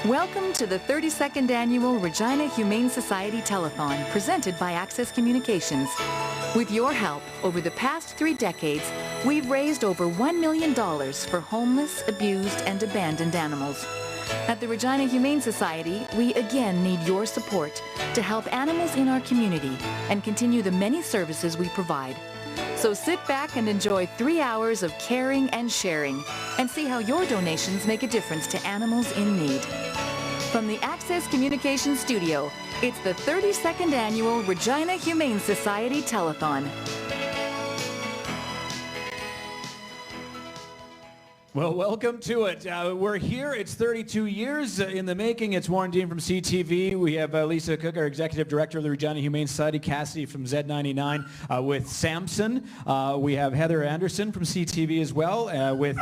Welcome to the 32nd Annual Regina Humane Society Telethon, presented by Access Communications. With your help, over the past 3 decades, we've raised over $1 million for homeless, abused, and abandoned animals. At the Regina Humane Society, we again need your support to help animals in our community and continue the many services we provide. So sit back and enjoy 3 hours of caring and sharing, and see how your donations make a difference to animals in need. From the Access Communications Studio, it's the 32nd Annual Regina Humane Society Telethon. Well, welcome to it. We're here. It's 32 years in the making. It's Warren Dean from CTV. We have Lisa Cook, our Executive Director of the Regina Humane Society, Cassidy from Z99 with Samson. We have Heather Anderson from CTV as well with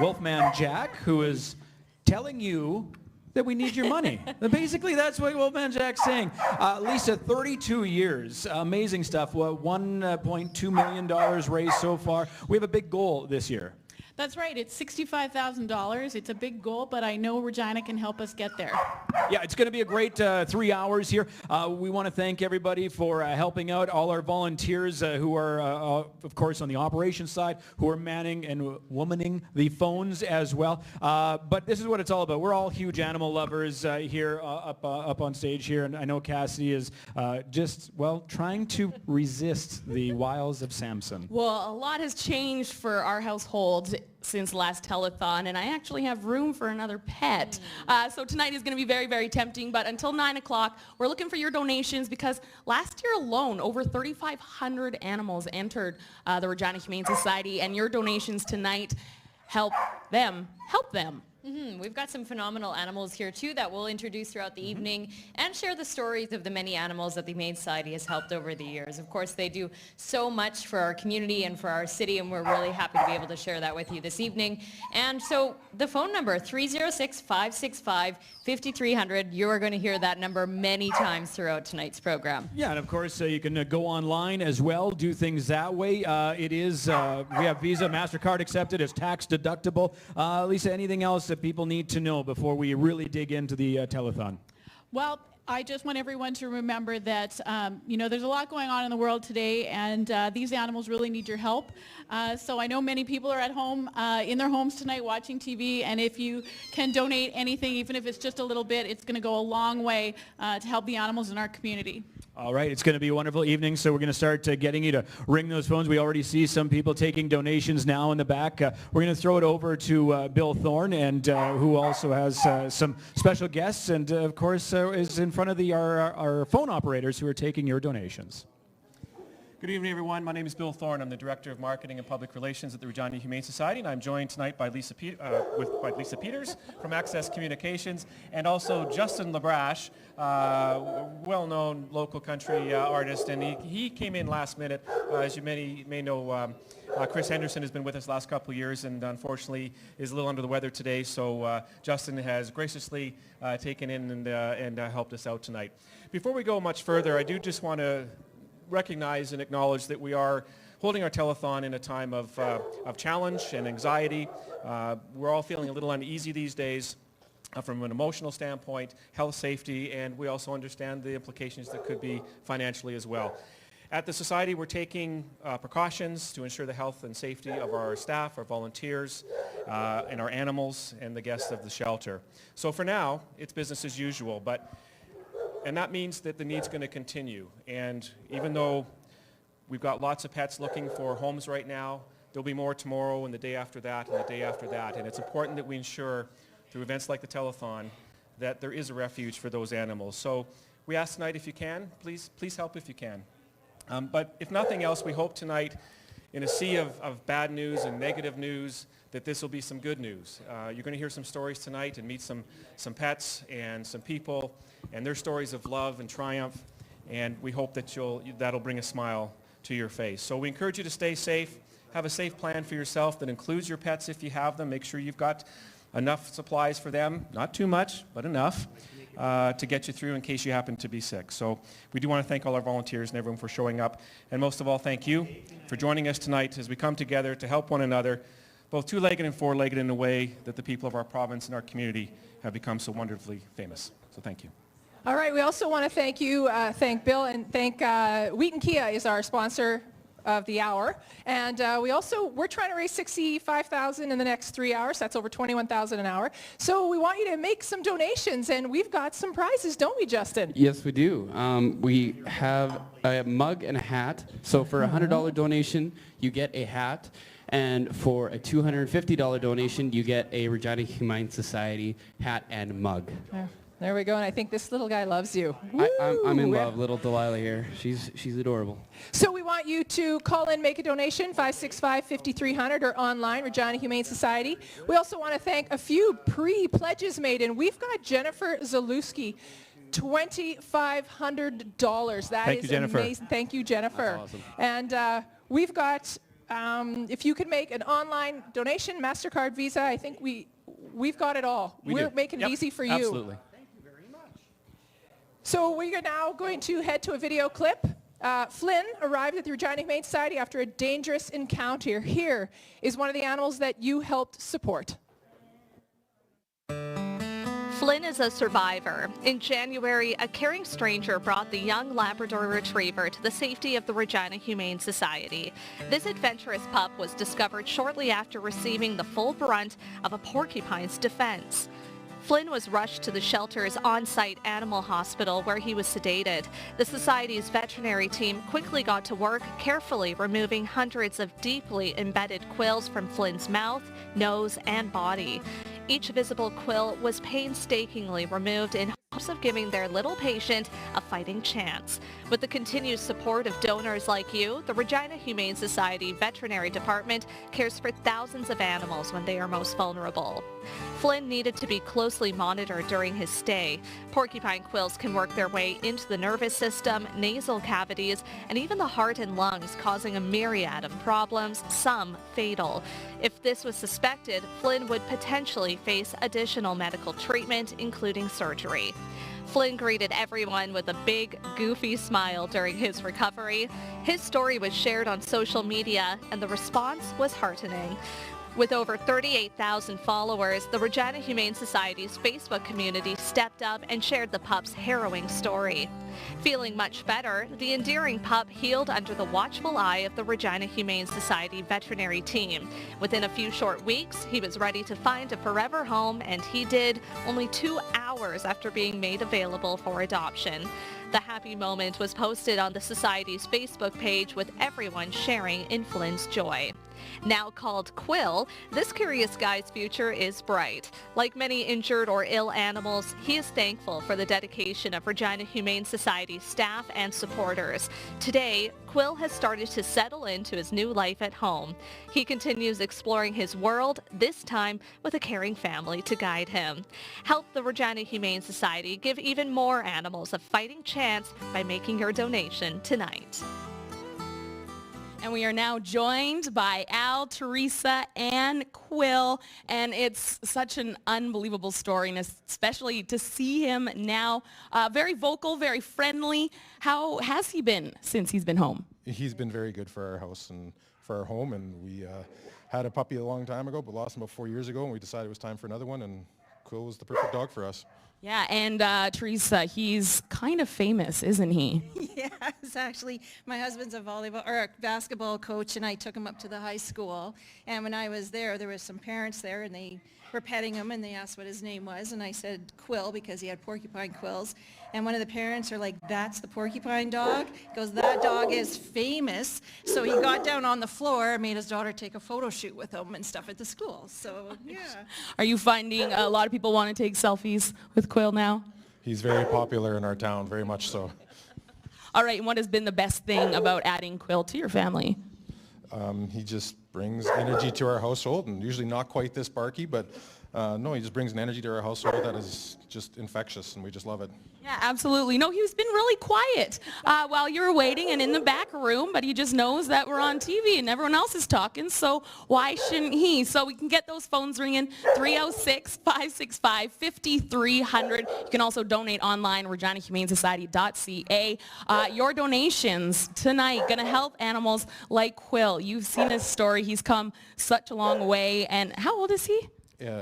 Wolfman Jack, who is telling you that we need your money. Basically, that's what Wolfman Jack's saying. Lisa, 32 years. Amazing stuff. $1.2 million raised so far. We have a big goal this year. That's right. It's $65,000. It's a big goal, but I know Regina can help us get there. Yeah, it's going to be a great 3 hours here. We want to thank everybody for helping out, all our volunteers who are, of course, on the operations side, who are manning and womaning the phones as well. But this is what it's all about. We're all huge animal lovers here up on stage here, and I know Cassidy is trying to resist the wiles of Samson. Well, a lot has changed for our household since last telethon, and I actually have room for another pet. So tonight is going to be very, very tempting, but until 9 o'clock, we're looking for your donations because last year alone, over 3,500 animals entered the Regina Humane Society, and your donations tonight help them help them. We've got some phenomenal animals here too that we'll introduce throughout the evening and share the stories of the many animals that the Humane Society has helped over the years. Of course, they do so much for our community and for our city, and we're really happy to be able to share that with you this evening. And so the phone number, 306-565-5300, you are going to hear that number many times throughout tonight's program. Yeah, and of course, you can go online as well, do things that way. It is, we have Visa, MasterCard accepted, it's tax deductible. Lisa, anything else that people need to know before we really dig into the telethon? Well, I just want everyone to remember that, there's a lot going on in the world today, and these animals really need your help. So I know many people are at home, in their homes tonight watching TV, and if you can donate anything, even if it's just a little bit, it's going to go a long way to help the animals in our community. All right, it's going to be a wonderful evening, so we're going to start getting you to ring those phones. We already see some people taking donations now in the back. We're going to throw it over to Bill Thorne, and who also has some special guests, and of course is in front of our phone operators who are taking your donations. Good evening, everyone. My name is Bill Thorne. I'm the Director of Marketing and Public Relations at the Regina Humane Society, and I'm joined tonight by Lisa Peters from Access Communications, and also Justin Labrache, well-known local country artist, and he came in last minute. As you may know, Chris Henderson has been with us the last couple of years and unfortunately is a little under the weather today, so Justin has graciously taken in and helped us out tonight. Before we go much further, I do just want to recognize and acknowledge that we are holding our telethon in a time of challenge and anxiety. We're all feeling a little uneasy these days from an emotional standpoint, health, safety, and we also understand the implications that could be financially as well. At the Society, we're taking precautions to ensure the health and safety of our staff, our volunteers, and our animals, and the guests of the shelter. So for now, it's business as usual, and that means that the need's going to continue. And even though we've got lots of pets looking for homes right now, there'll be more tomorrow and the day after that and the day after that. And it's important that we ensure through events like the telethon that there is a refuge for those animals. So we ask tonight, if you can, please help if you can. But if nothing else, we hope tonight, in a sea of bad news and negative news, that this will be some good news. You're going to hear some stories tonight and meet some pets and some people and their stories of love and triumph, and we hope that that'll bring a smile to your face. So we encourage you to stay safe, have a safe plan for yourself that includes your pets if you have them. Make sure you've got enough supplies for them, not too much, but enough to get you through in case you happen to be sick. So we do want to thank all our volunteers and everyone for showing up, and most of all, thank you for joining us tonight as we come together to help one another both two-legged and four-legged in a way that the people of our province and our community have become so wonderfully famous. So thank you. All right, we also want to thank you, thank Bill, and thank Wheaton Kia is our sponsor of the hour. And we're trying to raise $65,000 in the next 3 hours. That's over $21,000 an hour. So we want you to make some donations, and we've got some prizes, don't we, Justin? Yes, we do. We have a mug and a hat. So for a $100 donation, you get a hat. And for a $250 donation, you get a Regina Humane Society hat and mug. Yeah. There we go, and I think this little guy loves you. I'm in love, little Delilah here. She's adorable. So we want you to call in, make a donation, 565-5300, or online, Regina Humane Society. We also want to thank a few pre-pledges made, and we've got Jennifer Zalewski, $2,500. Thank you, Jennifer. Amazing. Thank you, Jennifer. That's awesome. And we've got, if you could make an online donation, MasterCard, Visa, I think we've got it all. We're making it easy for you. Absolutely. So we are now going to head to a video clip. Flynn arrived at the Regina Humane Society after a dangerous encounter. Here is one of the animals that you helped support. Flynn is a survivor. In January, a caring stranger brought the young Labrador Retriever to the safety of the Regina Humane Society. This adventurous pup was discovered shortly after receiving the full brunt of a porcupine's defense. Flynn was rushed to the shelter's on-site animal hospital where he was sedated. The Society's veterinary team quickly got to work carefully removing hundreds of deeply embedded quills from Flynn's mouth, nose, and body. Each visible quill was painstakingly removed in hopes of giving their little patient a fighting chance. With the continued support of donors like you, the Regina Humane Society Veterinary Department cares for thousands of animals when they are most vulnerable. Flynn needed to be closely monitored during his stay. Porcupine quills can work their way into the nervous system, nasal cavities, and even the heart and lungs, causing a myriad of problems, some fatal. If this was suspected, Flynn would potentially face additional medical treatment, including surgery. Flynn greeted everyone with a big, goofy smile during his recovery. His story was shared on social media, and the response was heartening. With over 38,000 followers, the Regina Humane Society's Facebook community stepped up and shared the pup's harrowing story. Feeling much better, the endearing pup healed under the watchful eye of the Regina Humane Society veterinary team. Within a few short weeks, he was ready to find a forever home, and he did only 2 hours after being made available for adoption. The happy moment was posted on the Society's Facebook page with everyone sharing in Flynn's joy. Now called Quill, this curious guy's future is bright. Like many injured or ill animals, he is thankful for the dedication of Regina Humane Society staff and supporters. Today, Quill has started to settle into his new life at home. He continues exploring his world, this time with a caring family to guide him. Help the Regina Humane Society give even more animals a fighting chance by making your donation tonight. And we are now joined by Al, Teresa, and Quill. And it's such an unbelievable story, and especially to see him now very vocal, very friendly. How has he been since he's been home? He's been very good for our house and for our home. And we had a puppy a long time ago, but lost him about 4 years ago. And we decided it was time for another one. And Quill was the perfect dog for us. Yeah, and Teresa, he's kind of famous, isn't he? Yeah, it's actually, my husband's a volleyball or a basketball coach, and I took him up to the high school. And when I was there was some parents there, and they were petting him, and they asked what his name was, and I said Quill because he had porcupine quills. And one of the parents are like, "That's the porcupine dog?" He goes, "That dog is famous." So he got down on the floor and made his daughter take a photo shoot with him and stuff at the school. So yeah. Are you finding a lot of people want to take selfies with Quill now? He's very popular in our town, very much so. All right, and what has been the best thing about adding Quill to your family? He just brings energy to our household, and usually not quite this barky, but no, he just brings an energy to our household that is just infectious, and we just love it. Yeah, absolutely. No, he's been really quiet while you were waiting and in the back room, but he just knows that we're on TV and everyone else is talking, so why shouldn't he? So we can get those phones ringing, 306-565-5300. You can also donate online, reginahumanesociety.ca. Your donations tonight going to help animals like Quill. You've seen his story. He's come such a long way. And how old is he?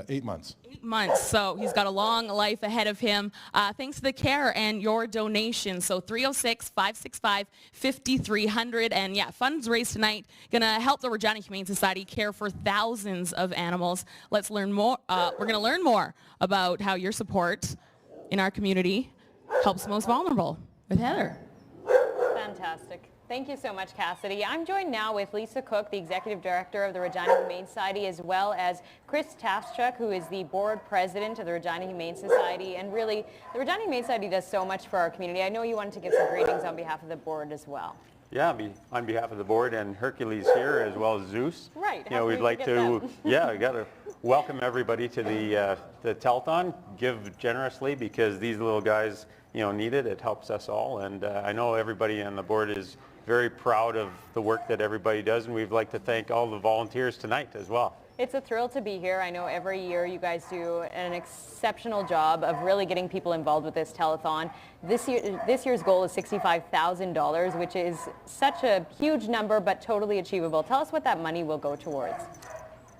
8 months. 8 months, so he's got a long life ahead of him. Thanks to the care and your donations. So 306-565-5300. And yeah, funds raised tonight going to help the Regina Humane Society care for thousands of animals. Let's learn more. We're going to learn more about how your support in our community helps the most vulnerable with Heather. Fantastic. Thank you so much, Cassidy. I'm joined now with Lisa Cook, the Executive Director of the Regina Humane Society, as well as Chris Tafschuk, who is the Board President of the Regina Humane Society. And really, the Regina Humane Society does so much for our community. I know you wanted to give some greetings on behalf of the board as well. Yeah, on behalf of the board and Hercules here, as well as Zeus. Right. You know, we'd like to, we got to welcome everybody to the Telethon. Give generously because these little guys, need it. It helps us all. And I know everybody on the board is very proud of the work that everybody does, and we'd like to thank all the volunteers tonight as well. It's a thrill to be here. I know every year you guys do an exceptional job of really getting people involved with this telethon. This year's goal is $65,000, which is such a huge number, but totally achievable. Tell us what that money will go towards.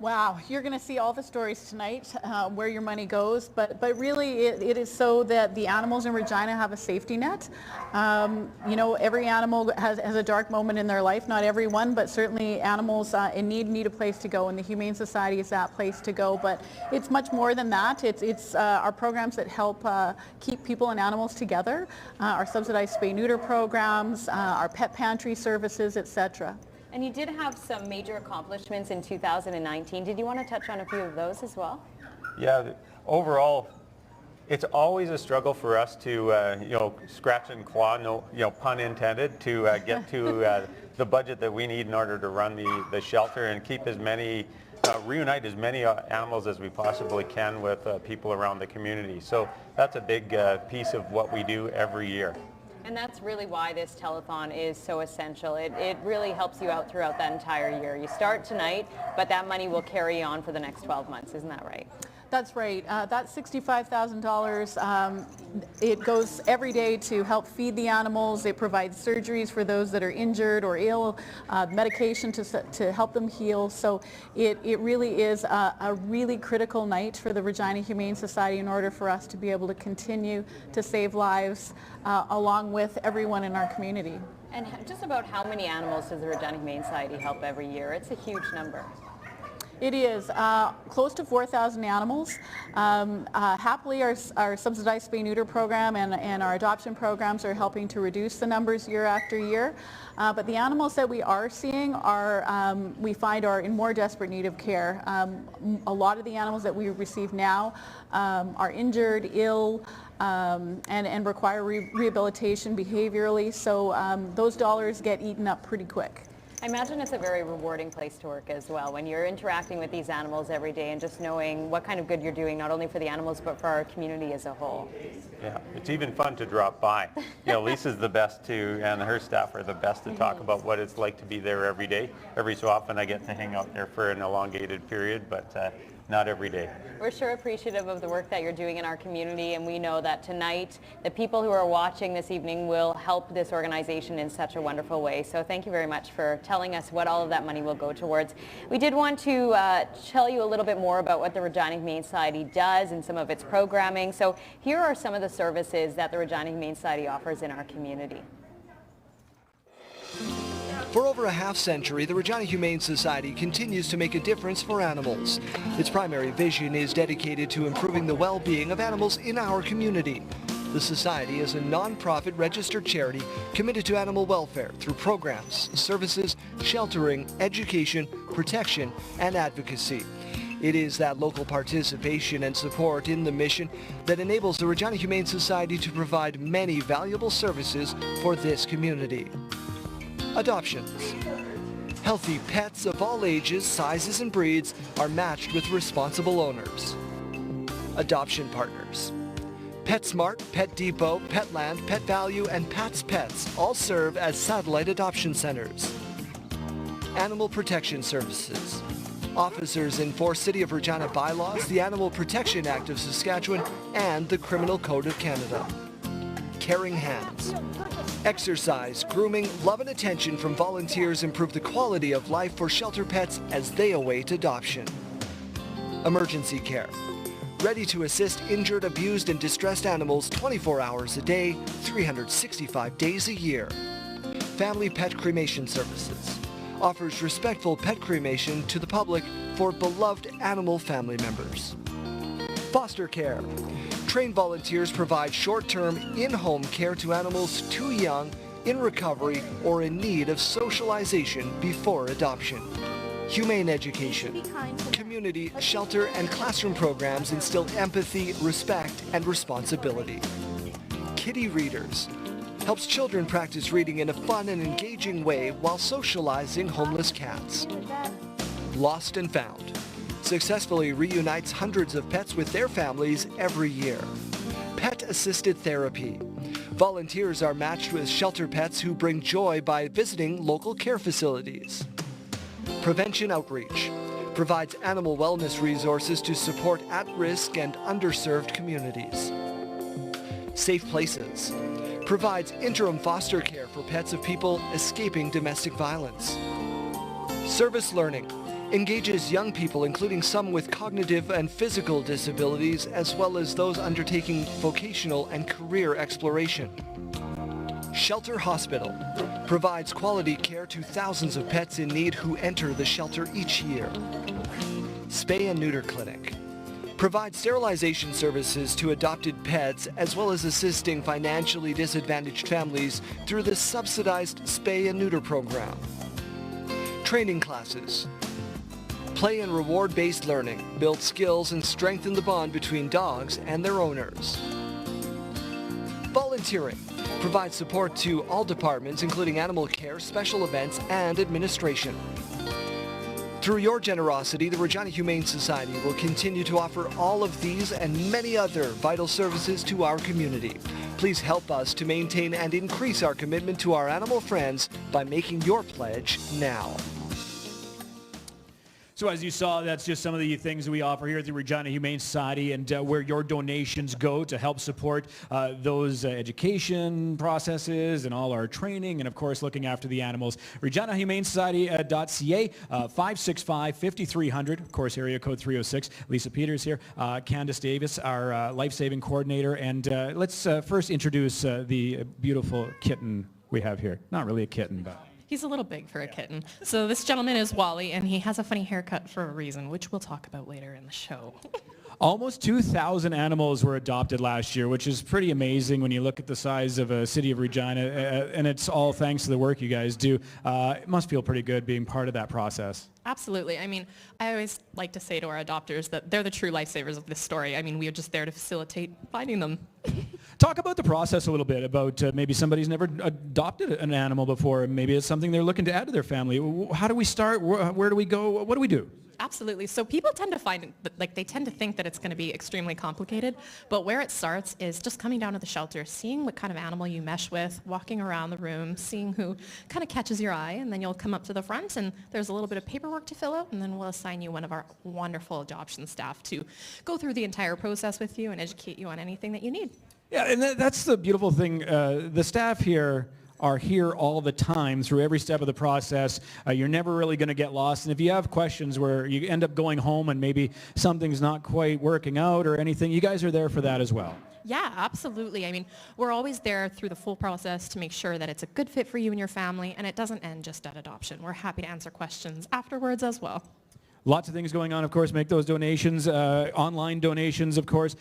Wow, you're going to see all the stories tonight, where your money goes, but really it is so that the animals in Regina have a safety net. Every animal has a dark moment in their life, not everyone, but certainly animals in need a place to go, and the Humane Society is that place to go. But it's much more than that. It's our programs that help keep people and animals together, our subsidized spay-neuter programs, our pet pantry services, etc. And you did have some major accomplishments in 2019. Did you want to touch on a few of those as well? Yeah, overall, it's always a struggle for us to, scratch and claw, no, pun intended, to get to the budget that we need in order to run the shelter and keep as many, reunite as many animals as we possibly can with people around the community. So that's a big piece of what we do every year. And that's really why this telethon is so essential. It really helps you out throughout that entire year. You start tonight, but that money will carry on for the next 12 months. Isn't that right? That's right. That $65,000, it goes every day to help feed the animals. It provides surgeries for those that are injured or ill, medication to help them heal. So it really is a really critical night for the Regina Humane Society in order for us to be able to continue to save lives along with everyone in our community. And just about how many animals does the Regina Humane Society help every year? It's a huge number. It is close to 4,000 animals. Happily, our subsidized spay-neuter program and our adoption programs are helping to reduce the numbers year after year. But the animals that we are seeing we find are in more desperate need of care. A lot of the animals that we receive now are injured, ill, and require rehabilitation behaviorally. So those dollars get eaten up pretty quick. I imagine it's a very rewarding place to work as well when you're interacting with these animals every day and just knowing what kind of good you're doing, not only for the animals but for our community as a whole. Yeah, it's even fun to drop by. Lisa's the best and her staff are the best to talk about what it's like to be there every day. Every so often I get to hang out there for an elongated period, but not every day. We're sure appreciative of the work that you're doing in our community, and we know that tonight the people who are watching this evening will help this organization in such a wonderful way. So thank you very much for telling us what all of that money will go towards. We did want to tell you a little bit more about what the Regina Humane Society does and some of its programming. So here are some of the services that the Regina Humane Society offers in our community. For over a half-century, the Regina Humane Society continues to make a difference for animals. Its primary vision is dedicated to improving the well-being of animals in our community. The Society is a non-profit registered charity committed to animal welfare through programs, services, sheltering, education, protection, and advocacy. It is that local participation and support in the mission that enables the Regina Humane Society to provide many valuable services for this community. Adoptions. Healthy pets of all ages, sizes, and breeds are matched with responsible owners. Adoption partners. PetSmart, Pet Depot, Petland, Pet Value, and Pat's Pets all serve as satellite adoption centers. Animal Protection Services. Officers enforce City of Regina bylaws, the Animal Protection Act of Saskatchewan, and the Criminal Code of Canada. Caring Hands. Exercise, grooming, love and attention from volunteers improve the quality of life for shelter pets as they await adoption. Emergency care. Ready to assist injured, abused, and distressed animals 24 hours a day, 365 days a year. Family Pet Cremation Services. Offers respectful pet cremation to the public for beloved animal family members. Foster care. Trained volunteers provide short-term, in-home care to animals too young, in recovery, or in need of socialization before adoption. Humane education. Community, shelter, and classroom programs instill empathy, respect, and responsibility. Kitty Readers. Helps children practice reading in a fun and engaging way while socializing homeless cats. Lost and Found. Successfully reunites hundreds of pets with their families every year. Pet-assisted therapy. Volunteers are matched with shelter pets who bring joy by visiting local care facilities. Prevention Outreach. Provides animal wellness resources to support at-risk and underserved communities. Safe Places. Provides interim foster care for pets of people escaping domestic violence. Service Learning. Engages young people, including some with cognitive and physical disabilities, as well as those undertaking vocational and career exploration. Shelter Hospital. Provides quality care to thousands of pets in need who enter the shelter each year. Spay and Neuter Clinic. Provides sterilization services to adopted pets as well as assisting financially disadvantaged families through the subsidized spay and neuter program. Training classes. Play and reward-based learning build skills and strengthen the bond between dogs and their owners. Volunteering. Provides support to all departments including animal care, special events, and administration. Through your generosity, the Regina Humane Society will continue to offer all of these and many other vital services to our community. Please help us to maintain and increase our commitment to our animal friends by making your pledge now. So as you saw, that's just some of the things we offer here at the Regina Humane Society, and where your donations go to help support those education processes and all our training, and of course looking after the animals. ReginaHumaneSociety.ca, 565-5300, of course area code 306. Lisa Peters here, Candace Davis, our life-saving coordinator, and let's first introduce the beautiful kitten we have here. Not really a kitten, but... He's a little big for a kitten. So this gentleman is Wally, and he has a funny haircut for a reason, which we'll talk about later in the show. Almost 2,000 animals were adopted last year, which is pretty amazing when you look at the size of a city of Regina, and it's all thanks to the work you guys do. It must feel pretty good being part of that process. Absolutely. I mean, I always like to say to our adopters that they're the true lifesavers of this story. I mean, we are just there to facilitate finding them. Talk about the process a little bit, about maybe somebody's never adopted an animal before. Maybe it's something they're looking to add to their family. How do we start? Where do we go? What do we do? Absolutely. So people tend to find, they tend to think that it's going to be extremely complicated, but where it starts is just coming down to the shelter, seeing what kind of animal you mesh with, walking around the room, seeing who kind of catches your eye, and then you'll come up to the front, and there's a little bit of paperwork to fill out, and then we'll assign you one of our wonderful adoption staff to go through the entire process with you and educate you on anything that you need. Yeah, and that's the beautiful thing. The staff here are here all the time through every step of the process. You're never really going to get lost. And if you have questions where you end up going home and maybe something's not quite working out or anything, you guys are there for that as well. Yeah, absolutely. I mean, we're always there through the full process to make sure that it's a good fit for you and your family, and it doesn't end just at adoption. We're happy to answer questions afterwards as well. Lots of things going on, of course. Make those donations, online donations, of course.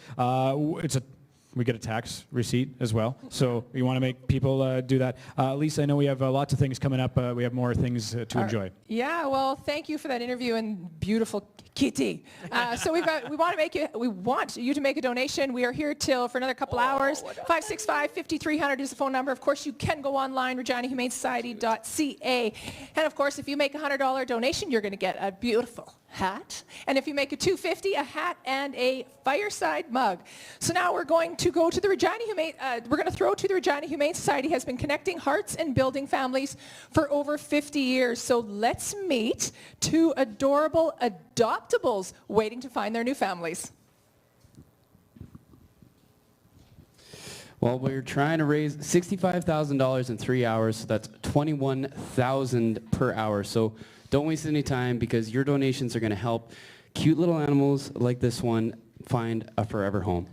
We get a tax receipt as well, so you want to make people do that. Lisa, I know we have lots of things coming up. We have more things to enjoy. Yeah, well, thank you for that interview and beautiful kitty. So we want you to make a donation. We are here for another couple hours. 565-5300 is the phone number. Of course, you can go online, ReginaHumaneSociety.ca. And of course, if you make a $100 donation, you're going to get a beautiful hat. And if you make a $2.50, a hat and a fireside mug. So now we're going to go to the Regina Humane, we're going to throw to the Regina Humane Society, has been connecting hearts and building families for over 50 years. So let's meet two adorable adoptables waiting to find their new families. Well, we're trying to raise $65,000 in 3 hours, so that's $21,000 per hour. So don't waste any time because your donations are going to help cute little animals like this one find a forever home.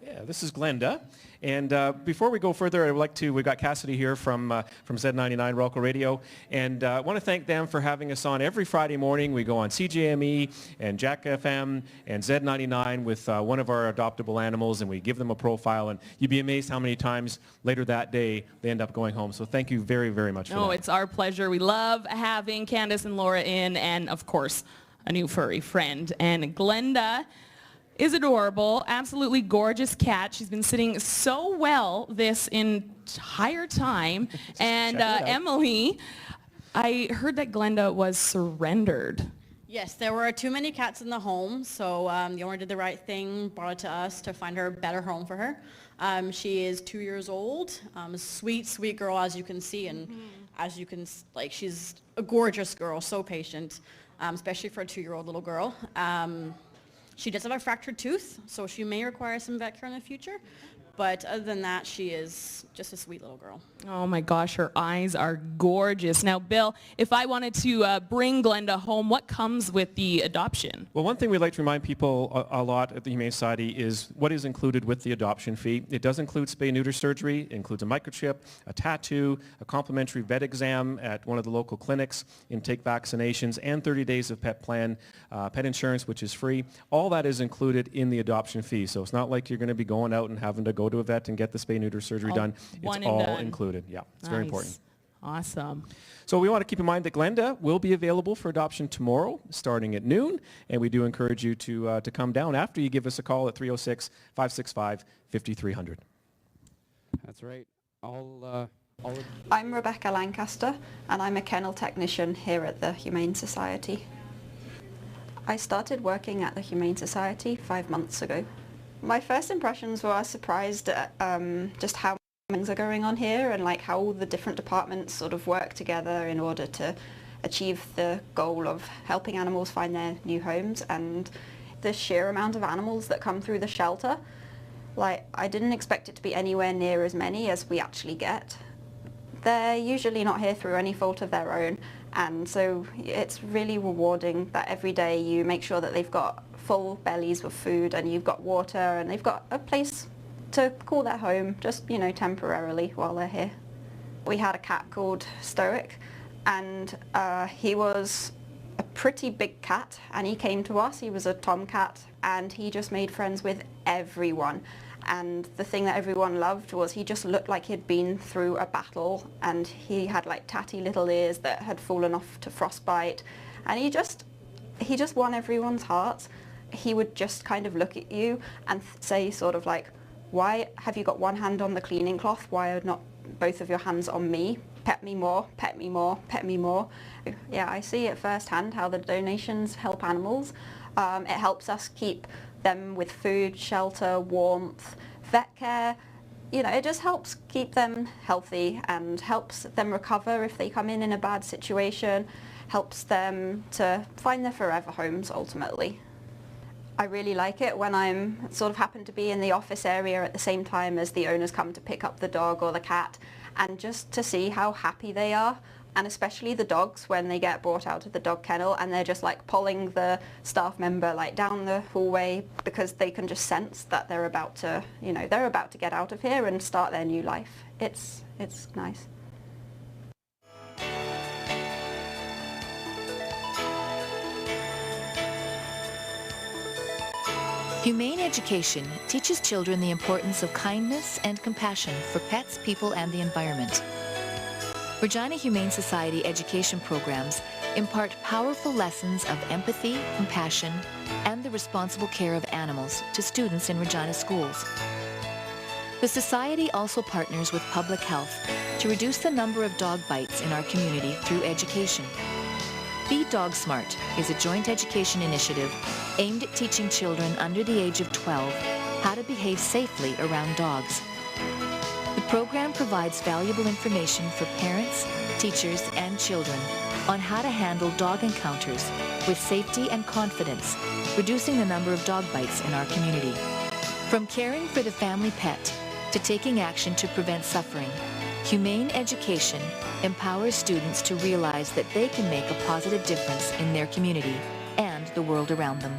Yeah, this is Glenda. And before we go further, I would like to, we've got Cassidy here from Z99 Local Radio, and I want to thank them for having us on every Friday morning. We go on CJME and Jack FM and Z99 with one of our adoptable animals, and we give them a profile, and you'd be amazed how many times later that day they end up going home. So thank you very, very much for that. Oh, it's our pleasure. We love having Candace and Laura in, and of course, a new furry friend. And Glenda is adorable, absolutely gorgeous cat. She's been sitting so well this entire time. And Emily, I heard that Glenda was surrendered. Yes, there were too many cats in the home, so the owner did the right thing, brought it to us to find her a better home for her. She is 2 years old, sweet, sweet girl, as you can see, and as you can, like, she's a gorgeous girl, so patient, especially for a 2-year-old little girl. She does have a fractured tooth, so she may require some vet care in the future. But other than that, she is just a sweet little girl. Oh my gosh, her eyes are gorgeous. Now, Bill, if I wanted to bring Glenda home, what comes with the adoption? Well, one thing we'd like to remind people a lot at the Humane Society is what is included with the adoption fee. It does include spay-neuter surgery. It includes a microchip, a tattoo, a complimentary vet exam at one of the local clinics, intake vaccinations, and 30 days of pet plan, pet insurance, which is free. All that is included in the adoption fee. So it's not like you're going to be going out and having to go to a vet and get the spay-neuter surgery done. It's all included. Yeah, it's very important. Awesome. So we want to keep in mind that Glenda will be available for adoption tomorrow starting at noon, and we do encourage you to come down after you give us a call at 306-565-5300. That's right. I'm Rebecca Lancaster, and I'm a kennel technician here at the Humane Society. I started working at the Humane Society 5 months ago. My first impressions were surprised at just how things are going on here and like how all the different departments sort of work together in order to achieve the goal of helping animals find their new homes, and the sheer amount of animals that come through the shelter. Like, I didn't expect it to be anywhere near as many as we actually get. They're usually not here through any fault of their own, and so it's really rewarding that every day you make sure that they've got full bellies with food and you've got water and they've got a place to call their home, just, you know, temporarily while they're here. We had a cat called Stoic, and he was a pretty big cat, and he came to us. He was a tomcat, and he just made friends with everyone. And the thing that everyone loved was he just looked like he'd been through a battle, and he had like tatty little ears that had fallen off to frostbite, and he just won everyone's hearts. He would just kind of look at you and say sort of like, why have you got one hand on the cleaning cloth? Why are not both of your hands on me? Pet me more, pet me more, pet me more. Yeah, I see it firsthand how the donations help animals. It helps us keep them with food, shelter, warmth, vet care. You know, it just helps keep them healthy and helps them recover if they come in a bad situation, helps them to find their forever homes ultimately. I really like it when I'm sort of happen to be in the office area at the same time as the owners come to pick up the dog or the cat, and just to see how happy they are, and especially the dogs when they get brought out of the dog kennel and they're just like pulling the staff member like down the hallway because they can just sense that they're about to, you know, they're about to get out of here and start their new life. It's nice. Humane education teaches children the importance of kindness and compassion for pets, people, and the environment. Regina Humane Society education programs impart powerful lessons of empathy, compassion, and the responsible care of animals to students in Regina schools. The Society also partners with public health to reduce the number of dog bites in our community through education. Be Dog Smart is a joint education initiative aimed at teaching children under the age of 12 how to behave safely around dogs. The program provides valuable information for parents, teachers, and children on how to handle dog encounters with safety and confidence, reducing the number of dog bites in our community. From caring for the family pet to taking action to prevent suffering, Humane education empowers students to realize that they can make a positive difference in their community and the world around them.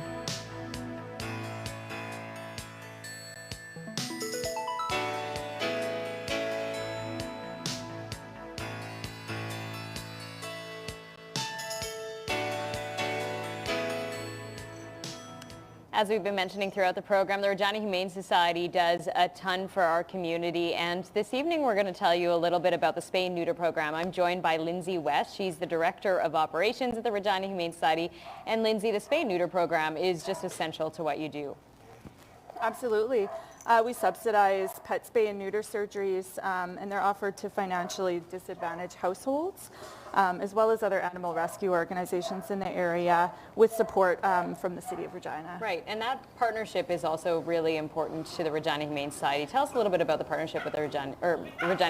As we've been mentioning throughout the program, the Regina Humane Society does a ton for our community, and this evening we're going to tell you a little bit about the spay and neuter program. I'm joined by Lindsay West. She's the Director of Operations at the Regina Humane Society. And Lindsay, the spay and neuter program is just essential to what you do. Absolutely. We subsidize pet spay and neuter surgeries, and they're offered to financially disadvantaged households, as well as other animal rescue organizations in the area with support from the City of Regina. Right, and that partnership is also really important to the Regina Humane Society. Tell us a little bit about the partnership with the Regina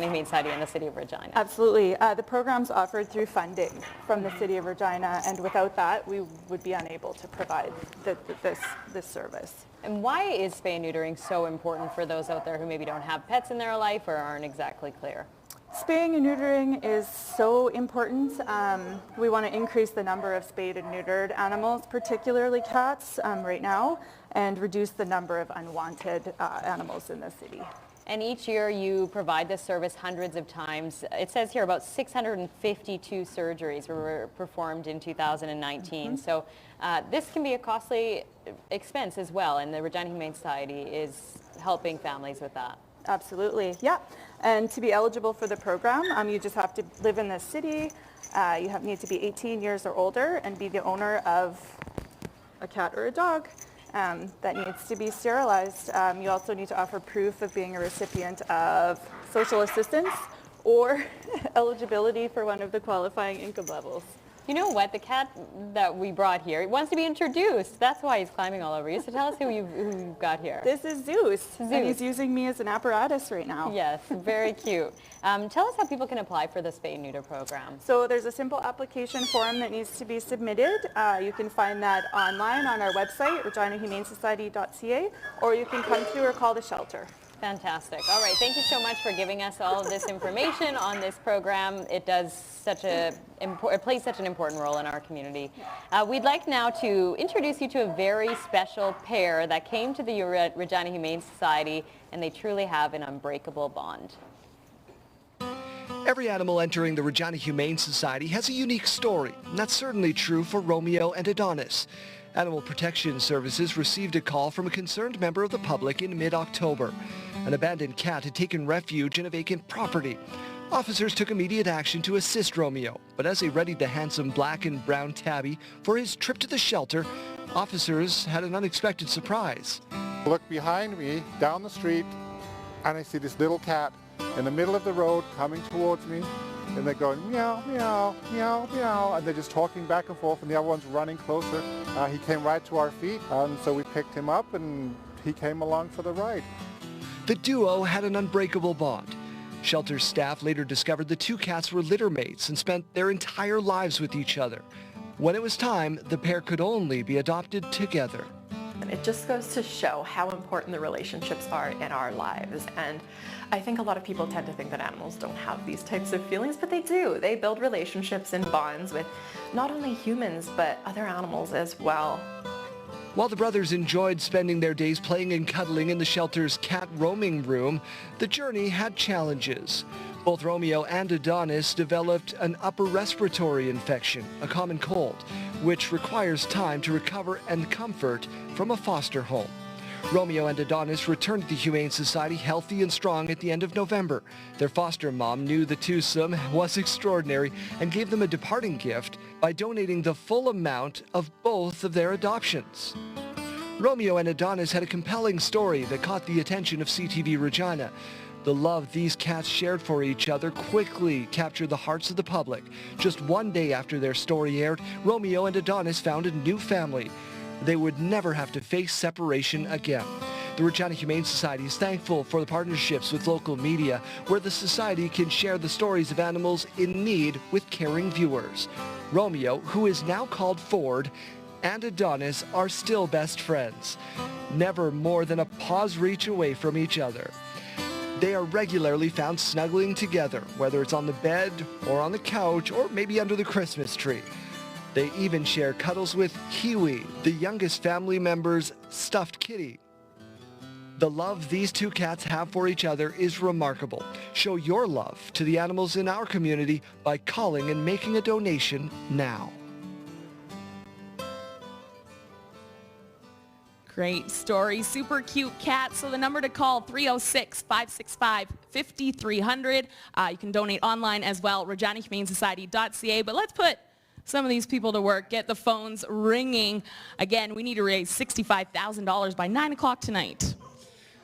Humane Society and the City of Regina. Absolutely. The program's offered through funding from the City of Regina, and without that, we would be unable to provide this service. And why is spay and neutering so important for those out there who maybe don't have pets in their life or aren't exactly clear? Spaying and neutering is so important. We want to increase the number of spayed and neutered animals, particularly cats, right now, and reduce the number of unwanted animals in the city. And each year you provide this service hundreds of times. It says here about 652 surgeries were performed in 2019. So this can be a costly expense as well, and the Regina Humane Society is helping families with that. Absolutely, yeah. And to be eligible for the program, you just have to live in the city. You need to be 18 years or older and be the owner of a cat or a dog that needs to be sterilized. You also need to offer proof of being a recipient of social assistance or eligibility for one of the qualifying income levels. You know what? The cat that we brought here wants to be introduced. That's why he's climbing all over you. So tell us who you've got here. This is Zeus, and he's using me as an apparatus right now. Yes, very cute. Tell us how people can apply for the spay and neuter program. So there's a simple application form that needs to be submitted. You can find that online on our website, reginahumanesociety.ca, or you can come through or call the shelter. Fantastic. All right. Thank you so much for giving us all of this information on this program. It plays such an important role in our community. We'd like now to introduce you to a very special pair that came to the Regina Humane Society, and they truly have an unbreakable bond. Every animal entering the Regina Humane Society has a unique story, and that's certainly true for Romeo and Adonis. Animal Protection Services received a call from a concerned member of the public in mid-October. An abandoned cat had taken refuge in a vacant property. Officers took immediate action to assist Romeo, but as they readied the handsome black and brown tabby for his trip to the shelter, officers had an unexpected surprise. Look behind me, down the street, and I see this little cat in the middle of the road coming towards me, and they're going meow, meow, meow, meow, and they're just talking back and forth, and the other one's running closer. He came right to our feet, and so we picked him up, and he came along for the ride. The duo had an unbreakable bond. Shelter staff later discovered the two cats were litter mates and spent their entire lives with each other. When it was time, the pair could only be adopted together. It just goes to show how important the relationships are in our lives. And I think a lot of people tend to think that animals don't have these types of feelings, but they do. They build relationships and bonds with not only humans, but other animals as well. While the brothers enjoyed spending their days playing and cuddling in the shelter's cat roaming room, the journey had challenges. Both Romeo and Adonis developed an upper respiratory infection, a common cold, which requires time to recover and comfort from a foster home. Romeo and Adonis returned to the Humane Society healthy and strong at the end of November. Their foster mom knew the twosome was extraordinary and gave them a departing gift by donating the full amount of both of their adoptions. Romeo and Adonis had a compelling story that caught the attention of CTV Regina. The love these cats shared for each other quickly captured the hearts of the public. Just one day after their story aired, Romeo and Adonis found a new family. They would never have to face separation again. The Regina Humane Society is thankful for the partnerships with local media, where the society can share the stories of animals in need with caring viewers. Romeo, who is now called Ford, and Adonis are still best friends, never more than a paw's reach away from each other. They are regularly found snuggling together, whether it's on the bed or on the couch or maybe under the Christmas tree. They even share cuddles with Kiwi, the youngest family member's stuffed kitty. The love these two cats have for each other is remarkable. Show your love to the animals in our community by calling and making a donation now. Great story. Super cute cat. So the number to call, 306-565-5300. You can donate online as well, reginahumanesociety.ca. But let's put some of these people to work. Get the phones ringing. Again, we need to raise $65,000 by 9 o'clock tonight.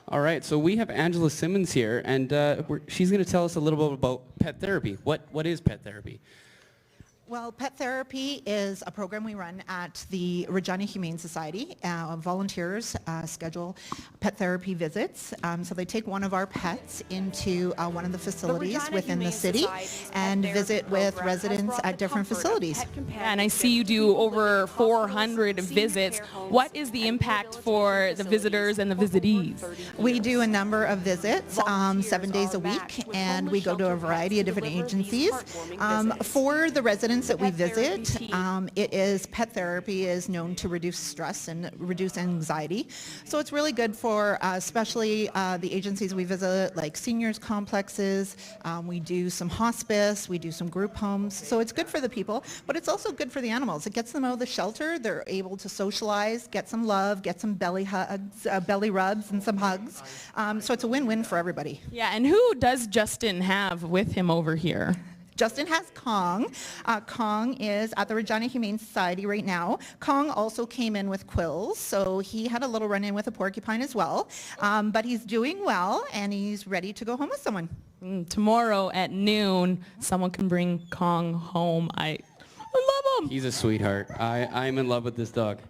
All right, so we have Angela Simmons here, and she's going to tell us a little bit about pet therapy. What is pet therapy? Well, pet therapy is a program we run at the Regina Humane Society. Volunteers schedule pet therapy visits. So they take one of our pets into one of the facilities within the city and visit with residents at different facilities. And I see you do over 400 visits. What is the impact for the visitors and the visitees? We do a number of visits, 7 days a week, and we go to a variety of different agencies. For the residents that we visit, pet therapy is known to reduce stress and reduce anxiety. So it's really good for especially the agencies we visit, like seniors complexes. We do some hospice, we do some group homes. So it's good for the people, but it's also good for the animals. It gets them out of the shelter. They're able to socialize, get some love, get some belly hugs, belly rubs and some hugs. So it's a win-win for everybody. Yeah, and who does Justin have with him over here? Justin has Kong. Kong is at the Regina Humane Society right now. Kong also came in with quills, so he had a little run-in with a porcupine as well. But he's doing well, and he's ready to go home with someone. Tomorrow at noon, someone can bring Kong home. I love him. He's a sweetheart. I'm in love with this dog.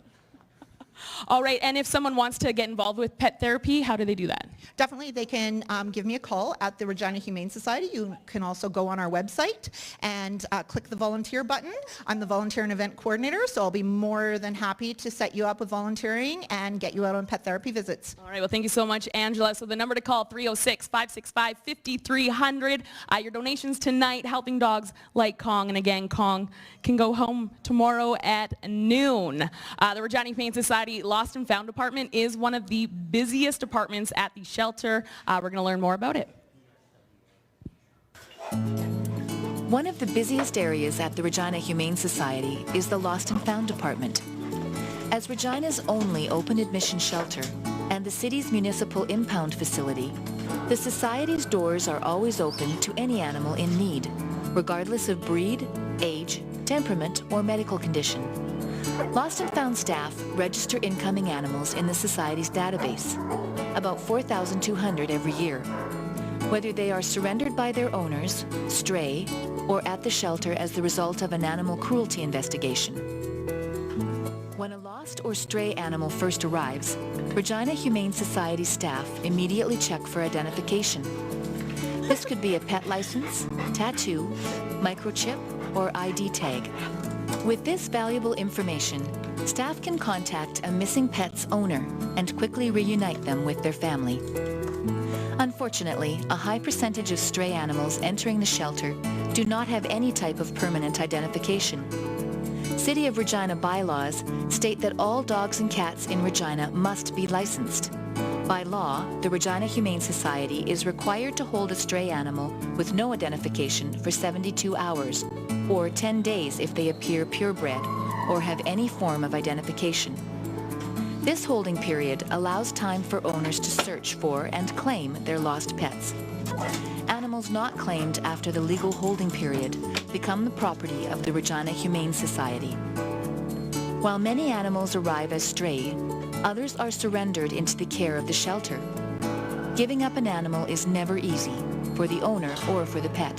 All right, and if someone wants to get involved with pet therapy, how do they do that? Definitely, they can give me a call at the Regina Humane Society. You can also go on our website and click the volunteer button. I'm the volunteer and event coordinator, so I'll be more than happy to set you up with volunteering and get you out on pet therapy visits. All right, well, thank you so much, Angela. So the number to call, 306-565-5300. Your donations tonight, helping dogs like Kong. And again, Kong can go home tomorrow at noon. The Regina Humane Society Lost and Found Department is one of the busiest departments at the shelter. We're going to learn more about it. One of the busiest areas at the Regina Humane Society is the Lost and Found Department. As Regina's only open admission shelter and the city's municipal impound facility, the Society's doors are always open to any animal in need, regardless of breed, age, temperament, or medical condition. Lost and Found staff register incoming animals in the Society's database, about 4,200 every year, whether they are surrendered by their owners, stray, or at the shelter as the result of an animal cruelty investigation. When a lost or stray animal first arrives, Regina Humane Society staff immediately check for identification. This could be a pet license, tattoo, microchip, or ID tag. With this valuable information, staff can contact a missing pet's owner and quickly reunite them with their family. Unfortunately, a high percentage of stray animals entering the shelter do not have any type of permanent identification. City of Regina bylaws state that all dogs and cats in Regina must be licensed. By law, the Regina Humane Society is required to hold a stray animal with no identification for 72 hours, or 10 days if they appear purebred or have any form of identification. This holding period allows time for owners to search for and claim their lost pets. Animals not claimed after the legal holding period become the property of the Regina Humane Society. While many animals arrive as stray, others are surrendered into the care of the shelter. Giving up an animal is never easy, for the owner or for the pet.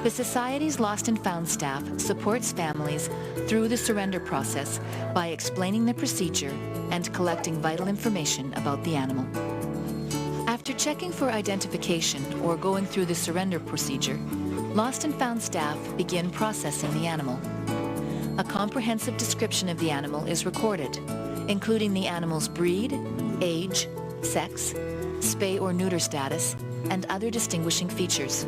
The Society's Lost and Found staff supports families through the surrender process by explaining the procedure and collecting vital information about the animal. After checking for identification or going through the surrender procedure, Lost and Found staff begin processing the animal. A comprehensive description of the animal is recorded, including the animal's breed, age, sex, spay or neuter status, and other distinguishing features.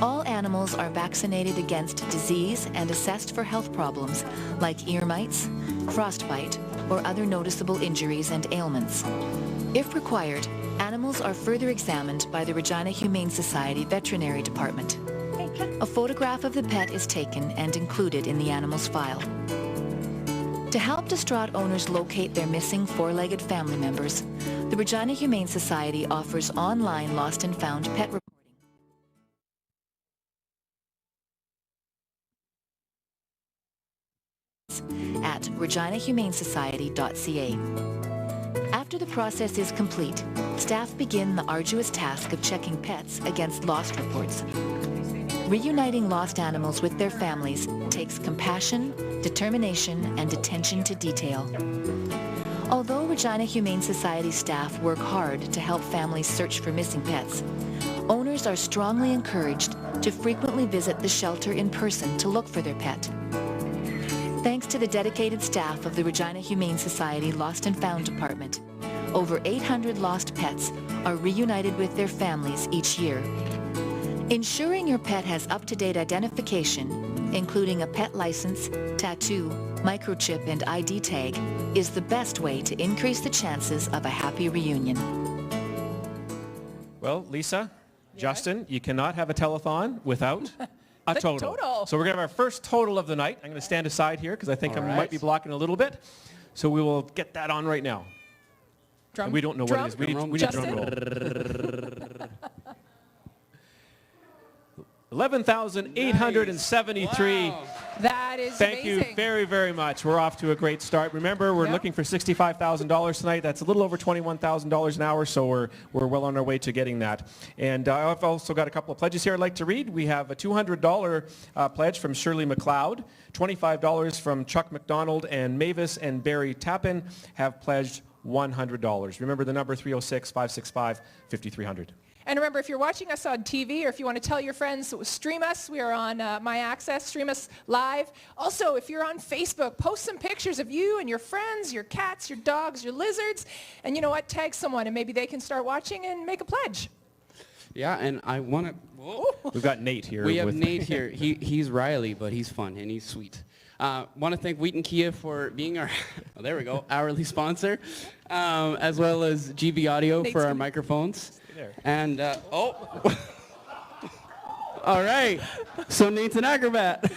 All animals are vaccinated against disease and assessed for health problems like ear mites, frostbite, or other noticeable injuries and ailments. If required, animals are further examined by the Regina Humane Society Veterinary Department. A photograph of the pet is taken and included in the animal's file. To help distraught owners locate their missing four-legged family members, the Regina Humane Society offers online lost and found pet reporting at reginahumanesociety.ca. After the process is complete, staff begin the arduous task of checking pets against lost reports. Reuniting lost animals with their families takes compassion, determination, and attention to detail. Although Regina Humane Society staff work hard to help families search for missing pets, owners are strongly encouraged to frequently visit the shelter in person to look for their pet. Thanks to the dedicated staff of the Regina Humane Society Lost and Found Department, over 800 lost pets are reunited with their families each year. Ensuring your pet has up-to-date identification, including a pet license, tattoo, microchip, and ID tag, is the best way to increase the chances of a happy reunion. Well, Lisa, Justin, you cannot have a telethon without a total. So we're going to have our first total of the night. I'm going to stand aside here because I think I might be blocking a little bit. So we will get that on right now. And we don't know what it is. We need a drum roll. $11,873. Wow. That is Thank amazing. you very, very much. We're off to a great start. Remember, we're looking for $65,000 tonight. That's a little over $21,000 an hour, so we're well on our way to getting that. And I've also got a couple of pledges here I'd like to read. We have a $200 pledge from Shirley McLeod, $25 from Chuck McDonald, and Mavis and Barry Tappan have pledged $100. Remember the number 306-565-5300. And remember, if you're watching us on TV or if you want to tell your friends, stream us. We are on My Access. Stream us live. Also, if you're on Facebook, post some pictures of you and your friends, your cats, your dogs, your lizards. And you know what? Tag someone and maybe they can start watching and make a pledge. Yeah, and I want to... We've got Nate here. We have Nate here. He's Riley, but he's fun and he's sweet. Want to thank Wheaton Kia for being our, there we go, hourly sponsor, as well as GB Audio for our microphones. And, all right, so Nate's an acrobat.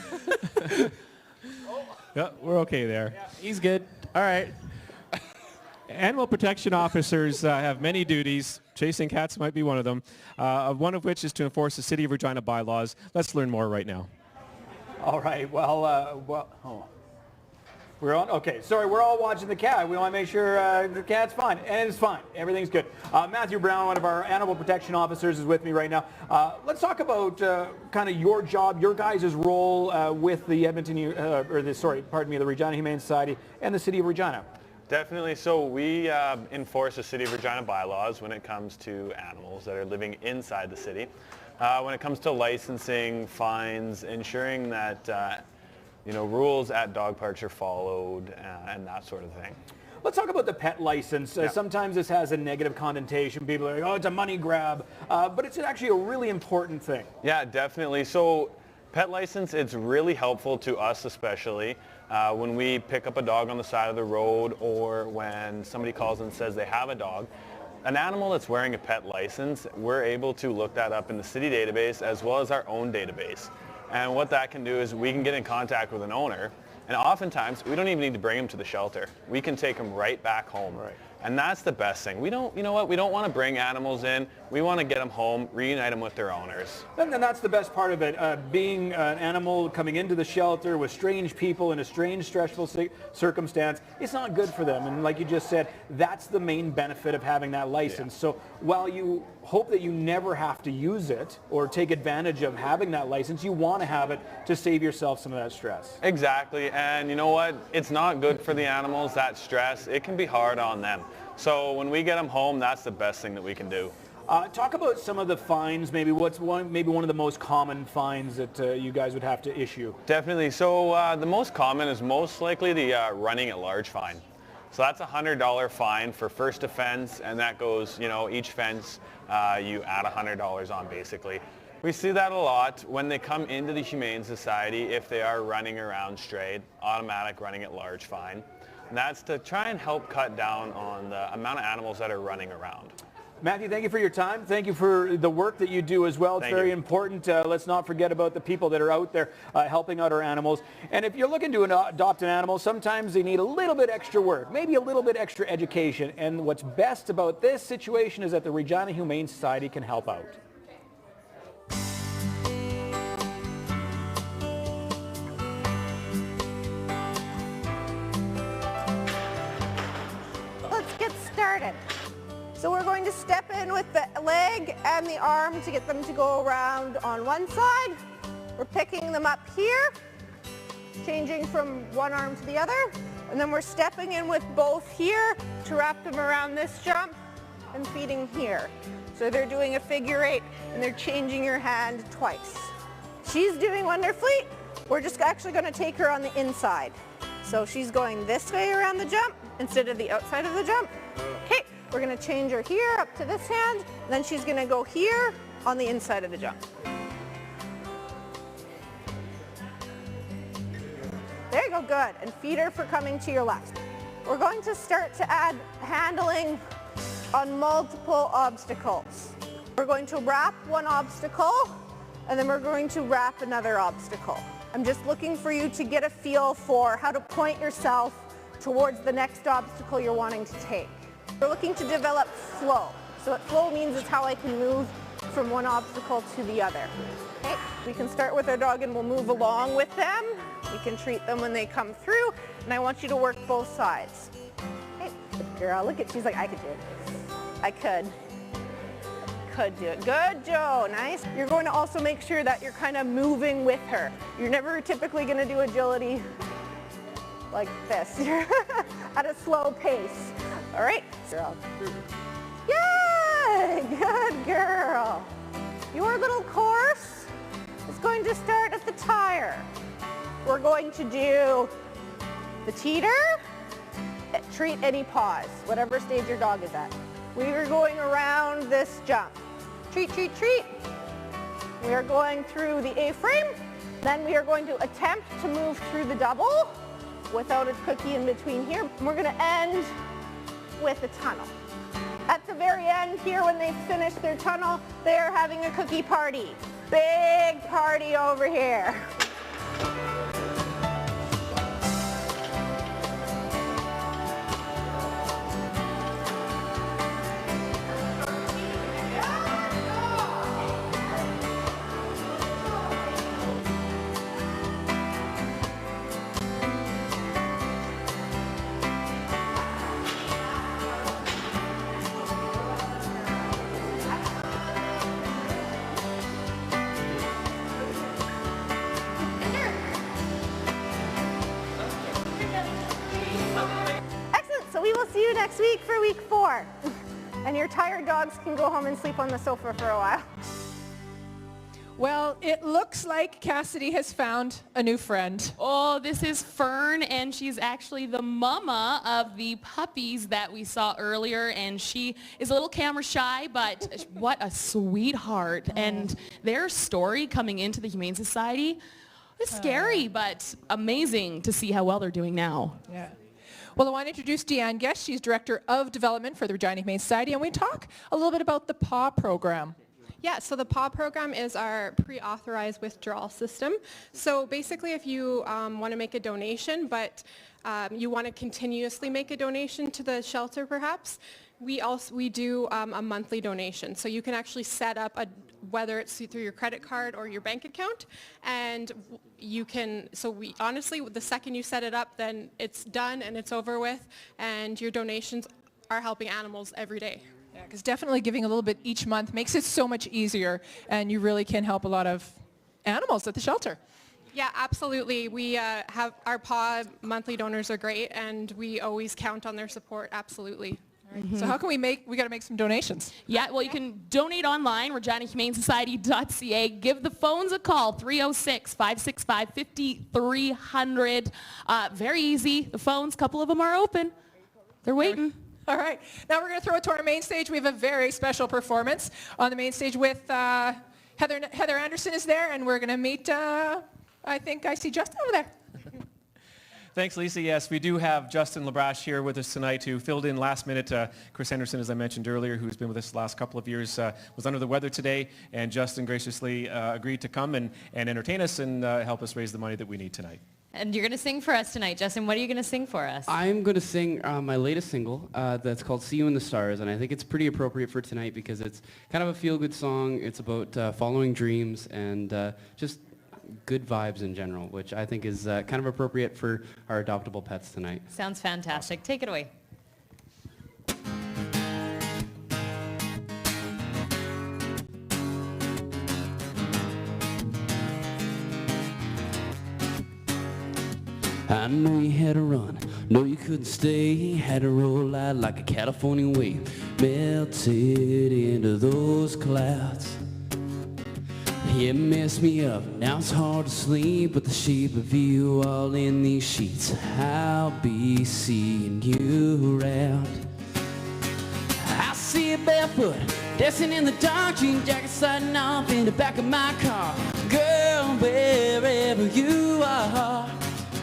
Yeah, we're okay there. Yeah, he's good. All right. Animal protection officers have many duties. Chasing cats might be one of them, one of which is to enforce the City of Regina bylaws. Let's learn more right now. All right, we're on? Okay, sorry, we're all watching the cat. We want to make sure the cat's fine, and it's fine. Everything's good. Matthew Brown, one of our animal protection officers, is with me right now. Let's talk about kind of your job, your guys' role with the the Regina Humane Society and the City of Regina. Definitely. So we enforce the City of Regina bylaws when it comes to animals that are living inside the city. When it comes to licensing, fines, ensuring that rules at dog parks are followed and that sort of thing. Let's talk about the pet license. Sometimes this has a negative connotation. People are like, oh, it's a money grab. But it's actually a really important thing. Yeah, definitely. So pet license, it's really helpful to us especially when we pick up a dog on the side of the road or when somebody calls and says they have a dog. An animal that's wearing a pet license, we're able to look that up in the city database as well as our own database. And what that can do is we can get in contact with an owner, and oftentimes we don't even need to bring him to the shelter. We can take him right back home. Right. And that's the best thing. We don't, you know what, we don't want to bring animals in. We want to get them home, reunite them with their owners. And that's the best part of it, being an animal coming into the shelter with strange people in a strange, stressful circumstance. It's not good for them. And like you just said, that's the main benefit of having that license. So while you hope that you never have to use it or take advantage of having that license, you want to have it to save yourself some of that stress. Exactly. And you know what? It's not good for the animals, that stress. It can be hard on them. So when we get them home, that's the best thing that we can do. Talk about some of the fines, maybe one of the most common fines that you guys would have to issue. Definitely. So the most common is most likely the running at large fine. So that's a $100 fine for first offense, and that goes, you know, each fence you add $100 on basically. We see that a lot when they come into the Humane Society. If they are running around strayed, automatic running at large fine. And that's to try and help cut down on the amount of animals that are running around. Matthew, thank you for your time. Thank you for the work that you do as well. It's very important. Let's not forget about the people that are out there helping out our animals. And if you're looking to adopt an animal, sometimes they need a little bit extra work, maybe a little bit extra education. And what's best about this situation is that the Regina Humane Society can help out. Let's get started. So we're going to step in with the leg and the arm to get them to go around on one side. We're picking them up here, changing from one arm to the other, and then we're stepping in with both here to wrap them around this jump and feeding here. So they're doing a figure 8 and they're changing your hand twice. She's doing wonderfully. We're just actually going to take her on the inside. So she's going this way around the jump instead of the outside of the jump. Okay. We're going to change her here up to this hand, and then she's going to go here on the inside of the jump. There you go, good. And feed her for coming to your left. We're going to start to add handling on multiple obstacles. We're going to wrap one obstacle, and then we're going to wrap another obstacle. I'm just looking for you to get a feel for how to point yourself towards the next obstacle you're wanting to take. We're looking to develop flow. So what flow means is how I can move from one obstacle to the other. Okay, we can start with our dog and we'll move along with them. We can treat them when they come through, and I want you to work both sides. Okay, good girl, look at, she's like, I could do it. I could do it. Good, Joe, nice. You're going to also make sure that you're kind of moving with her. You're never typically going to do agility like this. You're at a slow pace. All right, girl. Yay! Good girl. Your little course is going to start at the tire. We're going to do the teeter, treat any pause, whatever stage your dog is at. We are going around this jump. Treat, treat, treat. We are going through the A-frame. Then we are going to attempt to move through the double without a cookie in between here. And we're going to end with a tunnel. At the very end here, when they finish their tunnel, they are having a cookie party. Big party over here. See you next week for week 4. And your tired dogs can go home and sleep on the sofa for a while. Well, it looks like Cassidy has found a new friend. Oh, this is Fern, and she's actually the mama of the puppies that we saw earlier, and she is a little camera shy, but what a sweetheart. And their story coming into the Humane Society is scary, but amazing to see how well they're doing now. Yeah. Well, I want to introduce Deanne Guest. She's Director of Development for the Regina Humane Society, and we talk a little bit about the PAW program. Yeah, so the PAW program is our pre-authorized withdrawal system. So basically if you want to make a donation, but you want to continuously make a donation to the shelter perhaps, we do a monthly donation. So you can actually set up whether it's through your credit card or your bank account, and you can, honestly, the second you set it up, then it's done and it's over with, and your donations are helping animals every day. Yeah, because definitely giving a little bit each month makes it so much easier, and you really can help a lot of animals at the shelter. Yeah, absolutely. We have our PAW monthly donors are great, and we always count on their support, absolutely. So how can we got to make some donations. Yeah, well, you can donate online, reginahumanesociety.ca. Give the phones a call, 306-565-5300. Very easy. The phones, a couple of them are open. They're waiting. All right. Now we're going to throw it to our main stage. We have a very special performance on the main stage with Heather Anderson is there, and we're going to meet, I think I see Justin over there. Thanks, Lisa. Yes, we do have Justin Labrache here with us tonight, who filled in last minute. Chris Henderson, as I mentioned earlier, who's been with us the last couple of years, was under the weather today, and Justin graciously agreed to come and entertain us and help us raise the money that we need tonight. And you're going to sing for us tonight, Justin. What are you going to sing for us? I'm going to sing my latest single that's called See You in the Stars, and I think it's pretty appropriate for tonight because it's kind of a feel-good song. It's about following dreams and just good vibes in general, which I think is kind of appropriate for our adoptable pets tonight. Sounds fantastic. Awesome. Take it away. I know you had to run, know you couldn't stay, had to roll out like a California wave, melted into those clouds. It messed me up, now it's hard to sleep with the shape of you all in these sheets. I'll be seeing you around. I see you barefoot, dancing in the dark, jean jacket sliding off in the back of my car. Girl, wherever you are,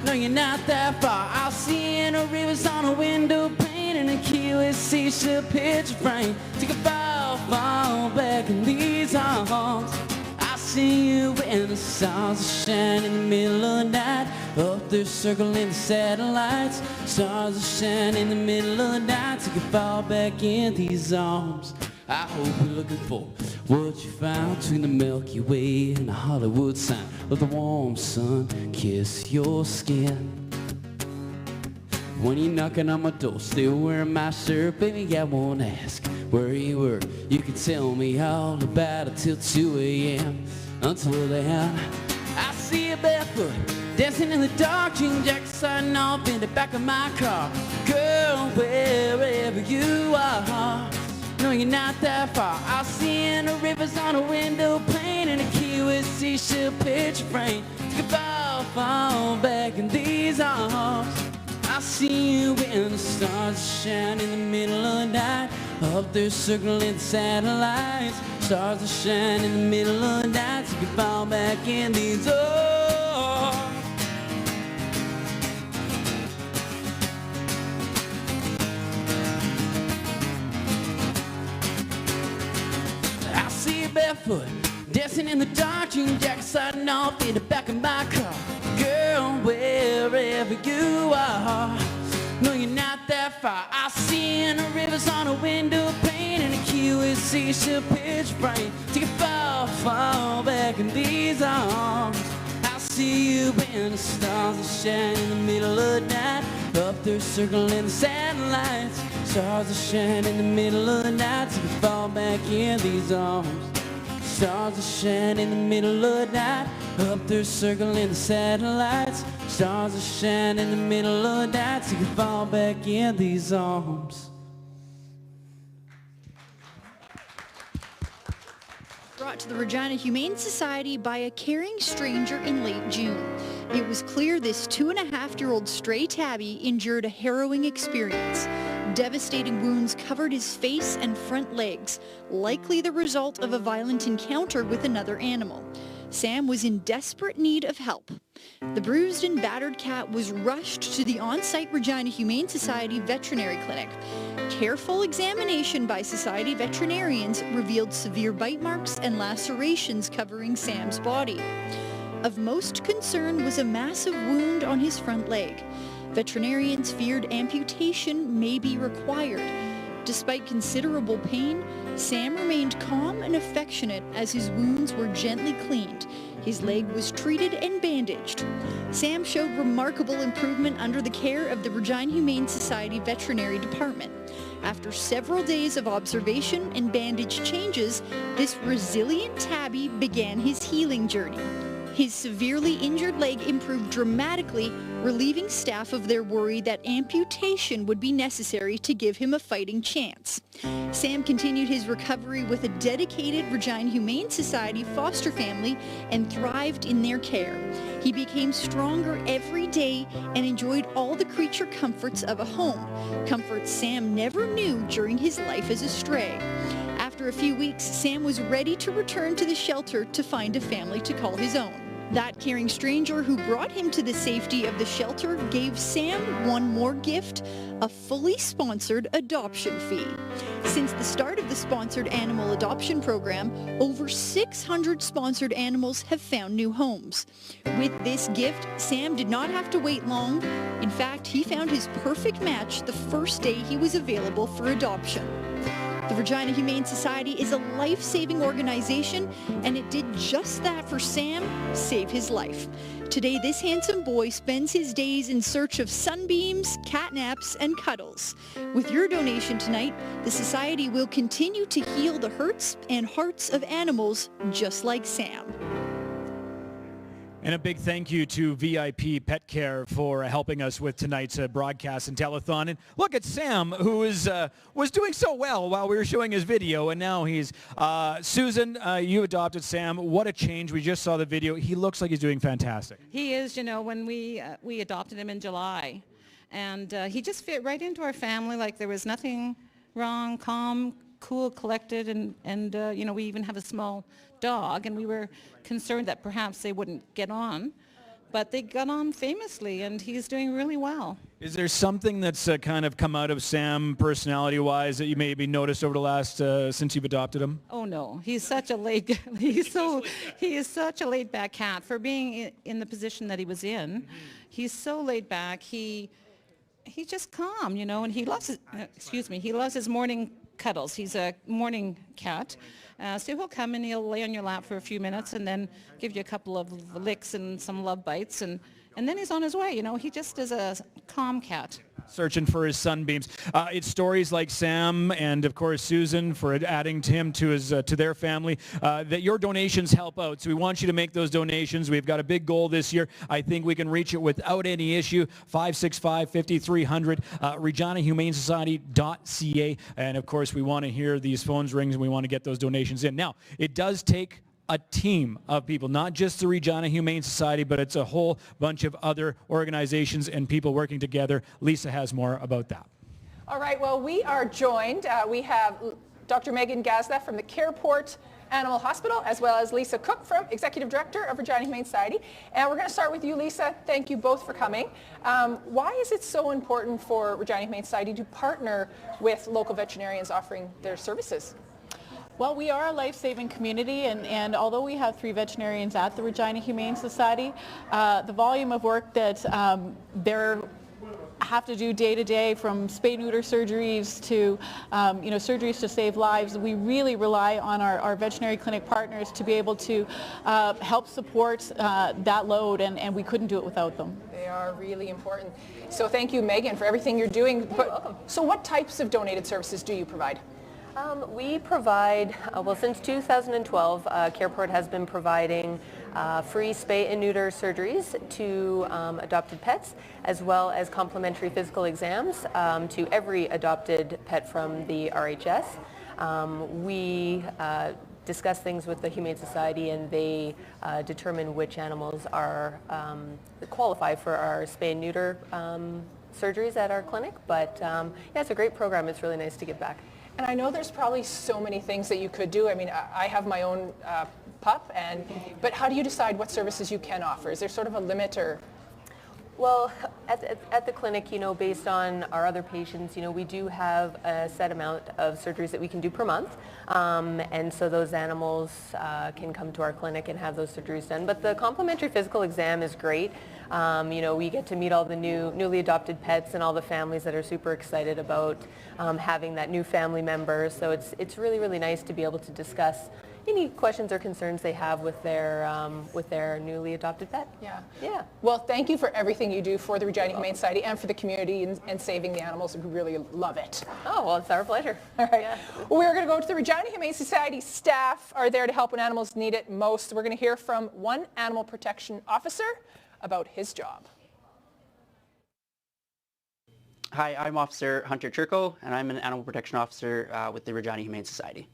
no, you're not that far. I'll see you in the rivers on a window pane and a keyless seashell picture frame. Take a bow, fall back in these arms. See you when the stars are shining in the middle of the night. Up there circling the satellites. Stars are shining in the middle of the night. Take a fall back in these arms. I hope you're looking for what you found between the Milky Way and the Hollywood sign. Let the warm sun kiss your skin. When you're knocking on my door, still wearing my shirt, baby, I won't ask where you were. You can tell me all about it till 2 a.m. Until then, I see you barefoot, dancing in the dark, jean jacket sliding off in the back of my car. Girl, wherever you are, no, you're not that far. I'll see you in the rivers on a window pane and a key with seashell picture frame. Take a bow, fall back in these arms. I see you when the stars shine in the middle of the night. Up there circling the satellites. Stars are shining in the middle of the night. So you can fall back in these arms. I see you barefoot, dancing in the dark, jean jacket sliding off in the back of my car. Girl, wherever you are, no, you're not that far. I see you in the rivers on a window pane and a key with seashell picture frame. Take a fall, fall back in these arms. I see you when the stars are shining in the middle of the night. Up there circling the satellites. Stars are shining in the middle of the night. Take a fall back in these arms. Stars are shining in the middle of the night. Up there circling the satellites. Stars are shining in the middle of the night. So you can fall back in these arms. Brought to the Regina Humane Society by a caring stranger in late June. It was clear this 2.5-year-old stray tabby endured a harrowing experience. Devastating wounds covered his face and front legs, likely the result of a violent encounter with another animal. Sam was in desperate need of help. The bruised and battered cat was rushed to the on-site Regina Humane Society veterinary clinic. Careful examination by society veterinarians revealed severe bite marks and lacerations covering Sam's body. Of most concern was a massive wound on his front leg. Veterinarians feared amputation may be required. Despite considerable pain, Sam remained calm and affectionate as his wounds were gently cleaned. His leg was treated and bandaged. Sam showed remarkable improvement under the care of the Regina Humane Society Veterinary Department. After several days of observation and bandage changes, this resilient tabby began his healing journey. His severely injured leg improved dramatically, relieving staff of their worry that amputation would be necessary to give him a fighting chance. Sam continued his recovery with a dedicated Regina Humane Society foster family and thrived in their care. He became stronger every day and enjoyed all the creature comforts of a home, comforts Sam never knew during his life as a stray. After a few weeks, Sam was ready to return to the shelter to find a family to call his own. That caring stranger who brought him to the safety of the shelter gave Sam one more gift, a fully sponsored adoption fee. Since the start of the sponsored animal adoption program, over 600 sponsored animals have found new homes. With this gift, Sam did not have to wait long. In fact, he found his perfect match the first day he was available for adoption. The Regina Humane Society is a life-saving organization, and it did just that for Sam, save his life. Today, this handsome boy spends his days in search of sunbeams, catnaps, and cuddles. With your donation tonight, the Society will continue to heal the hurts and hearts of animals just like Sam. And a big thank you to VIP Pet Care for helping us with tonight's broadcast and telethon. And look at Sam, who was doing so well while we were showing his video, and now he's... Susan, you adopted Sam. What a change. We just saw the video. He looks like he's doing fantastic. He is, you know, when we adopted him in July, and he just fit right into our family like there was nothing wrong, calm, cool, collected, and you know, we even have a small dog, and we were concerned that perhaps they wouldn't get on, but they got on famously, and he's doing really well. Is there something that's kind of come out of Sam personality-wise that you maybe noticed over the last since you've adopted him? Oh no, he's such a he is such a laid-back cat for being in the position that he was in. He's so laid back. He's just calm, you know, and he loves he loves his morning cuddles. He's a morning cat. So he'll come and he'll lay on your lap for a few minutes and then give you a couple of licks and some love bites, and then he's on his way. You know, he just is a calm cat. Searching for his sunbeams. It's stories like Sam and, of course, Susan for adding him to their family that your donations help out. So we want you to make those donations. We've got a big goal this year. I think we can reach it without any issue. 565-5300, reginahumanesociety.ca. And, of course, we want to hear these phones ring, and we want to get those donations in. Now, it does take a team of people, not just the Regina Humane Society, but it's a whole bunch of other organizations and people working together. Lisa has more about that. All right, well, we are joined. We have Dr. Megan Gazda from the Careport Animal Hospital, as well as Lisa Cook, from Executive Director of Regina Humane Society. And we're going to start with you, Lisa. Thank you both for coming. Why is it so important for Regina Humane Society to partner with local veterinarians offering their services? Well, we are a life-saving community, and although we have 3 veterinarians at the Regina Humane Society, the volume of work that they're have to do day to day, from spay-neuter surgeries to surgeries to save lives, we really rely on our veterinary clinic partners to be able to help support that load, and we couldn't do it without them. They are really important. So thank you, Megan, for everything you're doing. So what types of donated services do you provide? We provide, well, since 2012, Careport has been providing free spay and neuter surgeries to adopted pets, as well as complimentary physical exams to every adopted pet from the RHS. We discuss things with the Humane Society, and they determine which animals are qualify for our spay and neuter surgeries at our clinic. But yeah, it's a great program. It's really nice to give back. And I know there's probably so many things that you could do. I mean, I have my own pup, but how do you decide what services you can offer? Is there sort of a limit or? Well, at the clinic, based on our other patients, we do have a set amount of surgeries that we can do per month. And so those animals can come to our clinic and have those surgeries done. But the complimentary physical exam is great. We get to meet all the newly adopted pets and all the families that are super excited about having that new family member. So it's really, really nice to be able to discuss any questions or concerns they have with their newly adopted pet. Yeah. Yeah. Well, thank you for everything you do for the Regina Humane Society and for the community and saving the animals. We really love it. Oh, well, it's our pleasure. All right. Yeah. We're going to go to the Regina Humane Society. Staff are there to help when animals need it most. We're going to hear from one animal protection officer about his job. Hi, I'm Officer Hunter Turco, and I'm an animal protection officer with the Regina Humane Society.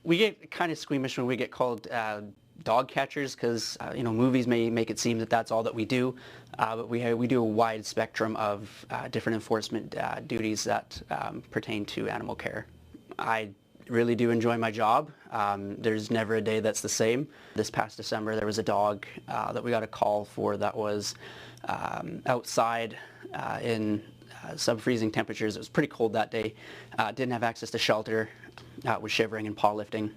We get kind of squeamish when we get called dog catchers because movies may make it seem that that's all that we do, but we do a wide spectrum of different enforcement duties that pertain to animal care. I really do enjoy my job. There's never a day that's the same. This past December there was a dog that we got a call for that was outside in sub-freezing temperatures. It was pretty cold that day. Didn't have access to shelter. Was shivering and paw lifting.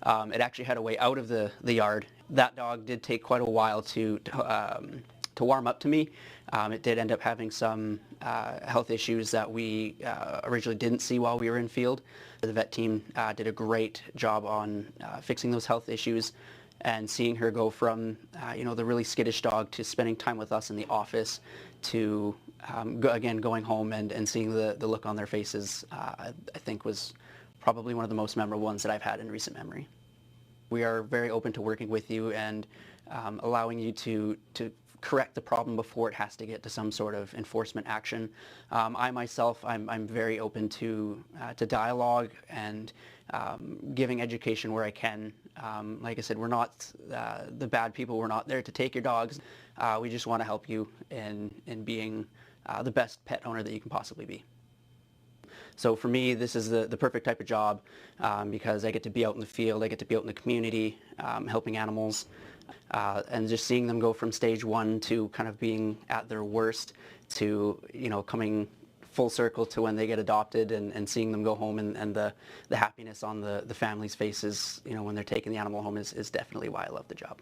It actually had a way out of the yard. That dog did take quite a while to warm up to me. It did end up having some health issues that we originally didn't see while we were in field. The vet team did a great job on fixing those health issues, and seeing her go from the really skittish dog to spending time with us in the office to going home and seeing the look on their faces, I think was probably one of the most memorable ones that I've had in recent memory. We are very open to working with you and allowing you to correct the problem before it has to get to some sort of enforcement action. I myself, I'm very open to dialogue and giving education where I can. Like I said, we're not the bad people. We're not there to take your dogs. We just want to help you in being the best pet owner that you can possibly be. So for me, this is the perfect type of job because I get to be out in the field, I get to be out in the community, helping animals, and just seeing them go from stage one to kind of being at their worst to, coming full circle to when they get adopted and seeing them go home and the happiness on the family's faces, when they're taking the animal home is definitely why I love the job.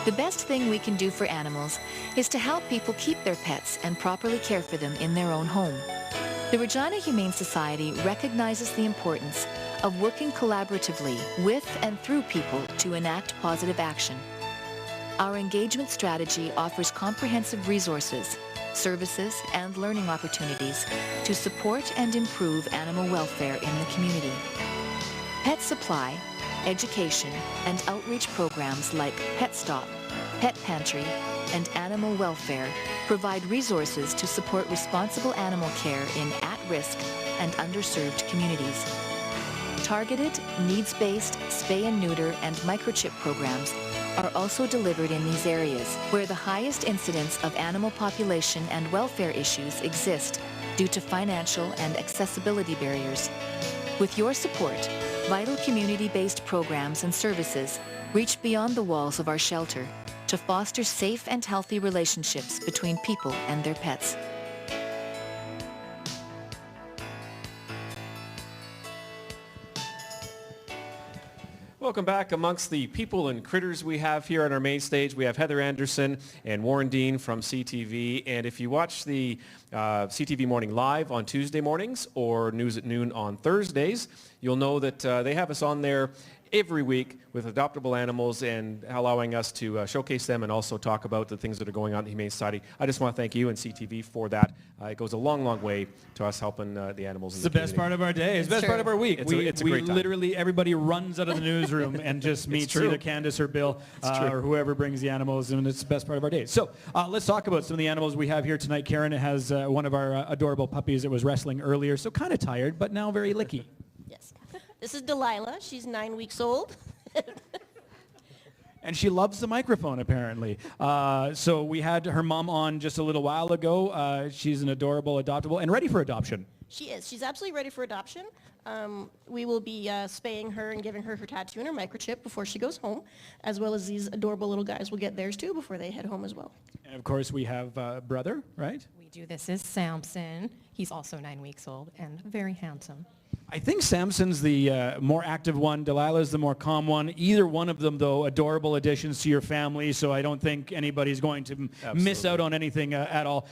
The best thing we can do for animals is to help people keep their pets and properly care for them in their own home. The Regina Humane Society recognizes the importance of working collaboratively with and through people to enact positive action. Our engagement strategy offers comprehensive resources, services, and learning opportunities to support and improve animal welfare in the community. Pet supply, education, and outreach programs like Pet Stop, Pet Pantry, and Animal Welfare provide resources to support responsible animal care in at-risk and underserved communities. Targeted, needs-based spay and neuter and microchip programs are also delivered in these areas where the highest incidence of animal population and welfare issues exist due to financial and accessibility barriers. With your support, vital community-based programs and services reach beyond the walls of our shelter to foster safe and healthy relationships between people and their pets. Welcome back. Amongst the people and critters we have here on our main stage, we have Heather Anderson and Warren Dean from CTV. And if you watch the CTV Morning Live on Tuesday mornings or News at Noon on Thursdays, you'll know that they have us on there every week with adoptable animals and allowing us to showcase them and also talk about the things that are going on in the Humane Society. I just want to thank you and CTV for that. It goes a long, long way to us helping the animals in the community. It's the best part of our day. It's the best part of our week. It's a great time. Literally, everybody runs out of the newsroom and just meets either Candace or Bill or whoever brings the animals, and it's the best part of our day. So let's talk about some of the animals we have here tonight. Karen has one of our adorable puppies that was wrestling earlier, so kind of tired, but now very licky. This is Delilah. She's 9 weeks old. And she loves the microphone, apparently. So we had her mom on just a little while ago. She's an adorable adoptable and ready for adoption. She is. She's absolutely ready for adoption. We will be spaying her and giving her her tattoo and her microchip before she goes home, as well as these adorable little guys will get theirs too before they head home as well. And of course, we have brother, right? We do. This is Samson. He's also 9 weeks old and very handsome. I think Samson's the more active one. Delilah's the more calm one. Either one of them, though, adorable additions to your family, so I don't think anybody's going to miss out on anything at all.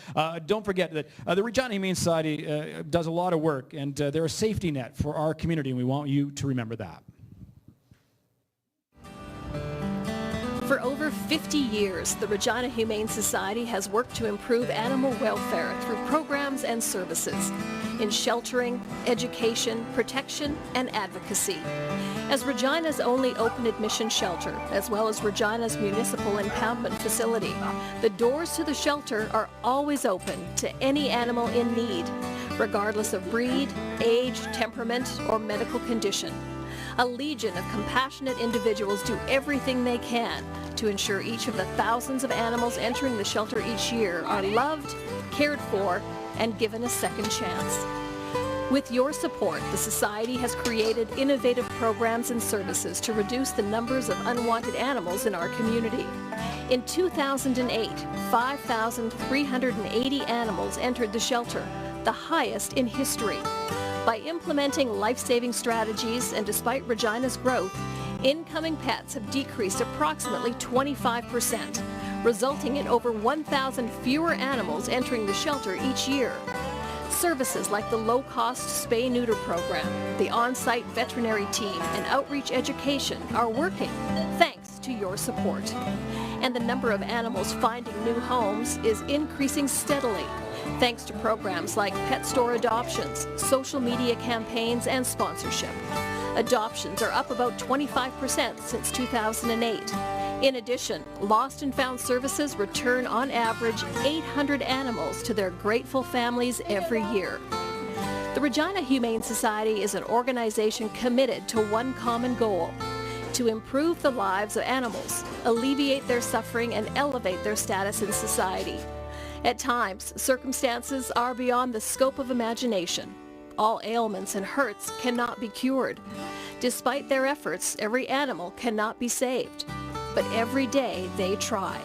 Don't forget that the Regina Humane Society does a lot of work, and they're a safety net for our community, and we want you to remember that. For over 50 years, the Regina Humane Society has worked to improve animal welfare through programs and services in sheltering, education, protection, and advocacy. As Regina's only open admission shelter, as well as Regina's municipal impoundment facility, the doors to the shelter are always open to any animal in need, regardless of breed, age, temperament, or medical condition. A legion of compassionate individuals do everything they can to ensure each of the thousands of animals entering the shelter each year are loved, cared for, and given a second chance. With your support, the Society has created innovative programs and services to reduce the numbers of unwanted animals in our community. In 2008, 5,380 animals entered the shelter, the highest in history. By implementing life-saving strategies and despite Regina's growth, incoming pets have decreased approximately 25%, resulting in over 1,000 fewer animals entering the shelter each year. Services like the low-cost spay-neuter program, the on-site veterinary team, and outreach education are working thanks to your support. And the number of animals finding new homes is increasing steadily, thanks to programs like pet store adoptions, social media campaigns, and sponsorship. Adoptions are up about 25% since 2008. In addition, Lost and Found Services return on average 800 animals to their grateful families every year. The Regina Humane Society is an organization committed to one common goal: to improve the lives of animals, alleviate their suffering, and elevate their status in society. At times, circumstances are beyond the scope of imagination. All ailments and hurts cannot be cured. Despite their efforts, every animal cannot be saved. But every day they try.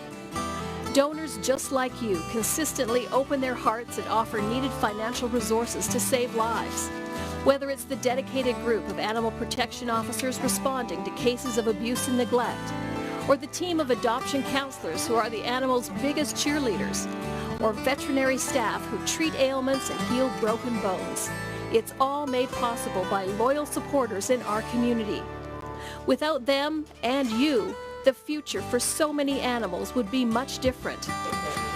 Donors just like you consistently open their hearts and offer needed financial resources to save lives. Whether it's the dedicated group of animal protection officers responding to cases of abuse and neglect, or the team of adoption counselors who are the animal's biggest cheerleaders, or veterinary staff who treat ailments and heal broken bones. It's all made possible by loyal supporters in our community. Without them and you, the future for so many animals would be much different.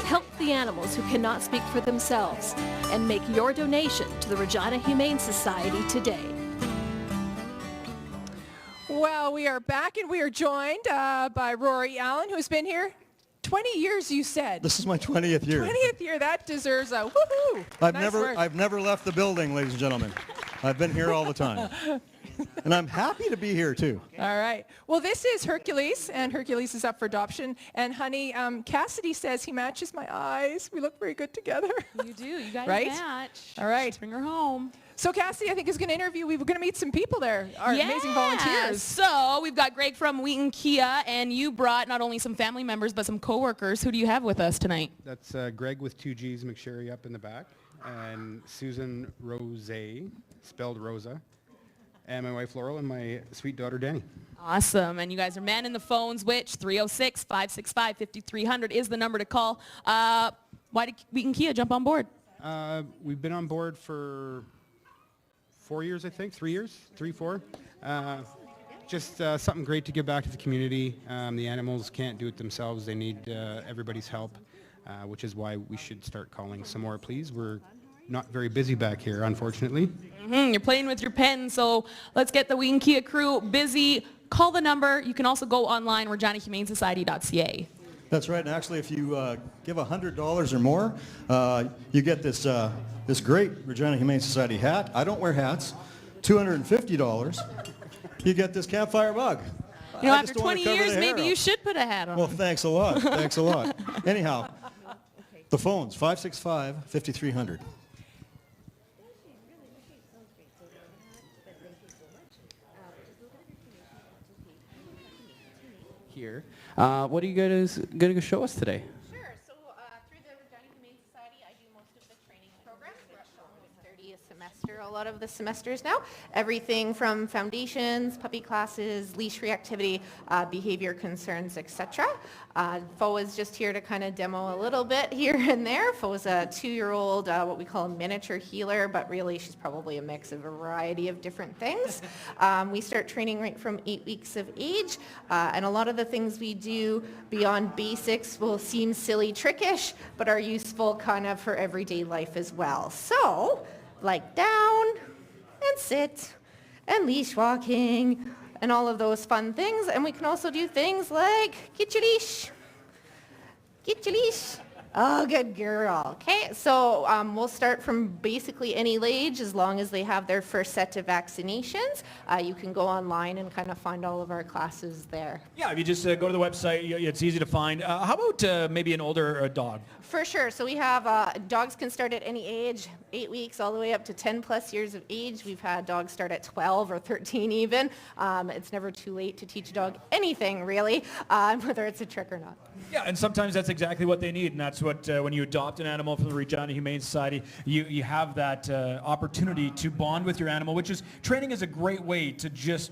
Help the animals who cannot speak for themselves and make your donation to the Regina Humane Society today. Well, we are back and we are joined by Rory Allen, who's been here 20 years, you said. This is my 20th year. 20th year. That deserves a woohoo. I've never left the building, ladies and gentlemen. I've been here all the time. And I'm happy to be here, too. All right. Well, this is Hercules, and Hercules is up for adoption. And, honey, Cassidy says he matches my eyes. We look very good together. You do. You guys right? match. All right. Just bring her home. So, Cassidy, I think, is going to interview. We're going to meet some people there, our amazing volunteers. So we've got Greg from Wheaton Kia, and you brought not only some family members, but some coworkers. Who do you have with us tonight? That's Greg with 2 G's, McSherry up in the back, and Susan Rose, spelled Rosa, and my wife Laurel, and my sweet daughter Danny. Awesome. And you guys are manning the phones, which 306-565-5300 is the number to call. Why did Wheaton Kia jump on board? We've been on board for 4 years, I think, 3 years, 4. Just something great to give back to the community. The animals can't do it themselves. They need everybody's help, which is why we should start calling some more, please. We're not very busy back here, unfortunately. You're playing with your pen, so let's get the Wheaton Kia crew busy. Call the number. You can also go online, reginahumanesociety.ca. That's right, and actually if you give $100 or more, you get this this great Regina Humane Society hat. I don't wear hats. $250. You get this campfire mug. You know, I after just don't wanna 20 cover years, the hair maybe up. you should put a hat on. Well, thanks a lot. Thanks a lot. Anyhow, the phones, 565-5300. Here. What are you guys going to show us today? Sure. So through the Regina Humane Society, I do most of the training programs. We're up to almost 30 a semester, a lot of the semesters now. Everything from foundations, puppy classes, leash reactivity, behavior concerns, etc. Fo is just here to kind of demo a little bit here and there. Fo is a 2-year-old, what we call a miniature healer, but really she's probably a mix of a variety of different things. We start training right from 8 weeks of age, and a lot of the things we do beyond basics will seem silly, trickish, but are useful kind of for everyday life as well. So, like down and sit and leash walking and all of those fun things. And we can also do things like get your leash. Get your leash. Oh, good girl. Okay, so we'll start from basically any age as long as they have their first set of vaccinations. You can go online and kind of find all of our classes there. Yeah, if you just go to the website, it's easy to find. How about maybe an older dog? For sure. So we have dogs can start at any age, 8 weeks all the way up to 10 plus years of age. We've had dogs start at 12 or 13 even. It's never too late to teach a dog anything really, whether it's a trick or not. Yeah, and sometimes that's exactly what they need, and that's what when you adopt an animal from the Regina Humane Society, you have that opportunity to bond with your animal, which is training is a great way to just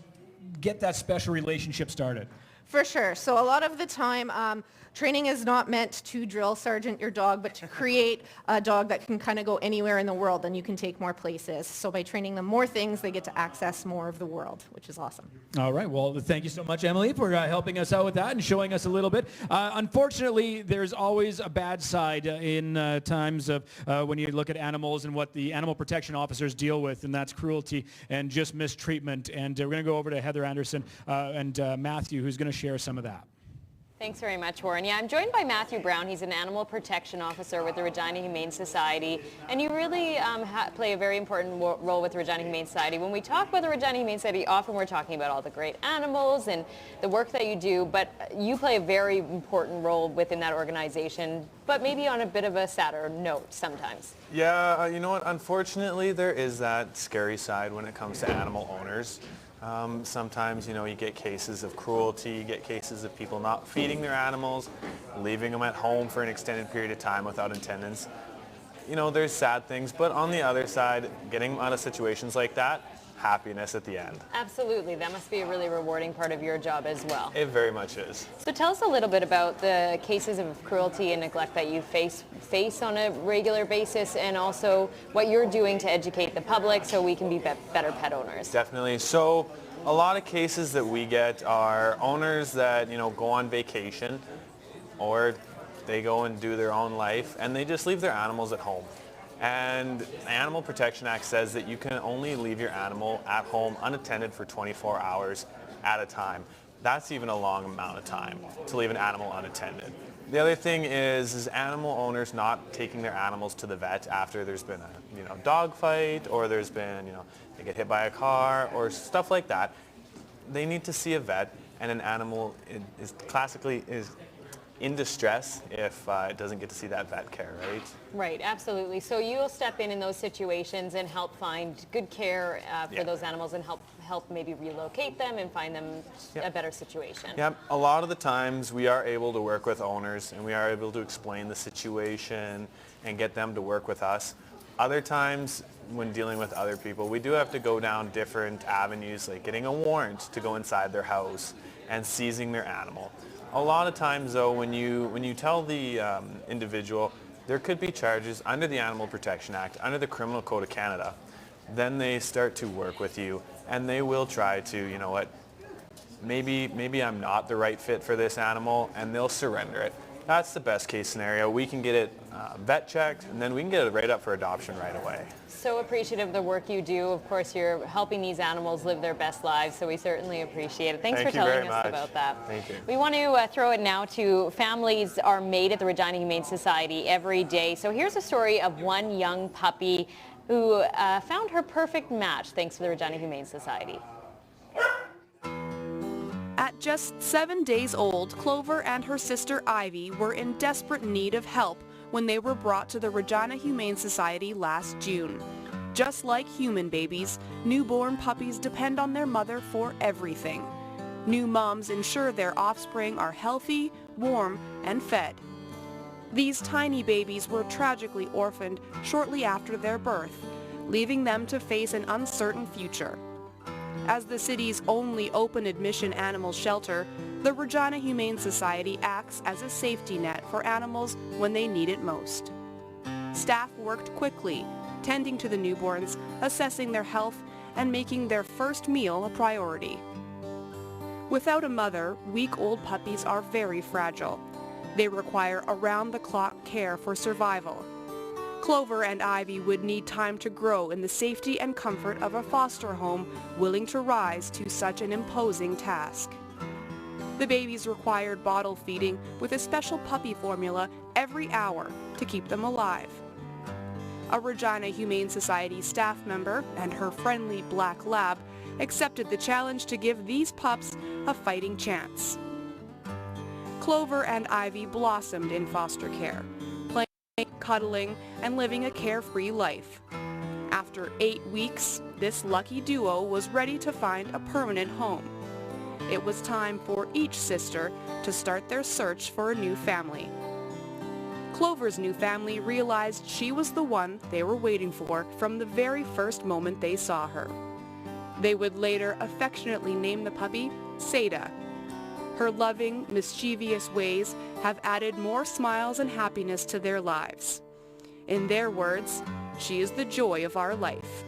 get that special relationship started. For sure. So a lot of the time, training is not meant to drill sergeant your dog, but to create a dog that can kind of go anywhere in the world and you can take more places. So by training them more things, they get to access more of the world, which is awesome. All right. Well, thank you so much, Emily, for helping us out with that and showing us a little bit. Unfortunately, there's always a bad side in times of when you look at animals and what the animal protection officers deal with, and that's cruelty and just mistreatment. And we're going to go over to Heather Anderson and Matthew, who's going to share some of that. Thanks very much, Warren. Yeah, I'm joined by Matthew Brown. He's an animal protection officer with the Regina Humane Society, and you really play a very important role with the Regina Humane Society. When we talk about the Regina Humane Society, often we're talking about all the great animals and the work that you do, but you play a very important role within that organization, but maybe on a bit of a sadder note sometimes. Yeah, you know what? Unfortunately, there is that scary side when it comes to animal owners. Sometimes, you know, you get cases of cruelty, you get cases of people not feeding their animals, leaving them at home for an extended period of time without attendance. You know, there's sad things, but on the other side, getting out of situations like that, happiness at the end. Absolutely. That must be a really rewarding part of your job as well. It very much is. So tell us a little bit about the cases of cruelty and neglect that you face on a regular basis, and also what you're doing to educate the public so we can be better pet owners. Definitely. So a lot of cases that we get are owners that, you know, go on vacation or they go and do their own life and they just leave their animals at home. And the Animal Protection Act says that you can only leave your animal at home unattended for 24 hours at a time. That's even a long amount of time to leave an animal unattended. The other thing is animal owners not taking their animals to the vet after there's been a dog fight, or there's been, they get hit by a car or stuff like that. They need to see a vet, and an animal is classically in distress if it doesn't get to see that vet care, right? Right, absolutely. So you'll step in those situations and help find good care for those animals and help maybe relocate them and find them a better situation. Yeah, a lot of the times we are able to work with owners and we are able to explain the situation and get them to work with us. Other times when dealing with other people, we do have to go down different avenues, like getting a warrant to go inside their house and seizing their animal. A lot of times, though, when you tell the individual there could be charges under the Animal Protection Act, under the Criminal Code of Canada, then they start to work with you, and they will try to, you know what, maybe I'm not the right fit for this animal, and they'll surrender it. That's the best case scenario. We can get it vet checked, and then we can get it right up for adoption right away. So appreciative of the work you do. Of course, you're helping these animals live their best lives, so we certainly appreciate it. Thanks for telling us about that. Thank you. We want to throw it now to families are made at the Regina Humane Society every day. So here's a story of one young puppy who found her perfect match thanks to the Regina Humane Society. At just 7 days old, Clover and her sister Ivy were in desperate need of help when they were brought to the Regina Humane Society last June. Just like human babies, newborn puppies depend on their mother for everything. New moms ensure their offspring are healthy, warm, and fed. These tiny babies were tragically orphaned shortly after their birth, leaving them to face an uncertain future. As the city's only open admission animal shelter, the Regina Humane Society acts as a safety net for animals when they need it most. Staff worked quickly, tending to the newborns, assessing their health, and making their first meal a priority. Without a mother, week-old puppies are very fragile. They require around-the-clock care for survival. Clover and Ivy would need time to grow in the safety and comfort of a foster home willing to rise to such an imposing task. The babies required bottle feeding with a special puppy formula every hour to keep them alive. A Regina Humane Society staff member and her friendly black lab accepted the challenge to give these pups a fighting chance. Clover and Ivy blossomed in foster care, cuddling, and living a carefree life. After 8 weeks, this lucky duo was ready to find a permanent home. It was time for each sister to start their search for a new family. Clover's new family realized she was the one they were waiting for from the very first moment they saw her. They would later affectionately name the puppy Seda. Her loving, mischievous ways have added more smiles and happiness to their lives. In their words, she is the joy of our life.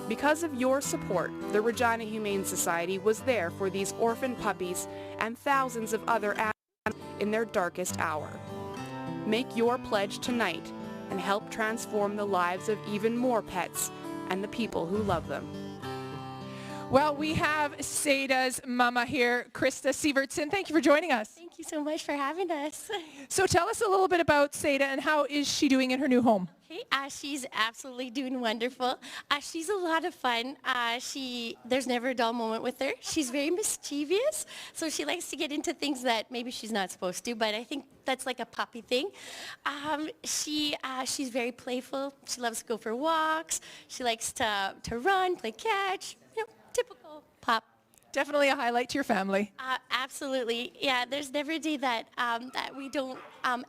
Because of your support, the Regina Humane Society was there for these orphan puppies and thousands of other animals in their darkest hour. Make your pledge tonight and help transform the lives of even more pets and the people who love them. Well, we have Seda's mama here, Krista Sievertson. Thank you for joining us. Thank you so much for having us. So tell us a little bit about Seda and how is she doing in her new home? Hey, she's absolutely doing wonderful. She's a lot of fun. There's never a dull moment with her. She's very mischievous, so she likes to get into things that maybe she's not supposed to, but I think that's like a puppy thing. She's very playful. She loves to go for walks. She likes to run, play catch. Typical pop. Definitely a highlight to your family. Absolutely. Yeah, there's never a day that we don't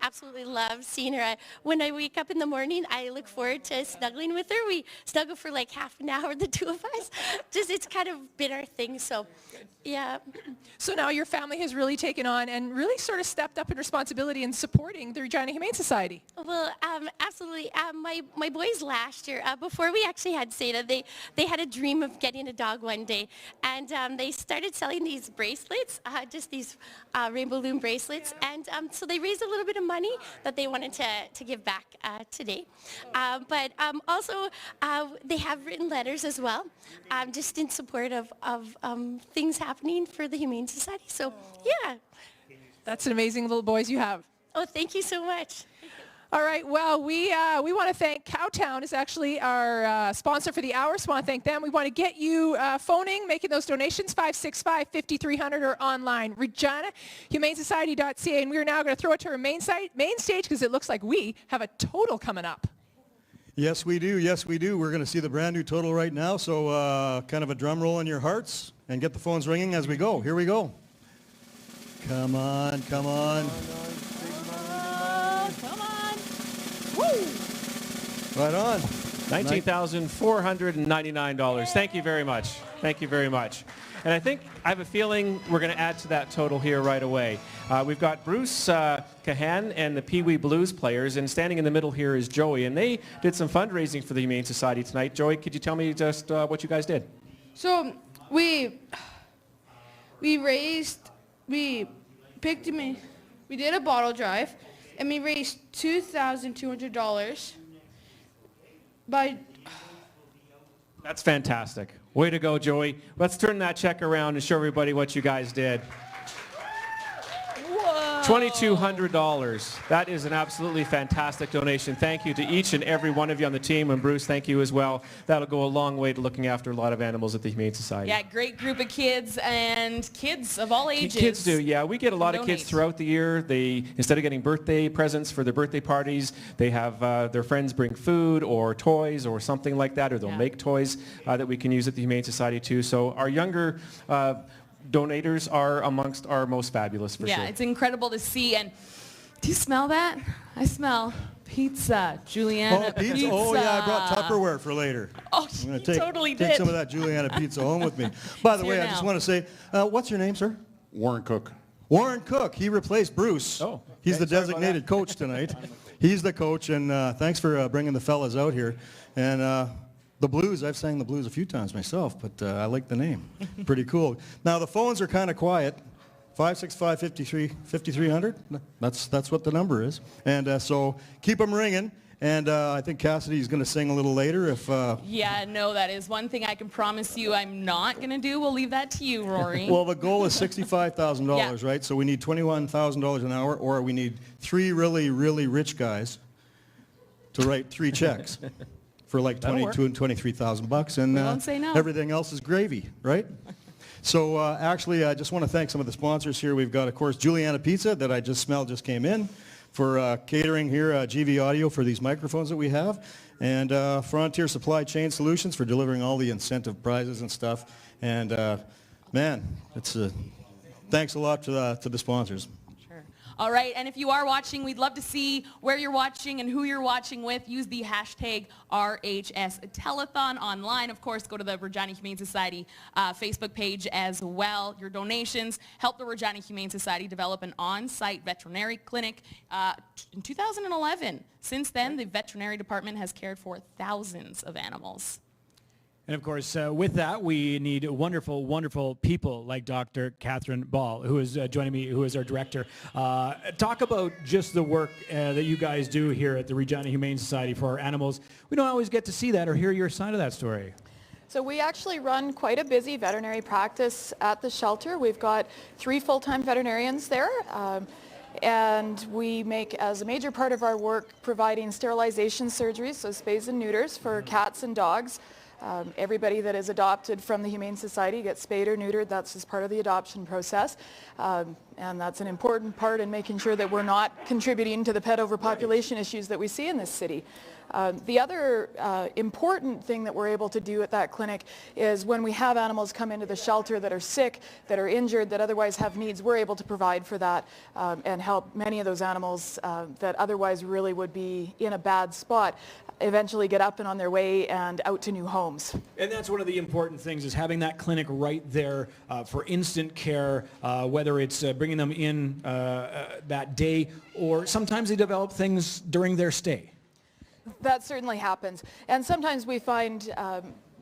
absolutely love seeing her. When I wake up in the morning, I look forward to snuggling with her. We snuggle for like half an hour, the two of us. It's kind of been our thing, so yeah. So now your family has really taken on and really sort of stepped up in responsibility in supporting the Regina Humane Society. Well, absolutely. My boys last year, before we actually had Seda, they had a dream of getting a dog one day, and they started selling these bracelets, just these rainbow loom bracelets, and so they raised a little bit of money that they wanted to give back today. But also, they have written letters as well, just in support of things happening for the Humane Society. So, yeah. That's an amazing little boys you have. Oh, thank you so much. All right, well, we want to thank Cowtown is actually our sponsor for the hour, so we want to thank them. We want to get you phoning, making those donations, 565-5300 or online, reginahumanesociety.ca, and we are now going to throw it to our main stage because it looks like we have a total coming up. Yes, we do. Yes, we do. We're going to see the brand new total right now, so kind of a drum roll in your hearts and get the phones ringing as we go. Here we go. Come on, come on. Right on. $19,499. Thank you very much. Thank you very much. And I have a feeling we're going to add to that total here right away. We've got Bruce Cahan and the Pee Wee Blues players, and standing in the middle here is Joey. And they did some fundraising for the Humane Society tonight. Joey, could you tell me just what you guys did? So we did a bottle drive, and we raised $2,200 by... That's fantastic. Way to go, Joey. Let's turn that check around and show everybody what you guys did. Whoa. $2,200. That is an absolutely fantastic donation. Thank you to each and every one of you on the team. And Bruce, thank you as well. That'll go a long way to looking after a lot of animals at the Humane Society. Yeah, great group of kids and kids of all ages. Kids do, yeah. We get a lot of kids throughout the year. They, instead of getting birthday presents for their birthday parties, they have their friends bring food or toys or something like that, or they'll make toys that we can use at the Humane Society too. So our younger donators are amongst our most fabulous for sure. Yeah, it's incredible to see. And do you smell that? I smell pizza, Juliana. Oh, pizza. Oh, yeah, I brought Tupperware for later. Oh, I'm going you to totally take did. some of that Juliana pizza home with me. By the way, I just want to say, what's your name, sir? Warren Cook. Warren Cook. He replaced Bruce. Oh, he's the designated coach tonight. He's the coach, and thanks for bringing the fellas out here. And the blues, I've sang the blues a few times myself, but I like the name. Pretty cool. Now, the phones are kind of quiet. 565-5300. That's what the number is. And so keep them ringing. And I think Cassidy's going to sing a little later. If Yeah, no, that is one thing I can promise you I'm not going to do. We'll leave that to you, Rory. Well, the goal is $65,000, right? So we need $21,000 an hour, or we need 3 really, really rich guys to write 3 checks for like $22,000 and $23,000, and won't say no. everything else is gravy, right? So actually, I just want to thank some of the sponsors here. We've got, of course, Juliana Pizza that I just smelled just came in, for catering here, GV Audio for these microphones that we have, and Frontier Supply Chain Solutions for delivering all the incentive prizes and stuff. And man, it's thanks a lot to the sponsors. All right, and if you are watching, we'd love to see where you're watching and who you're watching with. Use the hashtag RHS Telethon online. Of course, go to the Regina Humane Society Facebook page as well. Your donations help the Regina Humane Society develop an on-site veterinary clinic in 2011. Since then, the veterinary department has cared for thousands of animals. And of course, with that, we need wonderful, wonderful people like Dr. Catherine Ball, who is joining me, who is our director. Talk about just the work that you guys do here at the Regina Humane Society for our animals. We don't always get to see that or hear your side of that story. So we actually run quite a busy veterinary practice at the shelter. We've got 3 full-time veterinarians there. And we make, as a major part of our work, providing sterilization surgeries, so spays and neuters for cats and dogs. Everybody that is adopted from the Humane Society gets spayed or neutered. That's as part of the adoption process. And that's an important part in making sure that we're not contributing to the pet overpopulation issues that we see in this city. The other important thing that we're able to do at that clinic is when we have animals come into the shelter that are sick, that are injured, that otherwise have needs, we're able to provide for that and help many of those animals that otherwise really would be in a bad spot eventually get up and on their way and out to new homes. And that's one of the important things, is having that clinic right there for instant care, whether it's bringing them in that day, or sometimes they develop things during their stay. That certainly happens. And sometimes we find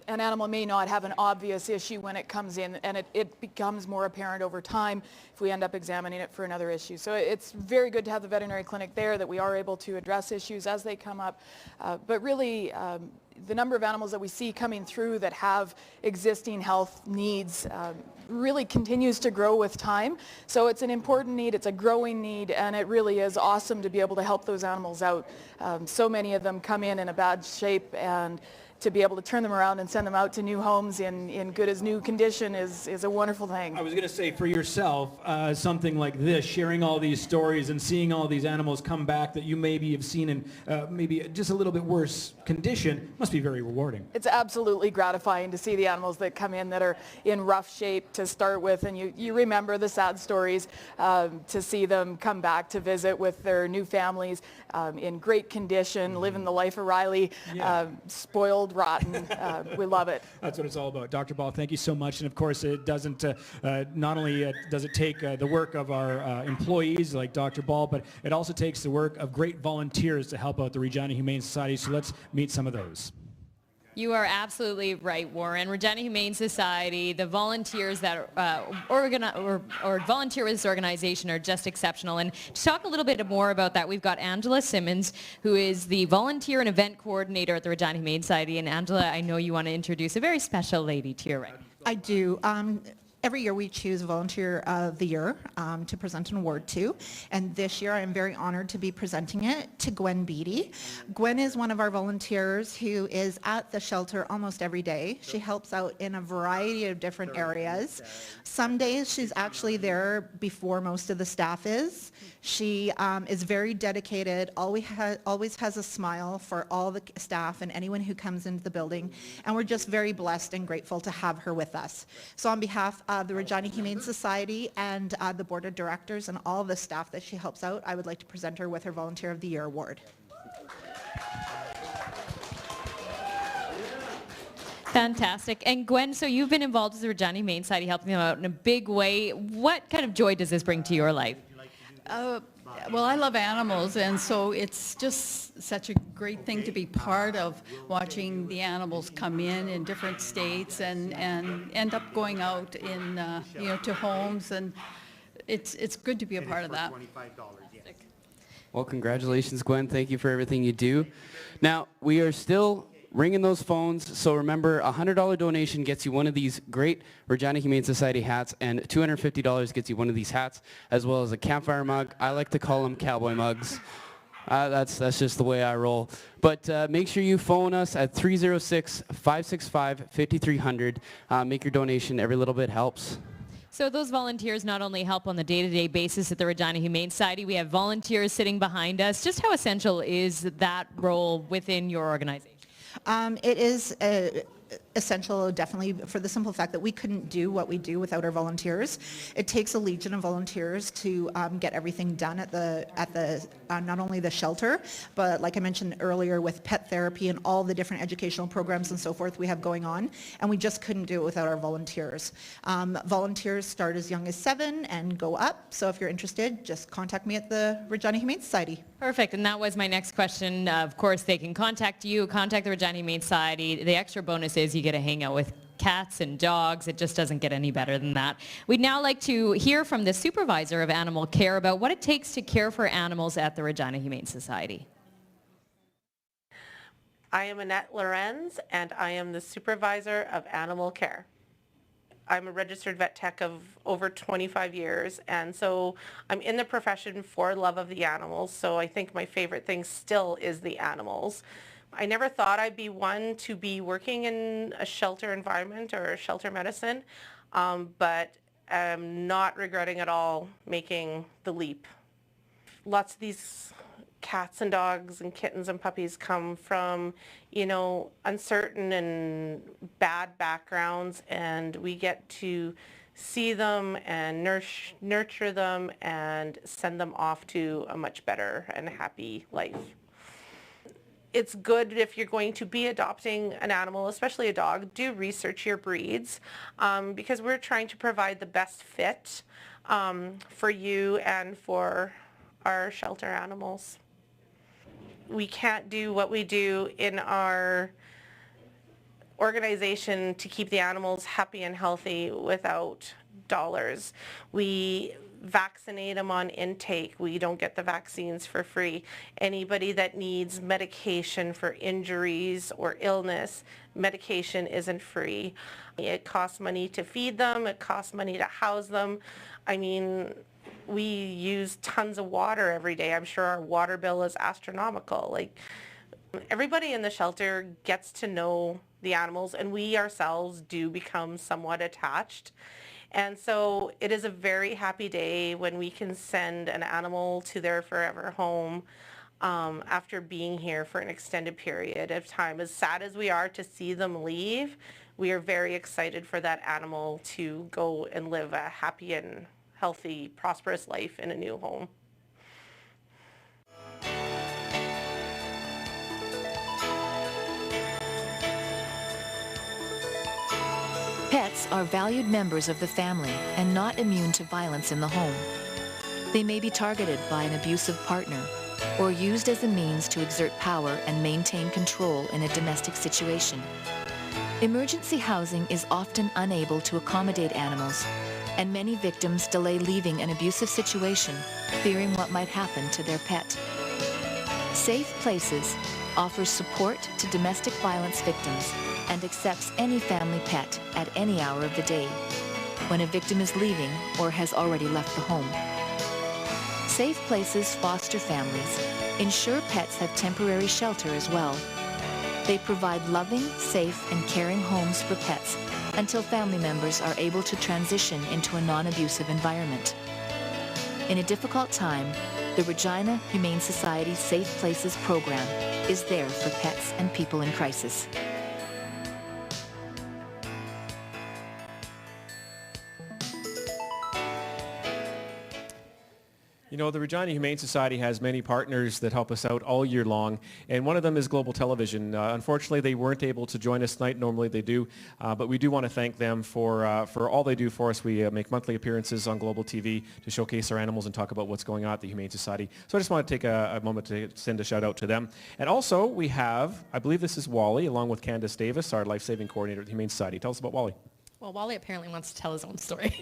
an animal may not have an obvious issue when it comes in, and it becomes more apparent over time if we end up examining it for another issue. So it's very good to have the veterinary clinic there, that we are able to address issues as they come up. But really, the number of animals that we see coming through that have existing health needs really continues to grow with time. So it's an important need, it's a growing need, and it really is awesome to be able to help those animals out. So many of them come in a bad shape, and to be able to turn them around and send them out to new homes in good as new condition is a wonderful thing. I was going to say, for yourself, something like this, sharing all these stories and seeing all these animals come back that you maybe have seen in maybe just a little bit worse condition, must be very rewarding. It's absolutely gratifying to see the animals that come in that are in rough shape to start with, and you remember the sad stories, to see them come back to visit with their new families in great condition, living the life of Riley, spoiled, rotten. We love it. That's what it's all about. Dr. Ball, thank you so much. And of course, it doesn't, not only does it take the work of our employees like Dr. Ball, but it also takes the work of great volunteers to help out the Regina Humane Society. So let's meet some of those. You are absolutely right, Warren. Regina Humane Society, the volunteers that or volunteer with this organization are just exceptional. And to talk a little bit more about that, we've got Angela Simmons, who is the volunteer and event coordinator at the Regina Humane Society. And Angela, I know you want to introduce a very special lady to your right. I do. Every year we choose Volunteer of the Year to present an award to, and this year I'm very honored to be presenting it to Gwen Beatty. Gwen is one of our volunteers who is at the shelter almost every day. She helps out in a variety of different areas. Some days she's actually there before most of the staff is. She is very dedicated, always has a smile for all the staff and anyone who comes into the building, and we're just very blessed and grateful to have her with us. So on behalf of the Regina Humane Society and the Board of Directors and all the staff that she helps out, I would like to present her with her Volunteer of the Year award. Fantastic. And Gwen, so you've been involved with the Regina Humane Society, helping them out in a big way. What kind of joy does this bring to your life? Well, I love animals, and so it's just such a great thing to be part of, watching the animals come in different states and end up going out in, to homes, and it's good to be a part of that. Well, congratulations, Gwen. Thank you for everything you do. Now, we are still ringing those phones, so remember, a $100 donation gets you one of these great Regina Humane Society hats, and $250 gets you one of these hats, as well as a campfire mug. I like to call them cowboy mugs. That's just the way I roll. But make sure you phone us at 306-565-5300. Make your donation. Every little bit helps. So those volunteers not only help on the day-to-day basis at the Regina Humane Society, we have volunteers sitting behind us. Just how essential is that role within your organization? It is essential, definitely, for the simple fact that we couldn't do what we do without our volunteers. It takes a legion of volunteers to get everything done at the not only the shelter, but like I mentioned earlier, with pet therapy and all the different educational programs and so forth we have going on, and we just couldn't do it without our volunteers. Volunteers start as young as 7 and go up, so if you're interested, just contact me at the Regina Humane Society. Perfect, and that was my next question. Of course, they can contact you, contact the Regina Humane Society. The extra bonus is you get to hang out with cats and dogs. It just doesn't get any better than that. We'd now like to hear from the supervisor of animal care about what it takes to care for animals at the Regina Humane Society. I am Annette Lorenz, and I am the supervisor of animal care. I'm a registered vet tech of over 25 years, and so I'm in the profession for love of the animals, so I think my favorite thing still is the animals. I never thought I'd be one to be working in a shelter environment or shelter medicine, but I'm not regretting at all making the leap. Lots of these cats and dogs and kittens and puppies come from, uncertain and bad backgrounds, and we get to see them and nurture them and send them off to a much better and happy life. It's good if you're going to be adopting an animal, especially a dog, do research your breeds, because we're trying to provide the best fit for you and for our shelter animals. We can't do what we do in our organization to keep the animals happy and healthy without dollars. We vaccinate them on intake. We don't get the vaccines for free. Anybody that needs medication for injuries or illness, medication isn't free. It costs money to feed them. It costs money to house them. I mean, we use tons of water every day. I'm sure our water bill is astronomical. Like, everybody in the shelter gets to know the animals, and we ourselves do become somewhat attached. And so it is a very happy day when we can send an animal to their forever home after being here for an extended period of time. As sad as we are to see them leave, we are very excited for that animal to go and live a happy and healthy, prosperous life in a new home. Pets are valued members of the family and not immune to violence in the home. They may be targeted by an abusive partner or used as a means to exert power and maintain control in a domestic situation. Emergency housing is often unable to accommodate animals, and many victims delay leaving an abusive situation, fearing what might happen to their pet. Safe Places offers support to domestic violence victims and accepts any family pet at any hour of the day. when a victim is leaving or has already left the home. Safe Places foster families ensure pets have temporary shelter as well. They provide loving, safe, and caring homes for pets until family members are able to transition into a non-abusive environment. In a difficult time, the Regina Humane Society Safe Places program is there for pets and people in crisis. You know, the Regina Humane Society has many partners that help us out all year long, and one of them is Global Television. Unfortunately, they weren't able to join us tonight. Normally they do, but we do want to thank them for all they do for us. We make monthly appearances on Global TV to showcase our animals and talk about what's going on at the Humane Society. So I just want to take a moment to send a shout out to them. And also we have, I believe this is Wally, along with Candace Davis, our life-saving coordinator at the Humane Society. Tell us about Wally. Well, Wally apparently wants to tell his own story.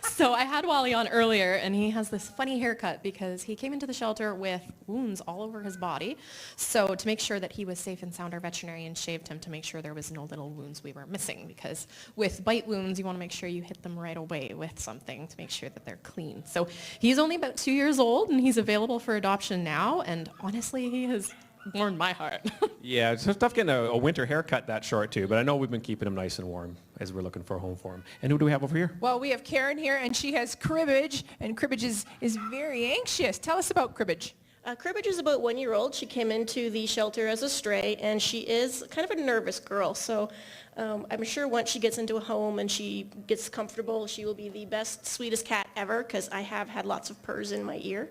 So I had Wally on earlier, and he has this funny haircut because he came into the shelter with wounds all over his body. So to make sure that he was safe and sound, our veterinarian shaved him to make sure there was no little wounds we were missing, because with bite wounds, you want to make sure you hit them right away with something to make sure that they're clean. So he's only about 2 years old, and he's available for adoption now, and honestly, he has warmed my heart. Yeah, it's tough getting a winter haircut that short too, but I know we've been keeping him nice and warm as we're looking for a home for him. And who do we have over here? Well, we have Karen here, and she has cribbage, and cribbage is very anxious. Tell us about cribbage. Cribbage is about 1 year old. She came into the shelter as a stray, and she is kind of a nervous girl. So I'm sure once she gets into a home and she gets comfortable, she will be the best, sweetest cat ever, because I have had lots of purrs in my ear.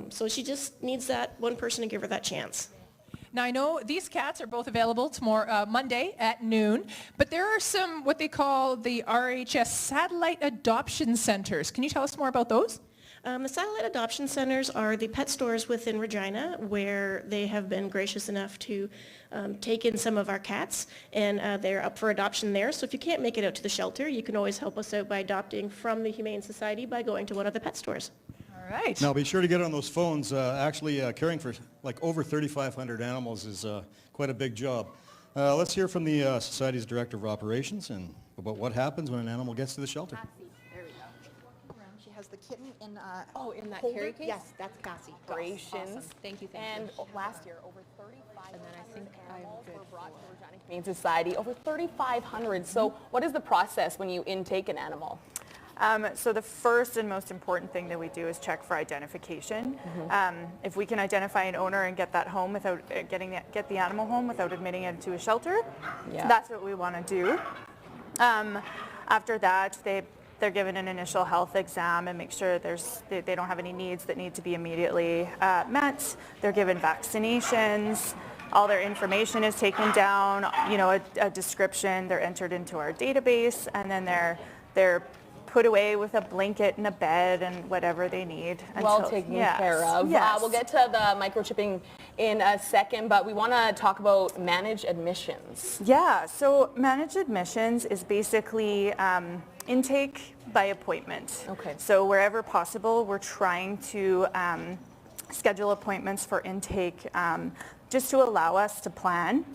So she just needs that one person to give her that chance. Now, I know these cats are both available tomorrow, Monday at noon, but there are some what they call the RHS Satellite Adoption Centers. Can you tell us more about those? The satellite adoption centers are the pet stores within Regina where they have been gracious enough to take in some of our cats, and they're up for adoption there. So if you can't make it out to the shelter, you can always help us out by adopting from the Humane Society by going to one of the pet stores. Right. Now be sure to get on those phones. Actually, caring for like over 3,500 animals is quite a big job. Let's hear from the Society's Director of Operations and about what happens when an animal gets to the shelter. There we go. She has the kitten in in that holder? carry case? Yes, that's Cassie. Gracious. Awesome. Thank you. And last year, over 3,500 and then I think animals were brought to Regina Humane Society. Over 3,500. So what is the process when you intake an animal? So the first and most important thing that we do is check for identification. If we can identify an owner and get that home without get the animal home without admitting it to a shelter, that's what we want to do. After that, they're given an initial health exam and make sure they don't have any needs that need to be immediately met. They're given vaccinations. All their information is taken down. You know, a description. They're entered into our database, and then they're put away with a blanket and a bed and whatever they need. Well taken care of. Yes. We'll get to the microchipping in a second, but we want to talk about managed admissions. Yeah, so managed admissions is basically intake by appointment. Okay. So wherever possible, we're trying to schedule appointments for intake just to allow us to plan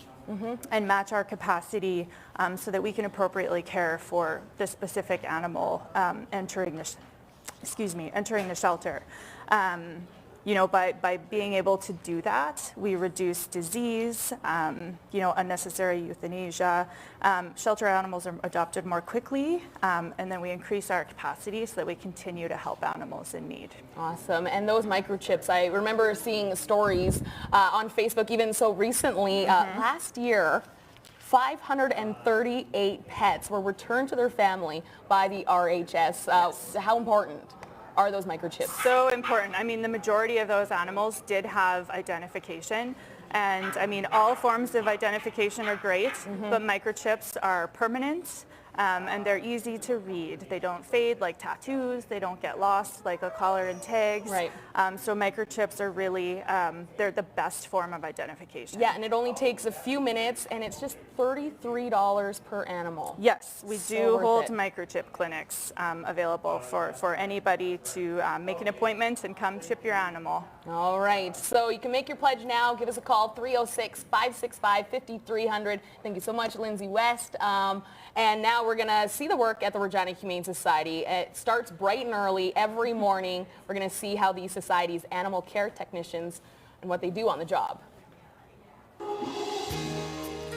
and match our capacity so that we can appropriately care for the specific animal entering the shelter. You know, by being able to do that, we reduce disease, you know, unnecessary euthanasia. Shelter animals are adopted more quickly, and then we increase our capacity so that we continue to help animals in need. Awesome. And those microchips, I remember seeing stories on Facebook even so recently. Last year, 538 pets were returned to their family by the RHS. How important are those microchips? So important. I mean, the majority of those animals did have identification. And I mean, all forms of identification are great, but microchips are permanent. And they're easy to read. They don't fade like tattoos. They don't get lost like a collar and tags. Right. So microchips are really, they're the best form of identification. Yeah, and it only takes a few minutes, and it's just $33 per animal. Yes, we So do worth hold it. microchip clinics available for anybody to make an appointment and come chip your animal. All right, so you can make your pledge now. Give us a call, 306-565-5300. Thank you so much, Lindsay West. And now we're going to see the work at the Regina Humane Society. It starts bright and early every morning. We're going to see how these societies' animal care technicians and what they do on the job.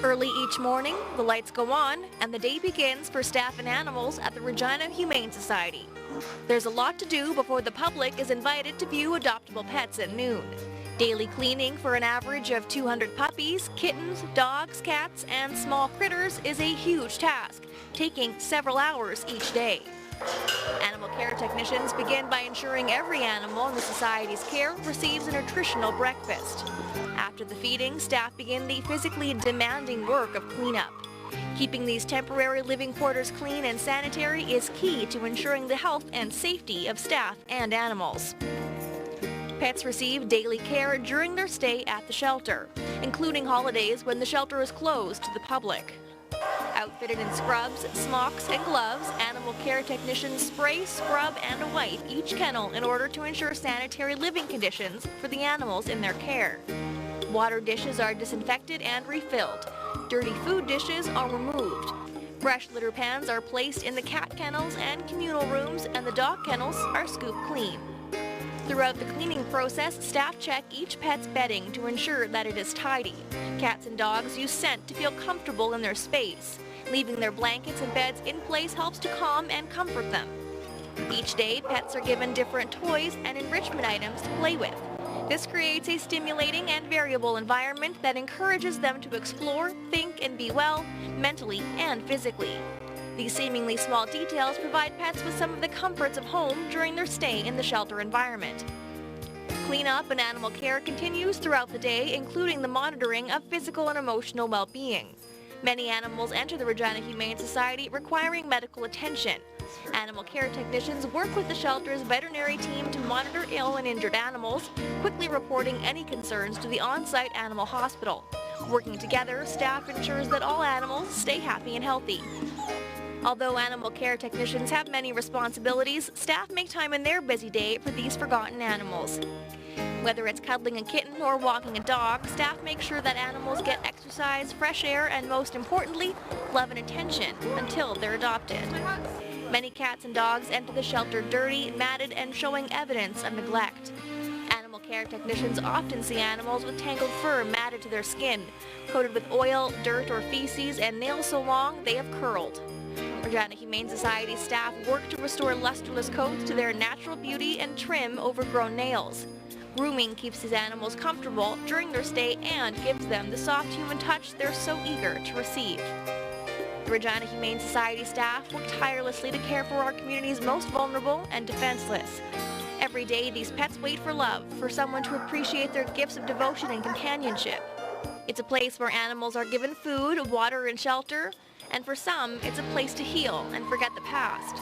Early each morning, the lights go on and the day begins for staff and animals at the Regina Humane Society. There's a lot to do before the public is invited to view adoptable pets at noon. Daily cleaning for an average of 200 puppies, kittens, dogs, cats, and small critters is a huge task, taking several hours each day. Animal care technicians begin by ensuring every animal in the Society's care receives a nutritional breakfast. After the feeding, staff begin the physically demanding work of cleanup. Keeping these temporary living quarters clean and sanitary is key to ensuring the health and safety of staff and animals. Pets receive daily care during their stay at the shelter, including holidays when the shelter is closed to the public. Outfitted in scrubs, smocks, and gloves, animal care technicians spray, scrub, and wipe each kennel in order to ensure sanitary living conditions for the animals in their care. Water dishes are disinfected and refilled. Dirty food dishes are removed. Fresh litter pans are placed in the cat kennels and communal rooms, and the dog kennels are scooped clean. Throughout the cleaning process, staff check each pet's bedding to ensure that it is tidy. Cats and dogs use scent to feel comfortable in their space. Leaving their blankets and beds in place helps to calm and comfort them. Each day, pets are given different toys and enrichment items to play with. This creates a stimulating and variable environment that encourages them to explore, think, and be well, mentally and physically. These seemingly small details provide pets with some of the comforts of home during their stay in the shelter environment. Cleanup and animal care continues throughout the day, including the monitoring of physical and emotional well-being. Many animals enter the Regina Humane Society requiring medical attention. Animal care technicians work with the shelter's veterinary team to monitor ill and injured animals, quickly reporting any concerns to the on-site animal hospital. Working together, staff ensures that all animals stay happy and healthy. Although animal care technicians have many responsibilities, staff make time in their busy day for these forgotten animals. Whether it's cuddling a kitten or walking a dog, staff make sure that animals get exercise, fresh air, and most importantly, love and attention until they're adopted. Many cats and dogs enter the shelter dirty, matted, and showing evidence of neglect. Animal care technicians often see animals with tangled fur matted to their skin, coated with oil, dirt, or feces, and nails so long they have curled. Regina Humane Society staff work to restore lusterless coats to their natural beauty and trim overgrown nails. Grooming keeps these animals comfortable during their stay and gives them the soft human touch they're so eager to receive. The Regina Humane Society staff work tirelessly to care for our community's most vulnerable and defenseless. Every day, these pets wait for love, for someone to appreciate their gifts of devotion and companionship. It's a place where animals are given food, water, and shelter, and for some, it's a place to heal and forget the past.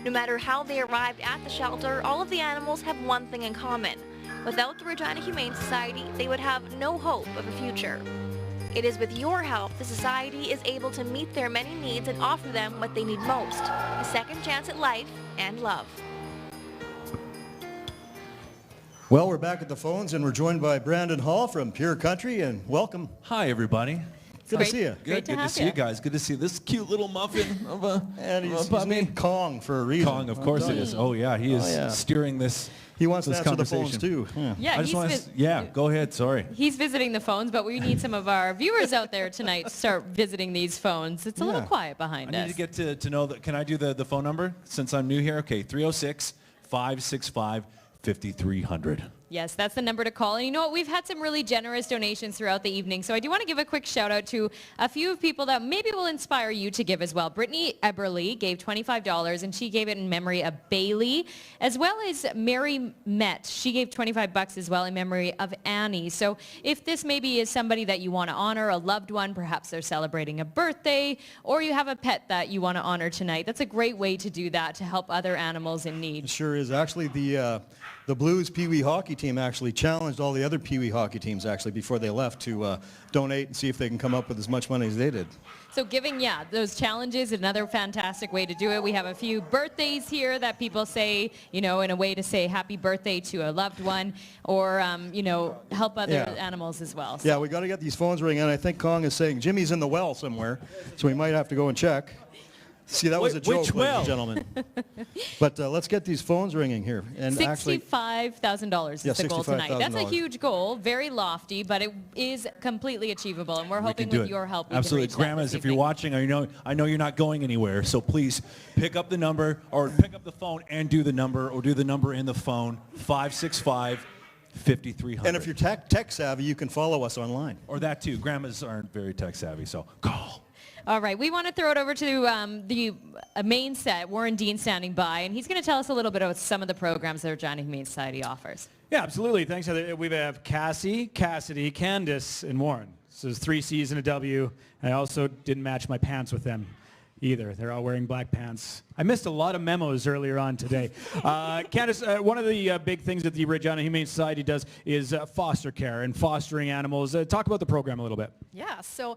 No matter how they arrived at the shelter, all of the animals have one thing in common. Without the Regina Humane Society, they would have no hope of a future. It is with your help the Society is able to meet their many needs and offer them what they need most, a second chance at life and love. Well, we're back at the phones, and we're joined by Brandon Hall from Pure Country, and welcome. Hi, everybody. Good to see you. Good to see you guys. Good to see this cute little muffin of a And he's puppy. named Kong for a reason. Kong, of course it is. Oh yeah, he is steering this. He wants to this answer the phones conversation. too. Yeah, I just want to. Yeah, go ahead. Sorry. He's visiting the phones, but we need some of our viewers out there tonight to start visiting these phones. It's a little quiet behind I us. need to get to know that. Can I do the phone number since I'm new here? Okay, 306-565-5300. Yes, that's the number to call. And you know what? We've had some really generous donations throughout the evening. So I do want to give a quick shout out to a few of people that maybe will inspire you to give as well. Brittany Eberly gave $25 and she gave it in memory of Bailey, as well as Mary Met. She gave $25 as well in memory of Annie. So if this maybe is somebody that you want to honor, a loved one, perhaps they're celebrating a birthday, or you have a pet that you want to honor tonight, that's a great way to do that to help other animals in need. It sure is. Actually, the Blues Pee Wee hockey team actually challenged all the other Pee Wee hockey teams actually before they left to donate and see if they can come up with as much money as they did. So giving, those challenges, another fantastic way to do it. We have a few birthdays here that people say, in a way to say happy birthday to a loved one or, help other animals as well. So. Yeah, we got to get these phones ringing. I think Kong is saying Jimmy's in the well somewhere, so we might have to go and check. See, that was a joke, Which ladies and will? gentlemen. But let's get these phones ringing here. And actually, $65,000 is Yeah, the goal tonight. That's a $65,000. huge goal, very lofty, but it is completely achievable, and we're hoping with your help we Absolutely. can reach that Grandmas, this if you're evening. watching, I know you're not going anywhere, so please pick up the number or pick up the phone and do the number or do the number in the phone, 565-5300. and if you're tech savvy, you can follow us online. Or that too. Grandmas aren't very tech savvy, so call. All right, we want to throw it over to the main set, Warren Dean standing by, and he's going to tell us a little bit about some of the programs that Regina Humane Society offers. Yeah, absolutely. Thanks, Heather. We have Cassie, Cassidy, Candace, and Warren. So there's 3 C's and a W. And I also didn't match my pants with them either. They're all wearing black pants. I missed a lot of memos earlier on today. Candace, one of the big things that the Regina Humane Society does is foster care and fostering animals. Talk about the program a little bit. Yeah, so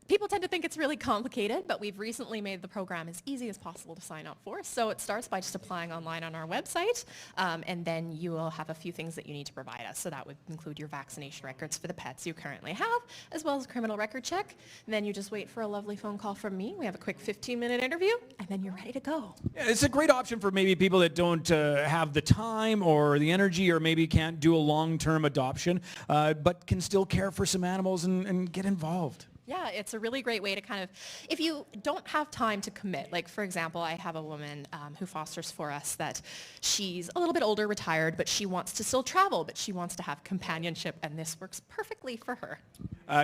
people tend to think it's really complicated, but we've recently made the program as easy as possible to sign up for. So it starts by just applying online on our website, and then you will have a few things that you need to provide us. So that would include your vaccination records for the pets you currently have, as well as a criminal record check. And then you just wait for a lovely phone call from me. We have a quick 15-minute interview, and then you're ready to go. Yeah, it's a great option for maybe people that don't have the time or the energy or maybe can't do a long-term adoption, but can still care for some animals and get involved. Yeah, it's a really great way to kind of, if you don't have time to commit, like for example, I have a woman who fosters for us that she's a little bit older, retired, but she wants to still travel, but she wants to have companionship, and this works perfectly for her.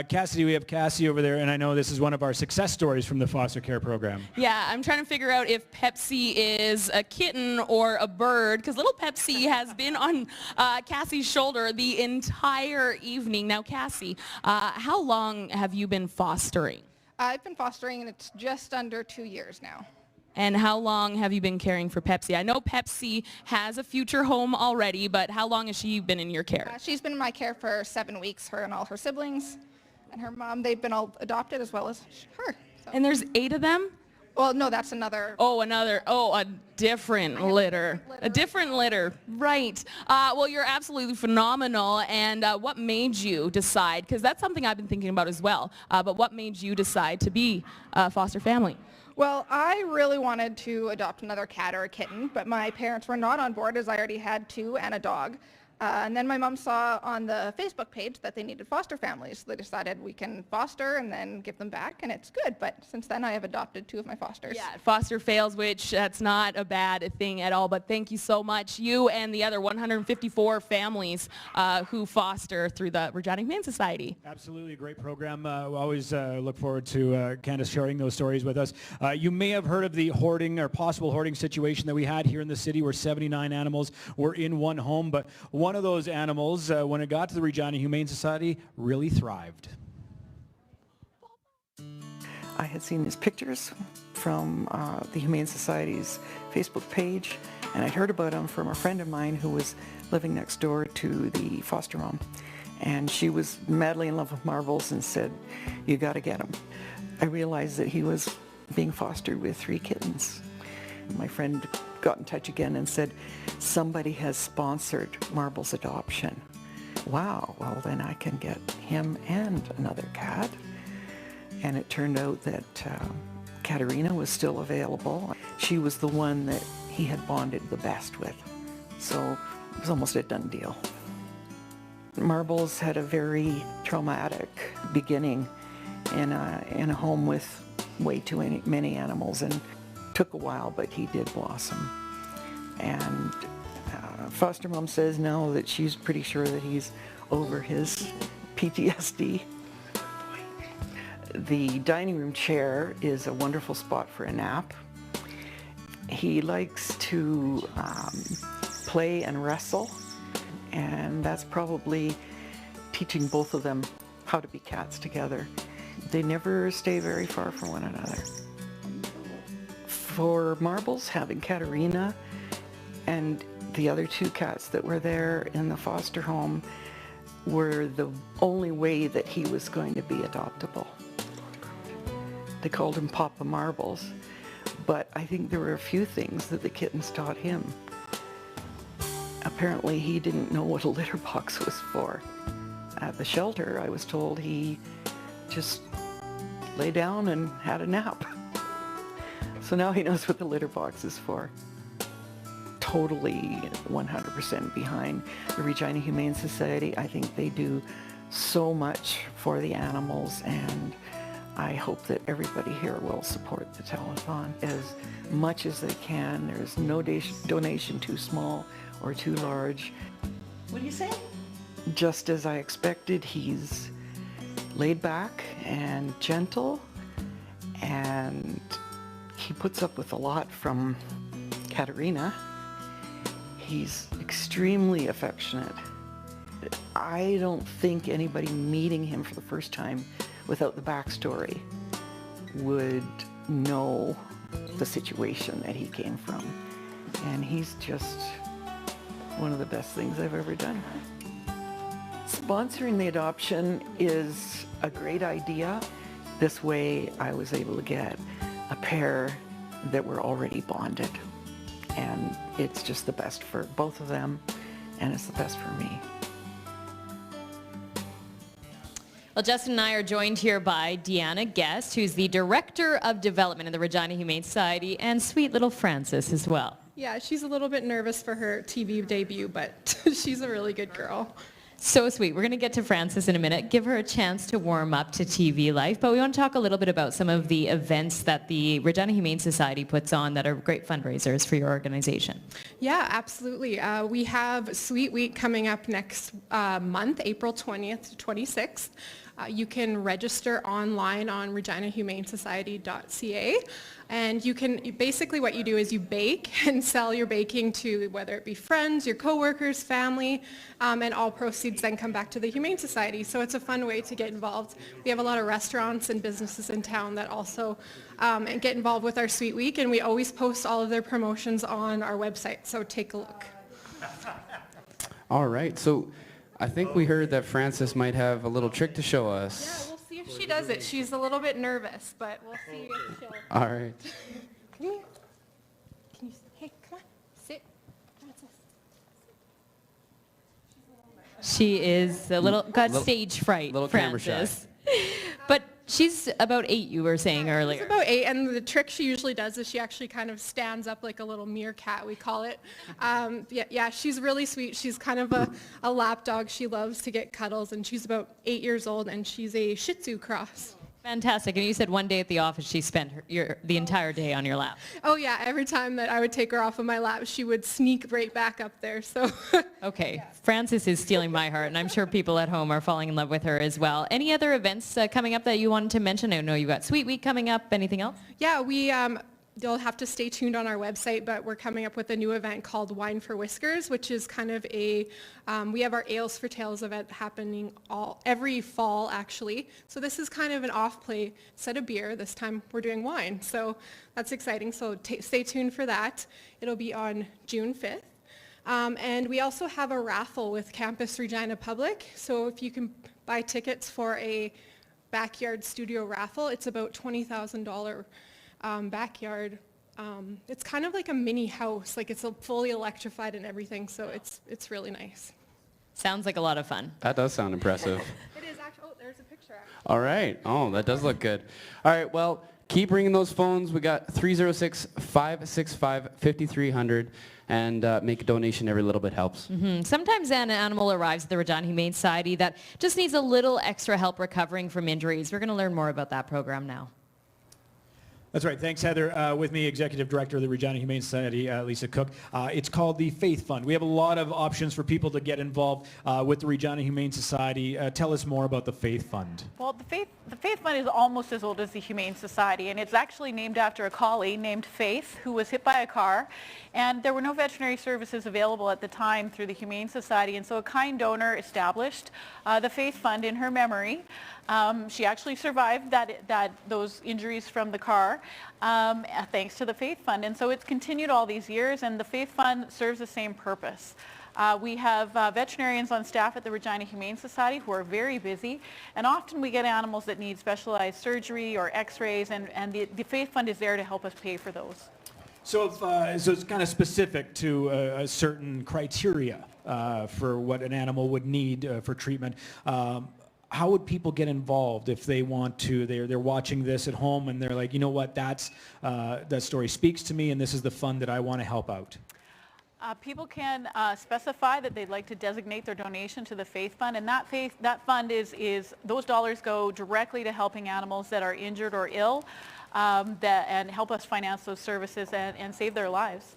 Cassidy, we have Cassie over there, and I know this is one of our success stories from the foster care program. Yeah, I'm trying to figure out if Pepsi is a kitten or a bird, because little Pepsi has been on Cassie's shoulder the entire evening. Now, Cassie, how long have you been fostering? I've been fostering, and it's just under 2 years now. And how long have you been caring for Pepsi? I know Pepsi has a future home already, but how long has she been in your care? She's been in my care for 7 weeks, her and all her siblings. And her mom, they've been all adopted as well as her. So. And there's 8 of them? Well, no, that's another. A different litter. A different litter, right. Well, you're absolutely phenomenal. And what made you decide, because that's something I've been thinking about as well, but what made you decide to be a foster family? Well, I really wanted to adopt another cat or a kitten, but my parents were not on board as I already had 2 and a dog. And then my mom saw on the Facebook page that they needed foster families. They decided we can foster and then give them back, and it's good. But since then, I have adopted 2 of my fosters. Yeah, foster fails, which that's not a bad thing at all. But thank you so much, you and the other 154 families who foster through the Regina Humane Society. Absolutely, a great program. We always look forward to Candace sharing those stories with us. You may have heard of the hoarding or possible hoarding situation that we had here in the city where 79 animals were in one home, but one of those animals, when it got to the Regina Humane Society, really thrived. I had seen his pictures from the Humane Society's Facebook page, and I'd heard about him from a friend of mine who was living next door to the foster mom. And she was madly in love with marbles and said, "You got to get him." I realized that he was being fostered with 3 kittens. My friend got in touch again and said, "Somebody has sponsored Marble's adoption." Wow, well then I can get him and another cat. And it turned out that Katerina was still available. She was the one that he had bonded the best with. So it was almost a done deal. Marbles had a very traumatic beginning in a home with way too many animals, and took a while, but he did blossom. And foster mom says now that she's pretty sure that he's over his PTSD. The dining room chair is a wonderful spot for a nap. He likes to play and wrestle, and that's probably teaching both of them how to be cats together. They never stay very far from one another. For Marbles, having Katerina and the other 2 cats that were there in the foster home were the only way that he was going to be adoptable. They called him Papa Marbles, but I think there were a few things that the kittens taught him. Apparently he didn't know what a litter box was for. At the shelter, I was told he just lay down and had a nap. So now he knows what the litter box is for. Totally 100% behind the Regina Humane Society. I think they do so much for the animals, and I hope that everybody here will support the telethon as much as they can. There's no donation too small or too large. What do you say? Just as I expected, he's laid back and gentle, and he puts up with a lot from Katerina. He's extremely affectionate. I don't think anybody meeting him for the first time without the backstory would know the situation that he came from. And he's just one of the best things I've ever done. Sponsoring the adoption is a great idea. This way I was able to get a pair that were already bonded. And it's just the best for both of them, and it's the best for me. Well, Justin and I are joined here by Deanna Guest, who's the Director of Development in the Regina Humane Society, and sweet little Frances as well. Yeah, she's a little bit nervous for her TV debut, but she's a really good girl. So sweet. We're going to get to Frances in a minute, give her a chance to warm up to TV life, but we want to talk a little bit about some of the events that the Regina Humane Society puts on that are great fundraisers for your organization. Yeah, absolutely. We have Sweet Week coming up next month, April 20th to 26th. You can register online on reginahumanesociety.ca, and you can, basically what you do is you bake and sell your baking to whether it be friends, your coworkers, family, and all proceeds then come back to the Humane Society. So it's a fun way to get involved. We have a lot of restaurants and businesses in town that also get involved with our Sweet Week, and we always post all of their promotions on our website, so take a look. All right, so I think we heard that Frances might have a little trick to show Yeah, us. we'll see if she does it. She's a little bit nervous, but we'll see if she'll... All right. Come here. Can you... Hey, come on. Sit. Frances. She is a little, got stage fright, little camera Frances. But she's about 8, you were saying earlier. She's about 8, and the trick she usually does is she actually kind of stands up like a little meerkat, we call it. Yeah, she's really sweet. She's kind of a lap dog. She loves to get cuddles, and she's about 8 years old, and she's a Shih Tzu cross. Fantastic. And you said one day at the office she spent the entire day on your lap. Oh yeah, every time that I would take her off of my lap, she would sneak right back up there. So. Okay, Frances is stealing my heart, and I'm sure people at home are falling in love with her as well. Any other events coming up that you wanted to mention? I know you got Sweet Week coming up. Anything else? Yeah, you'll have to stay tuned on our website, but we're coming up with a new event called Wine for Whiskers, which is kind of we have our Ales for Tales event happening every fall, actually. So this is kind of an off-play set of beer. This time we're doing wine, so that's exciting. So stay tuned for that. It'll be on June 5th. And we also have a raffle with Campus Regina Public. So if you can buy tickets for a backyard studio raffle, it's about $20,000 backyard. It's kind of like a mini house, like it's fully electrified and everything, so it's really nice. Sounds like a lot of fun. That does sound impressive. It is actually, oh, there's a picture actually. All right. Oh, that does look good. All right, well, keep ringing those phones. We got 306-565-5300, and make a donation. Every little bit helps. Mm-hmm. Sometimes an animal arrives at the Regina Humane Society that just needs a little extra help recovering from injuries. We're going to learn more about that program now. That's right. Thanks, Heather. With me, Executive Director of the Regina Humane Society, Lisa Cook. It's called the Faith Fund. We have a lot of options for people to get involved with the Regina Humane Society. Tell us more about the Faith Fund. Well, the Faith Fund is almost as old as the Humane Society, and it's actually named after a collie named Faith, who was hit by a car, and there were no veterinary services available at the time through the Humane Society, and so a kind donor established the Faith Fund in her memory. She actually survived those injuries from the car thanks to the Faith Fund, and so it's continued all these years, and the Faith Fund serves the same purpose. We have veterinarians on staff at the Regina Humane Society who are very busy, and often we get animals that need specialized surgery or x-rays, and the Faith Fund is there to help us pay for those. So, so it's kind of specific to a certain criteria for what an animal would need for treatment. how would people get involved if they want to? They're watching this at home and they're like, you know what, that story speaks to me and this is the fund that I want to help out. People can specify that they'd like to designate their donation to the Faith Fund, and that fund is those dollars go directly to helping animals that are injured or ill, and help us finance those services and save their lives.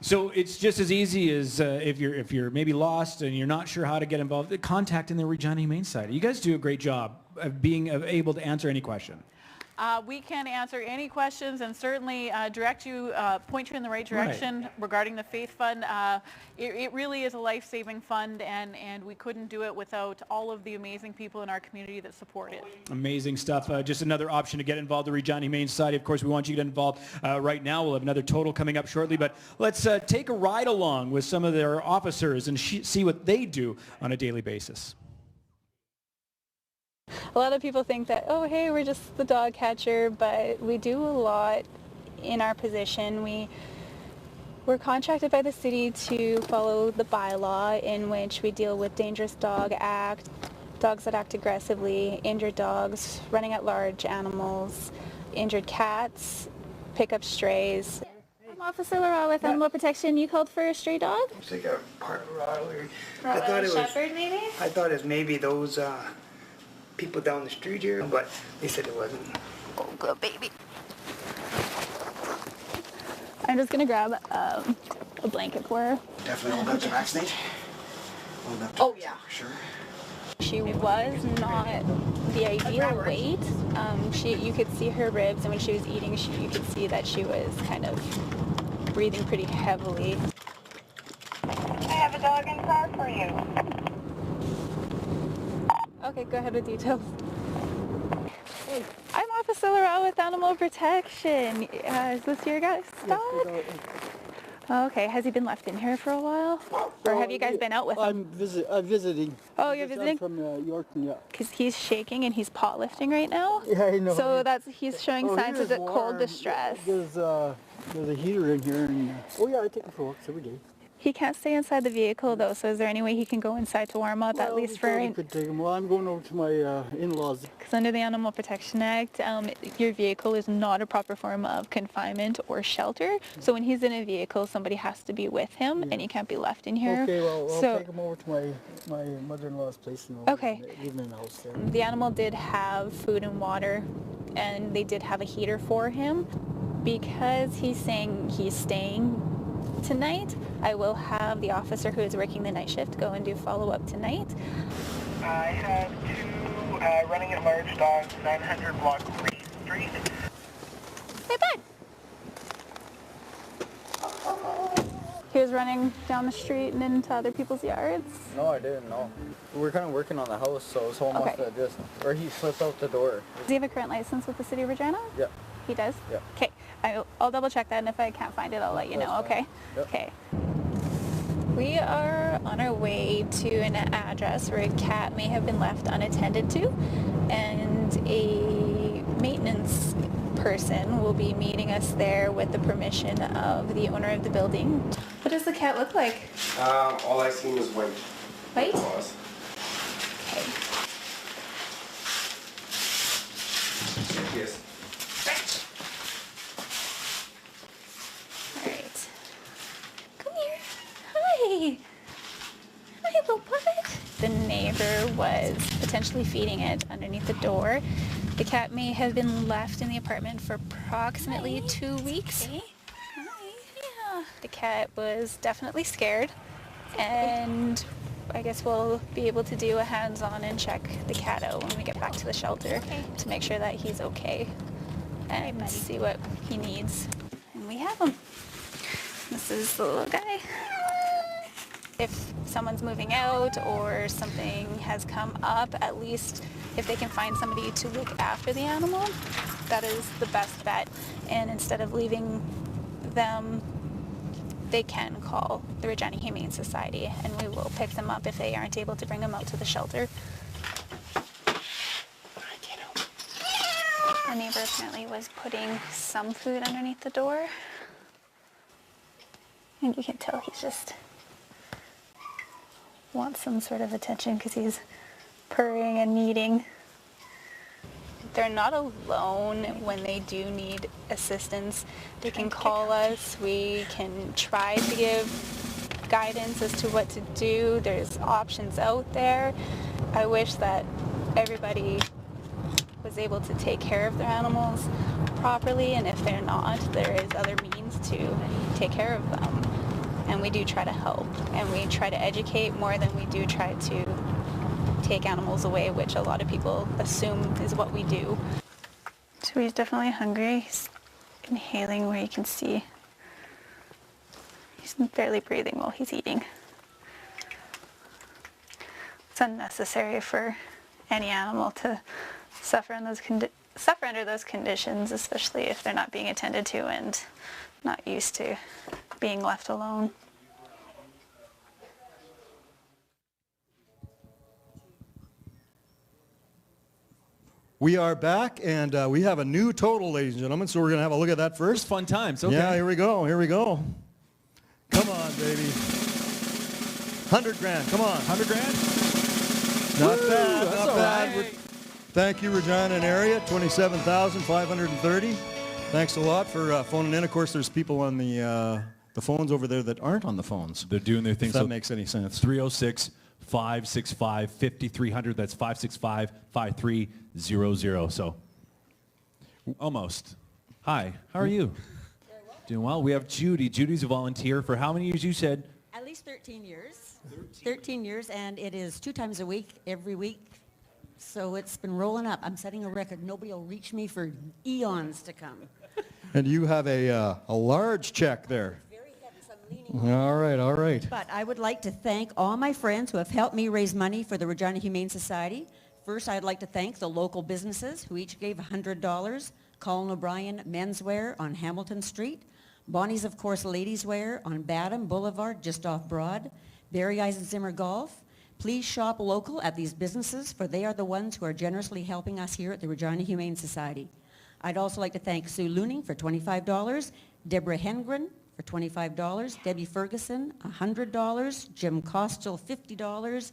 So it's just as easy as if you're maybe lost and you're not sure how to get involved, contacting the Regina Humane Society. You guys do a great job of being able to answer any question. We can answer any questions and certainly direct you, point you in the right direction regarding the Faith Fund. It really is a life-saving fund, and we couldn't do it without all of the amazing people in our community that support it. Amazing stuff. Just another option to get involved in the Regina Humane Society. Of course, we want you to get involved right now. We'll have another total coming up shortly, but let's take a ride along with some of their officers and see what they do on a daily basis. A lot of people think that, oh, hey, we're just the dog catcher, but we do a lot in our position. We're contracted by the city to follow the bylaw in which we deal with dangerous dog act, dogs that act aggressively, injured dogs, running at large animals, injured cats, pick up strays. I'm Officer Laurel with Animal Protection. You called for a stray dog? It's like a part Rottweiler. Rottweiler Shepherd, maybe? I thought it was maybe those people down the street here, but they said it wasn't. Oh, good baby. I'm just gonna grab a blanket for her. Definitely old enough to vaccinate. Old enough to yeah. for sure. She was not the ideal weight. You could see her ribs, and when she was eating, you could see that she was kind of breathing pretty heavily. I have a dog in car for you. Okay, go ahead with details. Hey. I'm Officer Laurel with Animal Protection. Is this your guy's dog? Yes, okay, has he been left in here for a while? Or have you guys been out with him? I'm visiting. Oh, you're visiting? I'm from Yorkton, yeah. Because he's shaking and he's pot lifting right now? Yeah, I know. So he's showing signs of cold distress. There's a heater in here. And, oh yeah, I take him for walks every day. He can't stay inside the vehicle though, so is there any way he can go inside to warm up at least for... I could take him. Well, I'm going over to my in-laws. Because under the Animal Protection Act, your vehicle is not a proper form of confinement or shelter. So when he's in a vehicle, somebody has to be with him, and he can't be left in here. Okay, well, I'll take him over to my mother-in-law's place and leave him in the house there. The animal did have food and water, and they did have a heater for him. Because he's saying he's staying tonight, I will have the officer who is working the night shift go and do follow-up tonight. I have two running at large dogs, 900 block 3 Street. Hey, bud! He was running down the street and into other people's yards? No, I didn't, no. We're kind of working on the house, so his home must have just, or he slipped out the door. Does he have a current license with the city of Regina? Yeah. He does? Yeah. Okay, I'll double check that, and if I can't find it, I'll let you know, okay? Yep. Okay. We are on our way to an address where a cat may have been left unattended to, and a maintenance person will be meeting us there with the permission of the owner of the building. What does the cat look like? All I seen was white. White? Okay. Yes. Alright. Come here. Hi. Hi, little bud. The neighbor was potentially feeding it underneath the door. The cat may have been left in the apartment for approximately 2 weeks. Hi. Yeah. The cat was definitely scared, and I guess we'll be able to do a hands-on and check the cat out when we get back to the shelter to make sure that he's okay and see what he needs. And we have him. This is the little guy. If someone's moving out or something has come up, at least if they can find somebody to look after the animal, that is the best bet. And instead of leaving them, they can call the Regina Humane Society, and we will pick them up if they aren't able to bring them out to the shelter. The neighbor apparently was putting some food underneath the door. And you can tell he's just wants some sort of attention because he's purring and kneading. They're not alone when they do need assistance. They can call us. We can try to give guidance as to what to do. There's options out there. I wish that everybody was able to take care of their animals properly, and if they're not, there is other means to take care of them. And we do try to help, and we try to educate more than we do try to take animals away, which a lot of people assume is what we do. So he's definitely hungry. He's inhaling where you can see. He's barely breathing while he's eating. It's unnecessary for any animal to suffer under those conditions, especially if they're not being attended to and not used to being left alone. We are back, and we have a new total, ladies and gentlemen, so we're going to have a look at that first. Fun times, okay. Yeah, here we go, here we go. Come on, baby. 100 grand, come on. 100 grand? Not Woo, bad, that's not all bad. right. Thank you, Regina and area, 27,530. Thanks a lot for phoning in. Of course, there's people on the phones over there that aren't on the phones. They're doing their thing. If that makes any sense. 306-565-5300. That's 565-5300. So, almost. Hi, how are you? Doing well. We have Judy. Judy's a volunteer for how many years, you said? At least 13 years. 13 years, and it is 2 times a week, every week. So it's been rolling up. I'm setting a record. Nobody will reach me for eons to come. And you have a large check there. Very heavy, so I'm leaning on. All right, all right. But I would like to thank all my friends who have helped me raise money for the Regina Humane Society. First, I'd like to thank the local businesses who each gave $100. Colin O'Brien Menswear on Hamilton Street. Bonnie's, of course, Ladies Wear on Badham Boulevard, just off Broad. Barry Eisenzimmer Golf. Please shop local at these businesses, for they are the ones who are generously helping us here at the Regina Humane Society. I'd also like to thank Sue Looning for $25, Deborah Hengren for $25, Debbie Ferguson $100, Jim Costel $50,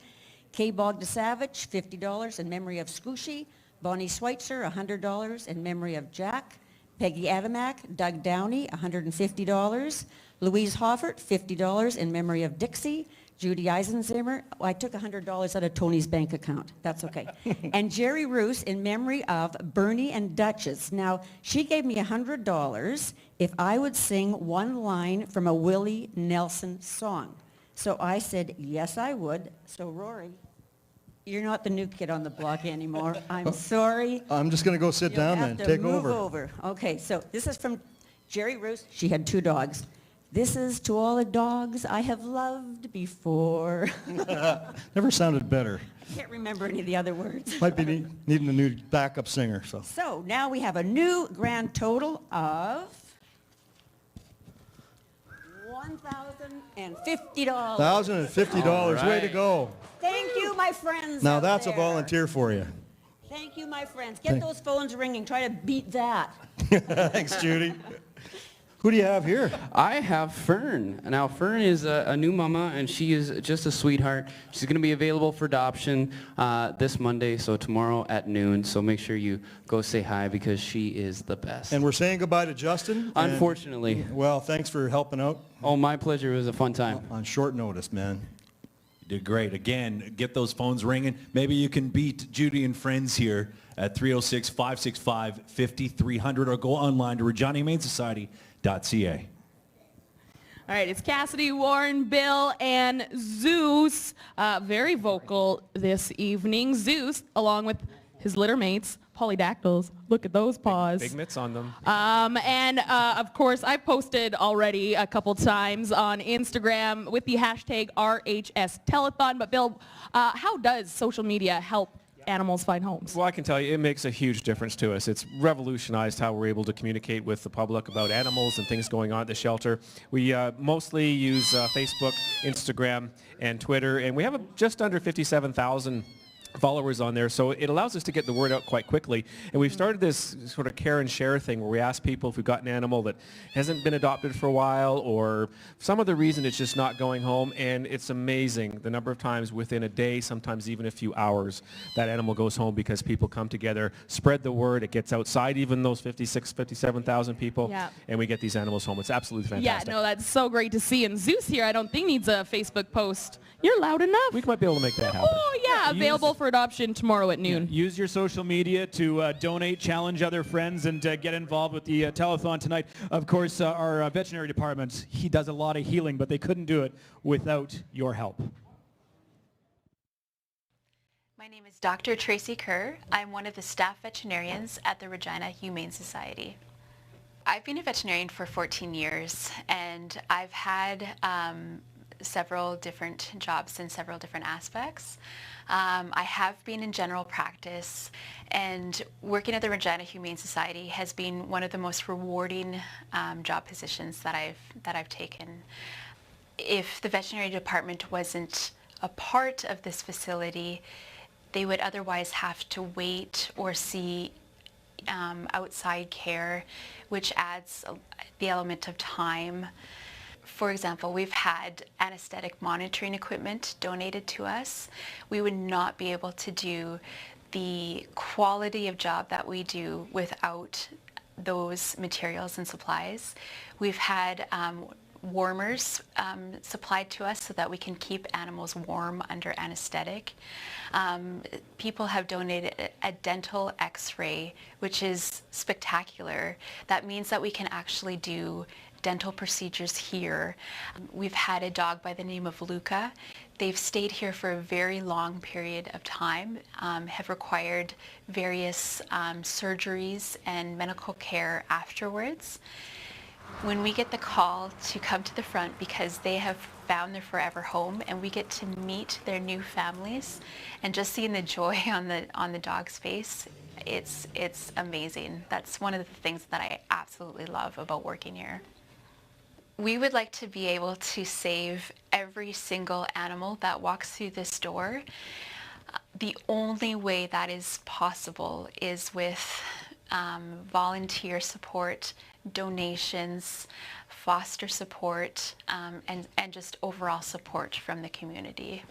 Kay Bogdasavich $50 in memory of Scooshy, Bonnie Schweitzer $100 in memory of Jack, Peggy Adamak, Doug Downey $150, Louise Hoffert $50 in memory of Dixie, Judy Eisenzimmer, I took $100 out of Tony's bank account. That's okay. And Jerry Roos in memory of Bernie and Duchess. Now, she gave me $100 if I would sing one line from a Willie Nelson song. So I said, yes, I would. So Rory, you're not the new kid on the block anymore. I'm sorry. I'm just going to go sit down then. Take over. Okay, so this is from Jerry Roos. She had 2 dogs. This is to all the dogs I have loved before. Never sounded better. Can't remember any of the other words. Might be needing a new backup singer. So now we have a new grand total of $1,050. $1,050. Right. Way to go. Thank you, my friends. Now out that's there. a volunteer for you. Thank you, my friends. Get those phones ringing. Try to beat that. Thanks, Judy. Who do you have here? I have Fern. Now, Fern is a new mama, and she is just a sweetheart. She's going to be available for adoption this Monday, so tomorrow at noon. So make sure you go say hi, because she is the best. And we're saying goodbye to Justin. Unfortunately. Well, thanks for helping out. Oh, my pleasure. It was a fun time. On short notice, man. You did great. Again, get those phones ringing. Maybe you can beat Judy and friends here at 306-565-5300, or go online to ReginaHumaneSociety.ca. All right, it's Cassidy, Warren, Bill, and Zeus. Very vocal this evening. Zeus, along with his litter mates, polydactyls. Look at those paws. Big mitts on them. Of course, I posted already a couple times on Instagram with the hashtag RHS Telethon. But Bill, how does social media help animals find homes? Well, I can tell you, it makes a huge difference to us. It's revolutionized how we're able to communicate with the public about animals and things going on at the shelter. We mostly use Facebook, Instagram, and Twitter, and we have just under 57,000 followers on there, so it allows us to get the word out quite quickly. And we've started this sort of care and share thing where we ask people if we've got an animal that hasn't been adopted for a while, or for some other reason it's just not going home, and it's amazing the number of times within a day, sometimes even a few hours, that animal goes home because people come together, spread the word, it gets outside even those 56, 57,000 people, Yeah. and we get these animals home. It's absolutely fantastic. Yeah, no, that's so great to see. And Zeus here, I don't think needs a Facebook post. You're loud enough. We might be able to make that happen. Oh, yeah, available for adoption tomorrow at noon. Use your social media to donate, challenge other friends, and get involved with the telethon tonight. Of course, our veterinary department, he does a lot of healing, but they couldn't do it without your help. My name is Dr. Tracy Kerr. I'm one of the staff veterinarians at the Regina Humane Society. I've been a veterinarian for 14 years, and I've had several different jobs in several different aspects. I have been in general practice, and working at the Regina Humane Society has been one of the most rewarding job positions that I've taken. If the veterinary department wasn't a part of this facility, they would otherwise have to wait or see outside care, which adds the element of time. For example, we've had anesthetic monitoring equipment donated to us. We would not be able to do the quality of job that we do without those materials and supplies. We've had warmers supplied to us so that we can keep animals warm under anesthetic. People have donated a dental x-ray, which is spectacular. That means that we can actually do dental procedures here. We've had a dog by the name of Luca. They've stayed here for a very long period of time, have required various surgeries and medical care afterwards. When we get the call to come to the front because they have found their forever home, and we get to meet their new families, and just seeing the joy on the dog's face, it's amazing. That's one of the things that I absolutely love about working here. We would like to be able to save every single animal that walks through this door. The only way that is possible is with volunteer support, donations, foster support, and just overall support from the community.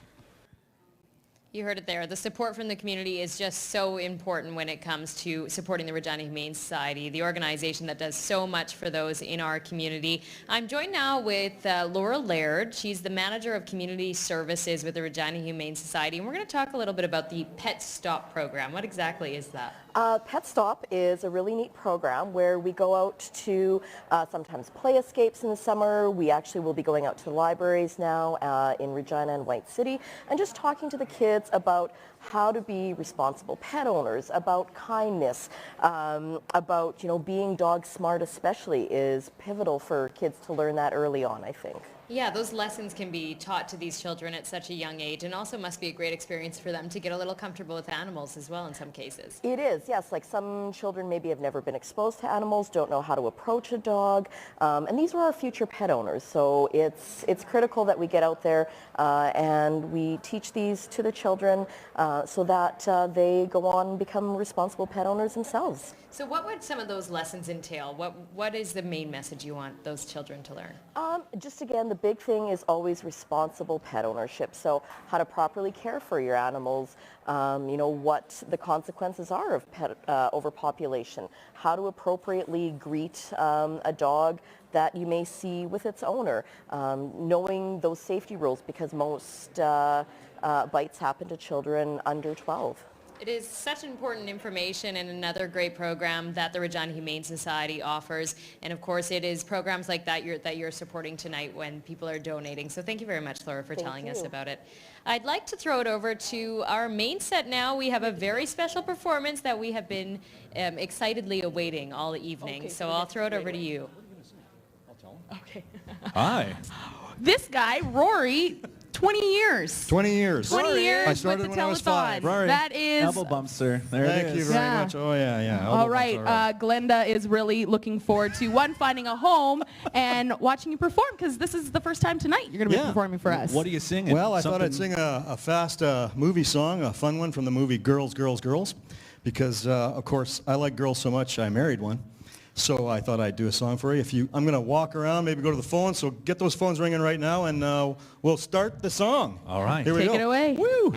You heard it there. The support from the community is just so important when it comes to supporting the Regina Humane Society, the organization that does so much for those in our community. I'm joined now with Laura Laird. She's the Manager of Community Services with the Regina Humane Society, and we're going to talk a little bit about the Pet Stop program. What exactly is that? Pet Stop is a really neat program where we go out to sometimes play escapes in the summer. We actually will be going out to the libraries now in Regina and White City, and just talking to the kids about how to be responsible pet owners, about kindness, about being dog smart especially is pivotal for kids to learn that early on, I think. Yeah, those lessons can be taught to these children at such a young age, and also must be a great experience for them to get a little comfortable with animals as well in some cases. It is, yes. Like some children maybe have never been exposed to animals, don't know how to approach a dog, and these are our future pet owners. So it's critical that we get out there and we teach these to the children so that they go on and become responsible pet owners themselves. So what would some of those lessons entail? What is the main message you want those children to learn? Just again, the big thing is always responsible pet ownership. So how to properly care for your animals, what the consequences are of pet overpopulation, how to appropriately greet a dog that you may see with its owner, knowing those safety rules because most bites happen to children under 12. It is such important information and another great program that the Regina Humane Society offers. And of course, it is programs like that you're supporting tonight when people are donating. So thank you very much, Laura, for telling us about it. I'd like to throw it over to our main set now. We have a very special performance that we have been excitedly awaiting all evening. Okay, so I'll throw it over to you. Okay. Hi. This guy, Rory, 20 years. 20 years. 20 years I started with the when I was 5. Telethon. That is... Elbow bumps, sir. There it Thank is. you very much. Oh, yeah. Elbow All bumps, right. all right. Glenda is really looking forward to, one, finding a home and watching you perform, because this is the first time tonight you're going to be performing for us. What are you singing? Well, I thought I'd sing a fast movie song, a fun one from the movie Girls, Girls, Girls, because, of course, I like girls so much I married one. So I thought I'd do a song for you. I'm going to walk around, maybe go to the phone, so get those phones ringing right now, and we'll start the song. All right. Here we go. Take it away. Woo!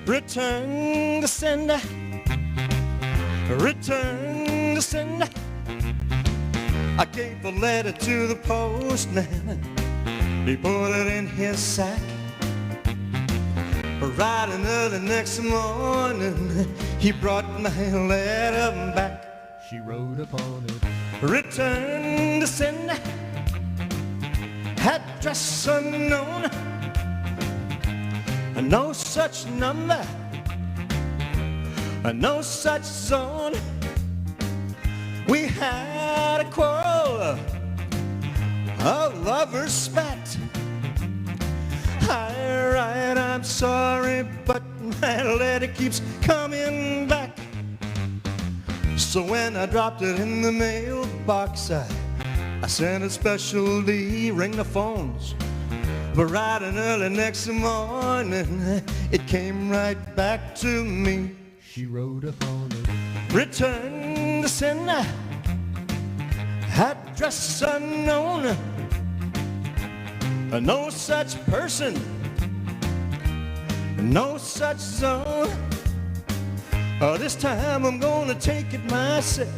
Return to sender. Return to sender. I gave the letter to the postman. He put it in his sack. Bright and early next morning, he brought my letter back. She wrote upon it. Return to sender. Address unknown. No such number. No such zone. We had a quarrel. A lover's spat. I write, I'm sorry, but my letter keeps coming back. So when I dropped it in the mailbox, I sent a special D, ring the phones. But right and early next morning, it came right back to me. She wrote upon it. Return to sender. Address unknown. No such person. No such zone. This time I'm gonna take it myself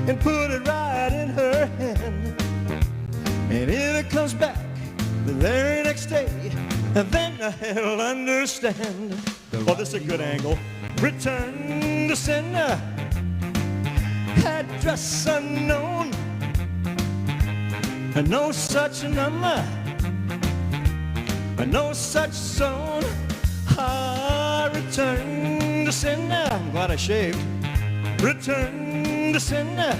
and put it right in her hand. And if it comes back the very next day, then I'll understand. Oh, this is a good angle. Return to sender. Address unknown. No such number. No such zone. I return to sender. I'm glad I shaved. Return to sender.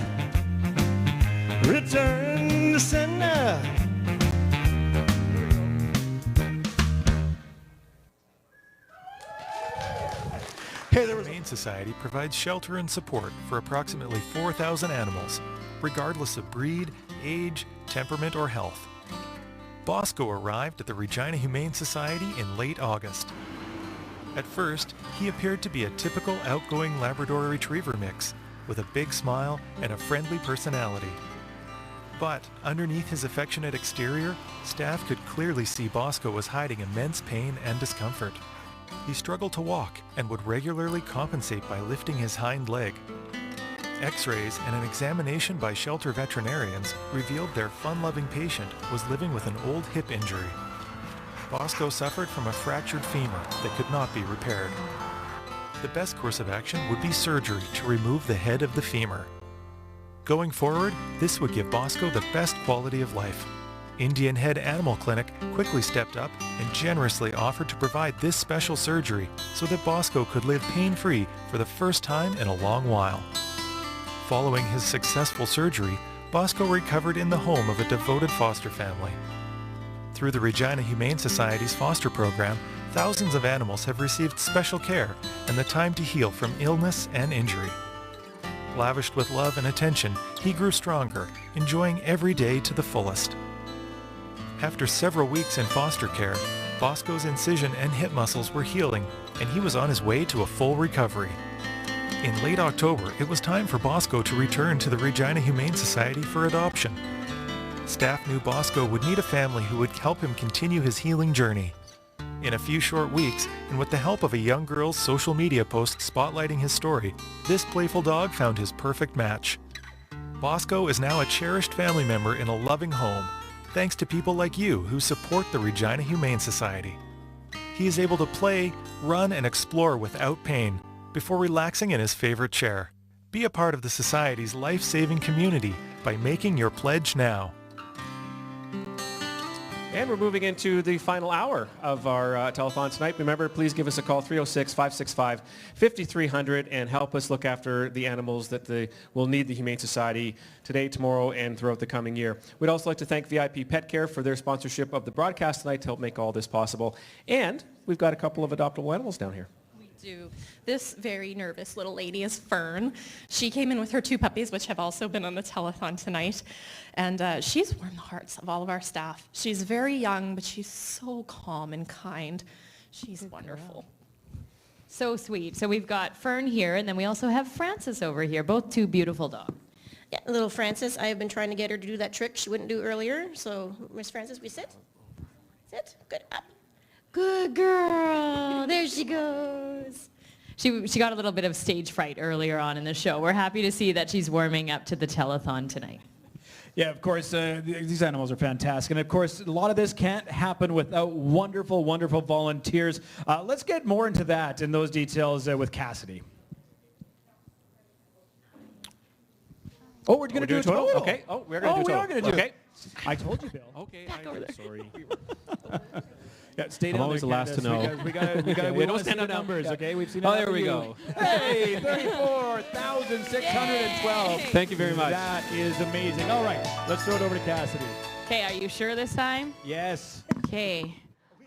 Return to sender. The Humane Society provides shelter and support for approximately 4,000 animals, regardless of breed, age, temperament, or health. Bosco arrived at the Regina Humane Society in late August. At first, he appeared to be a typical outgoing Labrador Retriever mix, with a big smile and a friendly personality. But underneath his affectionate exterior, staff could clearly see Bosco was hiding immense pain and discomfort. He struggled to walk and would regularly compensate by lifting his hind leg. X-rays and an examination by shelter veterinarians revealed their fun-loving patient was living with an old hip injury. Bosco suffered from a fractured femur that could not be repaired. The best course of action would be surgery to remove the head of the femur. Going forward, this would give Bosco the best quality of life. Indian Head Animal Clinic quickly stepped up and generously offered to provide this special surgery so that Bosco could live pain-free for the first time in a long while. Following his successful surgery, Bosco recovered in the home of a devoted foster family. Through the Regina Humane Society's foster program, thousands of animals have received special care and the time to heal from illness and injury. Lavished with love and attention, he grew stronger, enjoying every day to the fullest. After several weeks in foster care, Bosco's incision and hip muscles were healing, and he was on his way to a full recovery. In late October, it was time for Bosco to return to the Regina Humane Society for adoption. Staff knew Bosco would need a family who would help him continue his healing journey. In a few short weeks, and with the help of a young girl's social media post spotlighting his story, this playful dog found his perfect match. Bosco is now a cherished family member in a loving home, thanks to people like you who support the Regina Humane Society. He is able to play, run, and explore without pain before relaxing in his favorite chair. Be a part of the Society's life-saving community by making your pledge now. And we're moving into the final hour of our telethon tonight. Remember, please give us a call, 306-565-5300, and help us look after the animals that will need the Humane Society today, tomorrow, and throughout the coming year. We'd also like to thank VIP Pet Care for their sponsorship of the broadcast tonight to help make all this possible. And we've got a couple of adoptable animals down here. Do. This very nervous little lady is Fern. She came in with her 2 puppies, which have also been on the telethon tonight. And she's won the hearts of all of our staff. She's very young, but she's so calm and kind. She's wonderful. So sweet. So we've got Fern here, and then we also have Frances over here, both 2 beautiful dogs. Yeah, little Frances, I have been trying to get her to do that trick she wouldn't do earlier. So, Miss Frances, we sit. Sit. Good. Up. Good girl. There she goes. She got a little bit of stage fright earlier on in the show. We're happy to see that she's warming up to the telethon tonight. Yeah, of course, these animals are fantastic. And of course, a lot of this can't happen without wonderful, wonderful volunteers. Let's get more into that and those details with Cassidy. Oh, we're going to do a total? Okay. Oh, we're going to do a total. We are going to do okay. it. I told you, Bill. Okay, sorry. Yeah, stay I'm down always there, the last to know. We don't stand on numbers, okay? We've seen Oh, there we go. Hey, 34,612. Thank you very much. That is amazing. All right, let's throw it over to Cassidy. Okay, are you sure this time? Yes. Okay.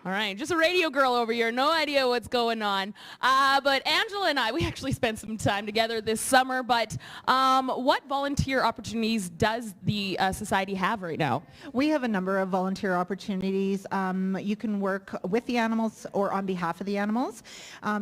All right, just a radio girl over here. No idea what's going on. But Angela and I, we actually spent some time together this summer. But what volunteer opportunities does the society have right now? We have a number of volunteer opportunities. You can work with the animals or on behalf of the animals.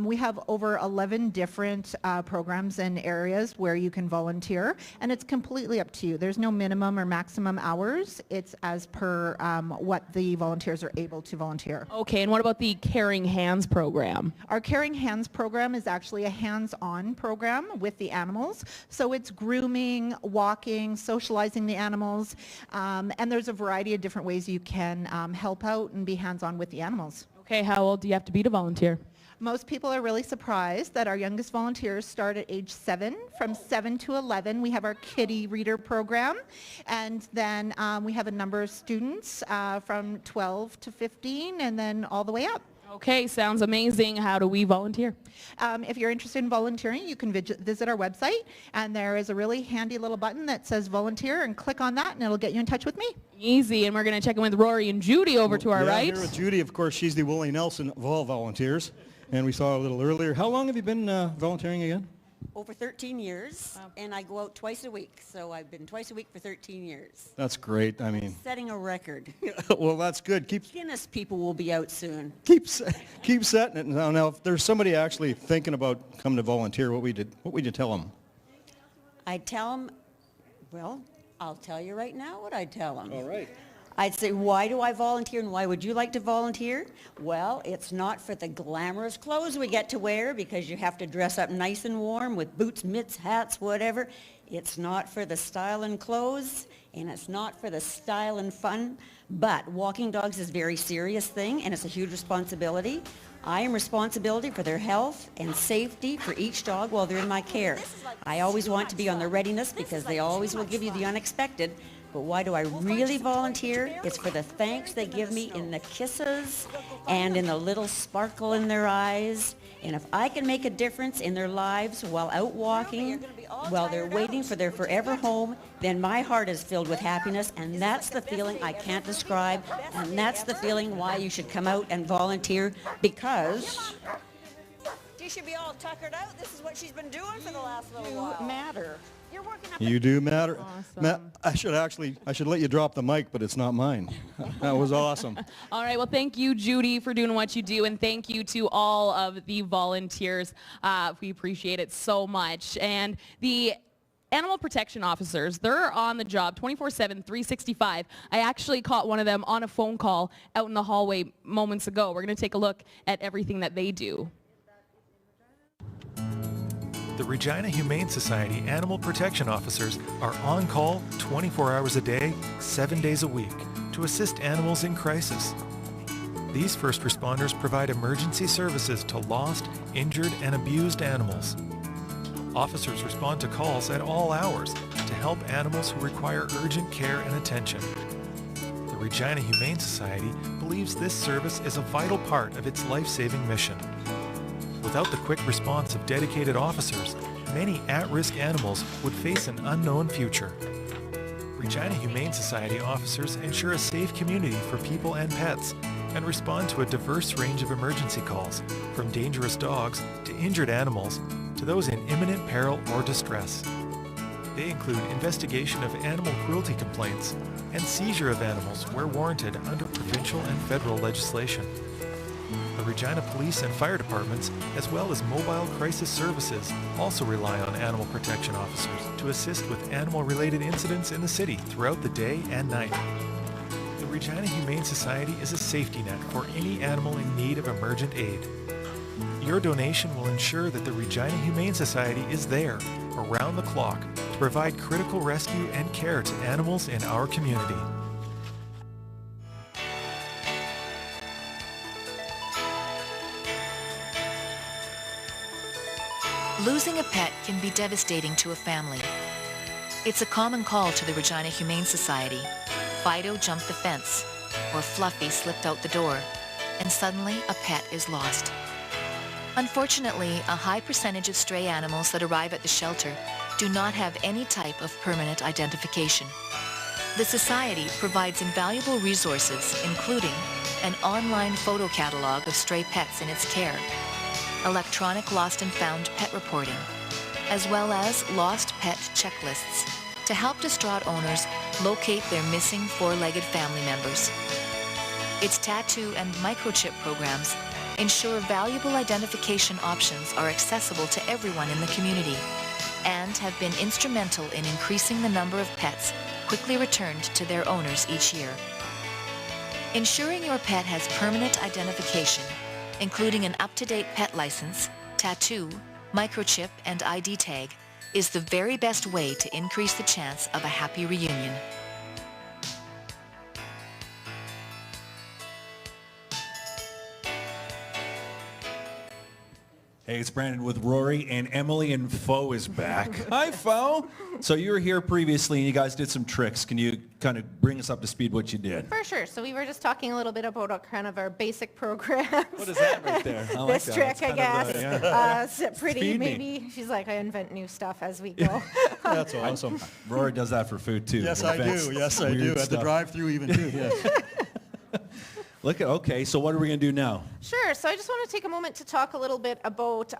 We have over 11 different programs and areas where you can volunteer, and it's completely up to you. There's no minimum or maximum hours. It's as per what the volunteers are able to volunteer. Okay, and what about the Caring Hands program? Our Caring Hands program is actually a hands-on program with the animals. So it's grooming, walking, socializing the animals, and there's a variety of different ways you can help out and be hands-on with the animals. Okay, how old do you have to be to volunteer? Most people are really surprised that our youngest volunteers start at age 7. From 7 to 11, we have our kitty reader program. And then we have a number of students from 12 to 15 and then all the way up. Okay, sounds amazing. How do we volunteer? If you're interested in volunteering, you can visit our website, and there is a really handy little button that says volunteer, and click on that and it'll get you in touch with me. Easy, and we're going to check in with Rory and Judy over to our right. Here with Judy, of course, she's the Willie Nelson of all volunteers. And we saw a little earlier. How long have you been volunteering again? Over 13 years, and I go out twice a week. So I've been twice a week for 13 years. That's great. I mean, Setting a record. well, that's good. Guinness people will be out soon. Keep setting it. Now, if there's somebody actually thinking about coming to volunteer, what would you tell them? I'd tell them, well, I'll tell you right now what I'd tell them. All right. I'd say, why do I volunteer and why would you like to volunteer? Well, it's not for the glamorous clothes we get to wear because you have to dress up nice and warm with boots, mitts, hats, whatever. It's not for the style and clothes, and it's not for the style and fun. But walking dogs is a very serious thing, and it's a huge responsibility. I am responsible for their health and safety for each dog while they're in my care. I always want to be on their readiness because they always will give you the unexpected. But why do I really volunteer? It's for the thanks they give me in the kisses and in the little sparkle in their eyes. And if I can make a difference in their lives while out walking, while they're waiting for their forever home, then my heart is filled with happiness, and that's the feeling I can't describe, and that's the feeling why you should come out and volunteer, because she should be all tuckered out. This is what she's been doing for the last little while. Matter. You do matter. Matt, I should let you drop the mic, but it's not mine. That was awesome. All right, well, thank you, Judy, for doing what you do, and thank you to all of the volunteers. We appreciate it so much. And the animal protection officers, they're on the job 24/7, 365. I actually caught one of them on a phone call out in the hallway moments ago. We're going to take a look at everything that they do. The Regina Humane Society Animal Protection Officers are on call 24 hours a day, 7 days a week to assist animals in crisis. These first responders provide emergency services to lost, injured, and abused animals. Officers respond to calls at all hours to help animals who require urgent care and attention. The Regina Humane Society believes this service is a vital part of its life-saving mission. Without the quick response of dedicated officers, many at-risk animals would face an unknown future. Regina Humane Society officers ensure a safe community for people and pets and respond to a diverse range of emergency calls, from dangerous dogs to injured animals to those in imminent peril or distress. They include investigation of animal cruelty complaints and seizure of animals where warranted under provincial and federal legislation. The Regina Police and Fire Departments, as well as mobile crisis services, also rely on animal protection officers to assist with animal-related incidents in the city throughout the day and night. The Regina Humane Society is a safety net for any animal in need of emergent aid. Your donation will ensure that the Regina Humane Society is there, around the clock, to provide critical rescue and care to animals in our community. Losing a pet can be devastating to a family. It's a common call to the Regina Humane Society. Fido jumped the fence, or Fluffy slipped out the door, and suddenly a pet is lost. Unfortunately, a high percentage of stray animals that arrive at the shelter do not have any type of permanent identification. The Society provides invaluable resources, including an online photo catalog of stray pets in its care, electronic lost and found pet reporting, as well as lost pet checklists to help distraught owners locate their missing four-legged family members. Its tattoo and microchip programs ensure valuable identification options are accessible to everyone in the community and have been instrumental in increasing the number of pets quickly returned to their owners each year. Ensuring your pet has permanent identification, including an up-to-date pet license, tattoo, microchip, and ID tag, is the very best way to increase the chance of a happy reunion. Hey, it's Brandon with Rory, and Emily and Fo is back. Hi, Fo. So you were here previously, and you guys did some tricks. Can you kind of bring us up to speed what you did? For sure. So we were just talking a little bit about kind of our basic programs. What is that right there? I like this that. trick, That's I kind of guess. the- yeah. Sit pretty, Feed me. maybe. She's like, I invent new stuff as we go. That's awesome. Rory does that for food, too. Yes, I Invents do. Yes, I do. weird At the stuff. drive-through even, too. Yes. Look at, okay, so what are we going to do now? Sure. So I just want to take a moment to talk a little bit about,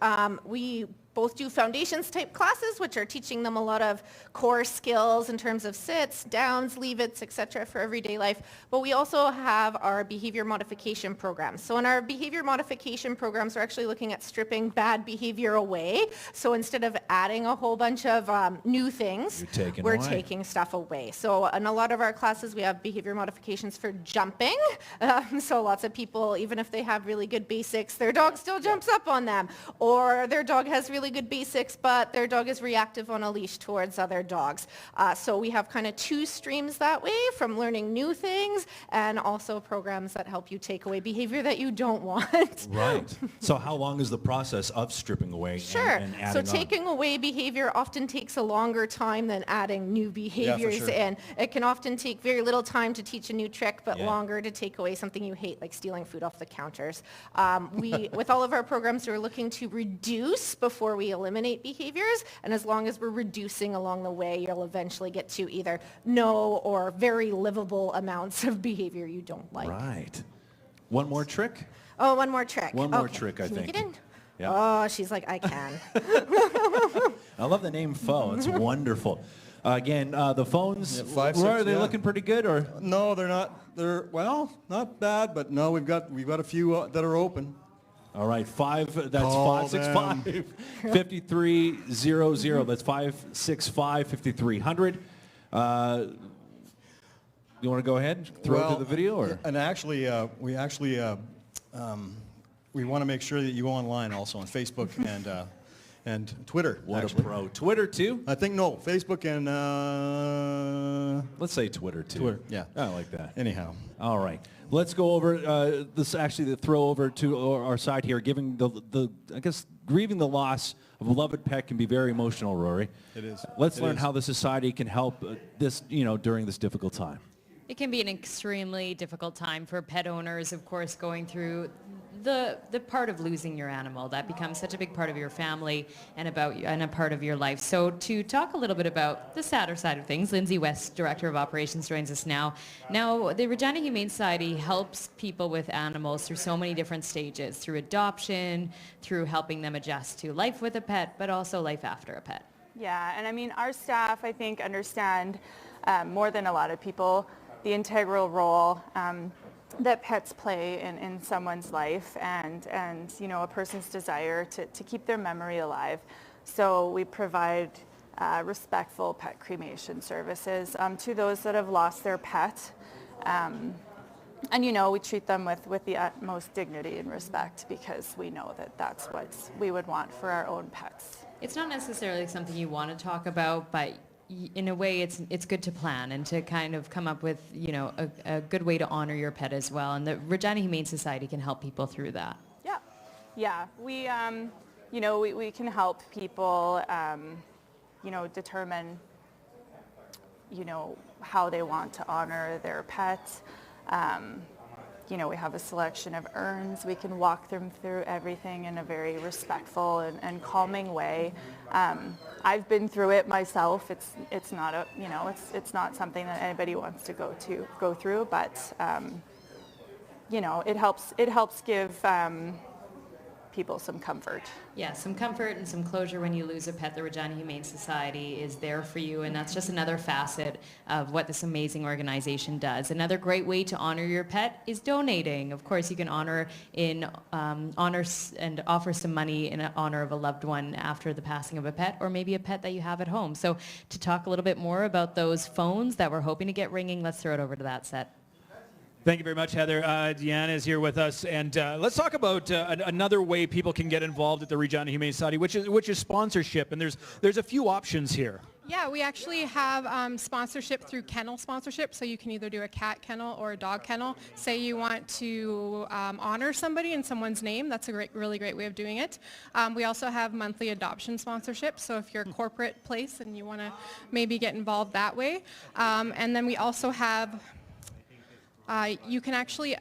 we both do foundations type classes, which are teaching them a lot of core skills in terms of sits, downs, leave-its, etc. for everyday life. But we also have our behavior modification programs. So in our behavior modification programs, we're actually looking at stripping bad behavior away. So instead of adding a whole bunch of new things, we're taking stuff away. So in a lot of our classes, we have behavior modifications for jumping. So lots of people, even if they have really good basics, their dog still jumps up on them. Or their dog has really good basics, but their dog is reactive on a leash towards other dogs. So we have kind of two streams that way, from learning new things and also programs that help you take away behavior that you don't want. Right. So how long is the process of stripping away Sure. and adding So on? taking away behavior often takes a longer time than adding new behaviors sure. in. It can often take very little time to teach a new trick, but Yeah. longer to take away something you hate, like stealing food off the counters. With all of our programs, we're looking to reduce before we eliminate behaviors, and as long as we're reducing along the way, you'll eventually get to either no or very livable amounts of behavior you don't like. Right. One more trick? Oh, one more trick. One more Okay. trick, I Can think. you get in? Yeah. Oh, she's like, I can. I love the name Fo. It's wonderful. Again, the phones, Yeah, 5, Rory, 6, are they yeah. looking pretty good? Or No, they're not. They're, well, not bad, but no, we've got a few that are open. All right, that's Call 565 5300. That's 565 5300. You want to go ahead and throw it to the video? Or? And actually, we want to make sure that you go online also on Facebook and Twitter. What actually. a pro. Twitter too? I think no, Facebook and let's say Twitter too. Twitter, yeah. I like that. Anyhow. All right. Let's go over the throw over to our side here, giving I guess grieving the loss of a beloved pet can be very emotional, Rory. It is. Let's It learn is. how the society can help this, during this difficult time. It can be an extremely difficult time for pet owners, of course, going through the part of losing your animal. That becomes such a big part of your family and a part of your life. So to talk a little bit about the sadder side of things, Lindsay West, Director of Operations, joins us now. Now, the Regina Humane Society helps people with animals through so many different stages, through adoption, through helping them adjust to life with a pet, but also life after a pet. Yeah, and I mean, our staff, I think, understand more than a lot of people the integral role that pets play in someone's life and you know, a person's desire to keep their memory alive. So we provide respectful pet cremation services to those that have lost their pet. And you know, we treat them with the utmost dignity and respect because we know that that's what we would want for our own pets. It's not necessarily something you want to talk about, but in a way it's good to plan and to kind of come up with, you know, a good way to honor your pet as well. And the Regina Humane Society can help people through that. Yeah, we, you know, we can help people, you know, determine, you know, how they want to honor their pet. You know, we have a selection of urns. We can walk them through everything in a very respectful and calming way. I've been through it myself. It's not a, you know, it's not something that anybody wants to go through, but you know, it helps give people some comfort. Yeah, some comfort and some closure when you lose a pet. The Regina Humane Society is there for you, and that's just another facet of what this amazing organization does. Another great way to honor your pet is donating. Of course, you can honor and offer some money in honor of a loved one after the passing of a pet, or maybe a pet that you have at home. So to talk a little bit more about those phones that we're hoping to get ringing, let's throw it over to that set. Thank you very much, Heather. Deanna is here with us, and let's talk about another way people can get involved at the Regina Humane Society, which is sponsorship. And there's a few options here. Yeah, we actually have sponsorship through kennel sponsorship, so you can either do a cat kennel or a dog kennel. Say you want to honor somebody in someone's name, that's a really great way of doing it. We also have monthly adoption sponsorship, so if you're a corporate place and you want to maybe get involved that way. And then we also have you can actually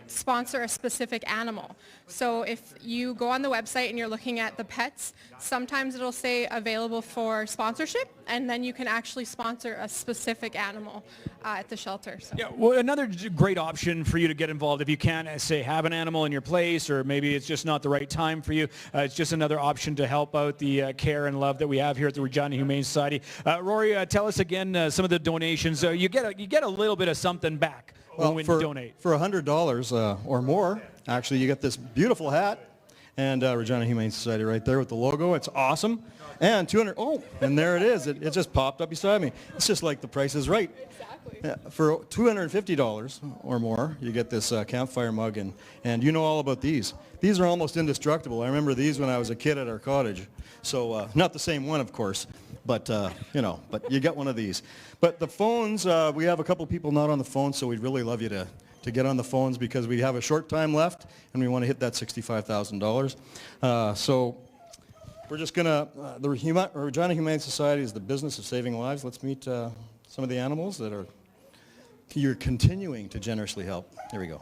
sponsor a specific animal. So if you go on the website and you're looking at the pets, sometimes it'll say available for sponsorship, and then you can actually sponsor a specific animal at the shelter. So. Yeah, well, another great option for you to get involved if you can't, say, have an animal in your place, or maybe it's just not the right time for you. It's just another option to help out the care and love that we have here at the Regina Humane Society. Rory, tell us again some of the donations. You get a little bit of something back when you donate. For $100 or more, actually, you get this beautiful hat and Regina Humane Society right there with the logo. It's awesome. And and there it is. It just popped up beside me. It's just like The Price is Right. Exactly. Yeah, for $250 or more, you get this campfire mug, and you know all about these. These are almost indestructible. I remember these when I was a kid at our cottage. So not the same one, of course, but but you get one of these. But the phones, we have a couple people not on the phone, so we'd really love you to get on the phones because we have a short time left and we want to hit that $65,000. So we're just going to, the Regina Humane Society is the business of saving lives. Let's meet some of the animals that you're continuing to generously help. Here we go.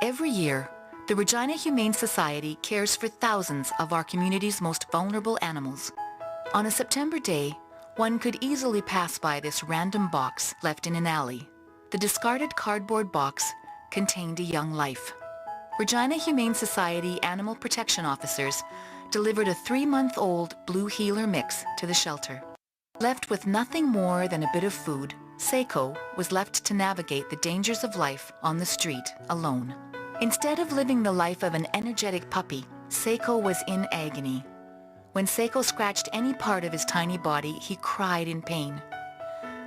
Every year, the Regina Humane Society cares for thousands of our community's most vulnerable animals. On a September day, one could easily pass by this random box left in an alley. The discarded cardboard box contained a young life. Regina Humane Society animal protection officers delivered a 3-month-old blue heeler mix to the shelter. Left with nothing more than a bit of food, Seiko was left to navigate the dangers of life on the street alone. Instead of living the life of an energetic puppy, Seiko was in agony. When Seiko scratched any part of his tiny body, he cried in pain.